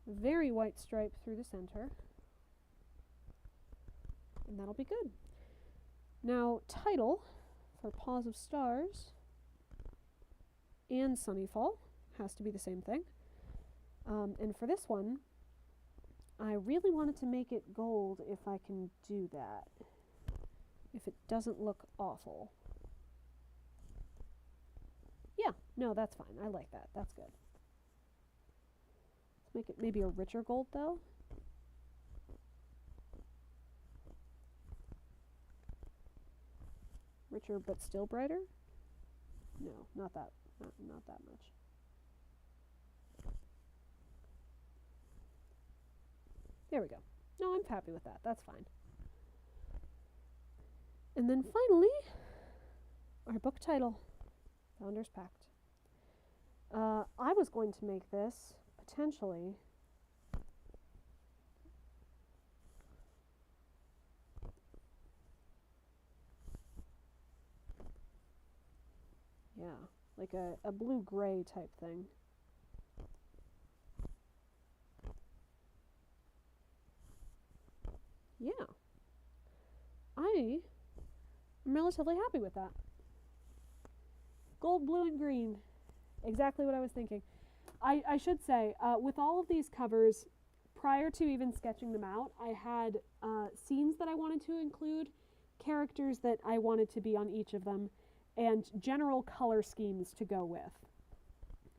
Very white stripe through the center. And that'll be good. Now, title for Paws of Stars and Sunnyfall has to be the same thing. And for this one, I really wanted to make it gold if I can do that. If it doesn't look awful. Yeah, no, that's fine. I like that. That's good. Let's make it maybe a richer gold, though. Richer but still brighter? No, not that. Not that much. There we go. No, I'm happy with that. That's fine. And then finally, our book title, Founder's Pact. I was going to make this, potentially, yeah, like a blue-gray type thing. Yeah. I am relatively happy with that. Gold, blue, and green. Exactly what I was thinking. I should say, with all of these covers, prior to even sketching them out, I had scenes that I wanted to include, characters that I wanted to be on each of them, and general color schemes to go with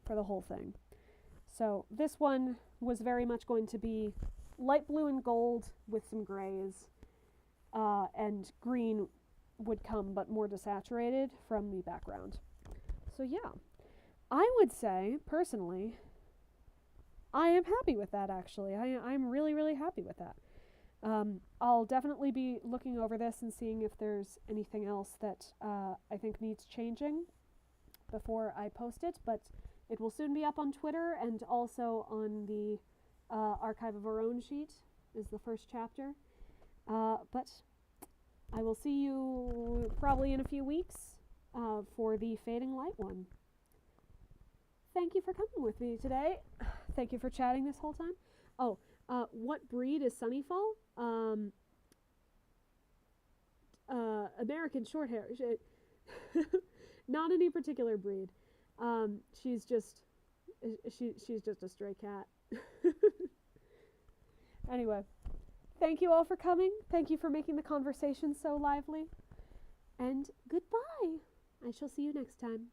for the whole thing. So this one was very much going to be light blue and gold with some grays, and green would come but more desaturated from the background. So yeah, I would say, personally, I am happy with that, actually. I'm really, really happy with that. I'll definitely be looking over this and seeing if there's anything else that I think needs changing before I post it, but it will soon be up on Twitter and also on the Archive of Our Own sheet is the first chapter. But I will see you probably in a few weeks for the Fading Light one. Thank you for coming with me today. Thank you for chatting this whole time. Oh, what breed is Sunnyfall? American Shorthair. Not any particular breed. She's just a stray cat. Anyway, thank you all for coming. Thank you for making the conversation so lively. And goodbye. I shall see you next time.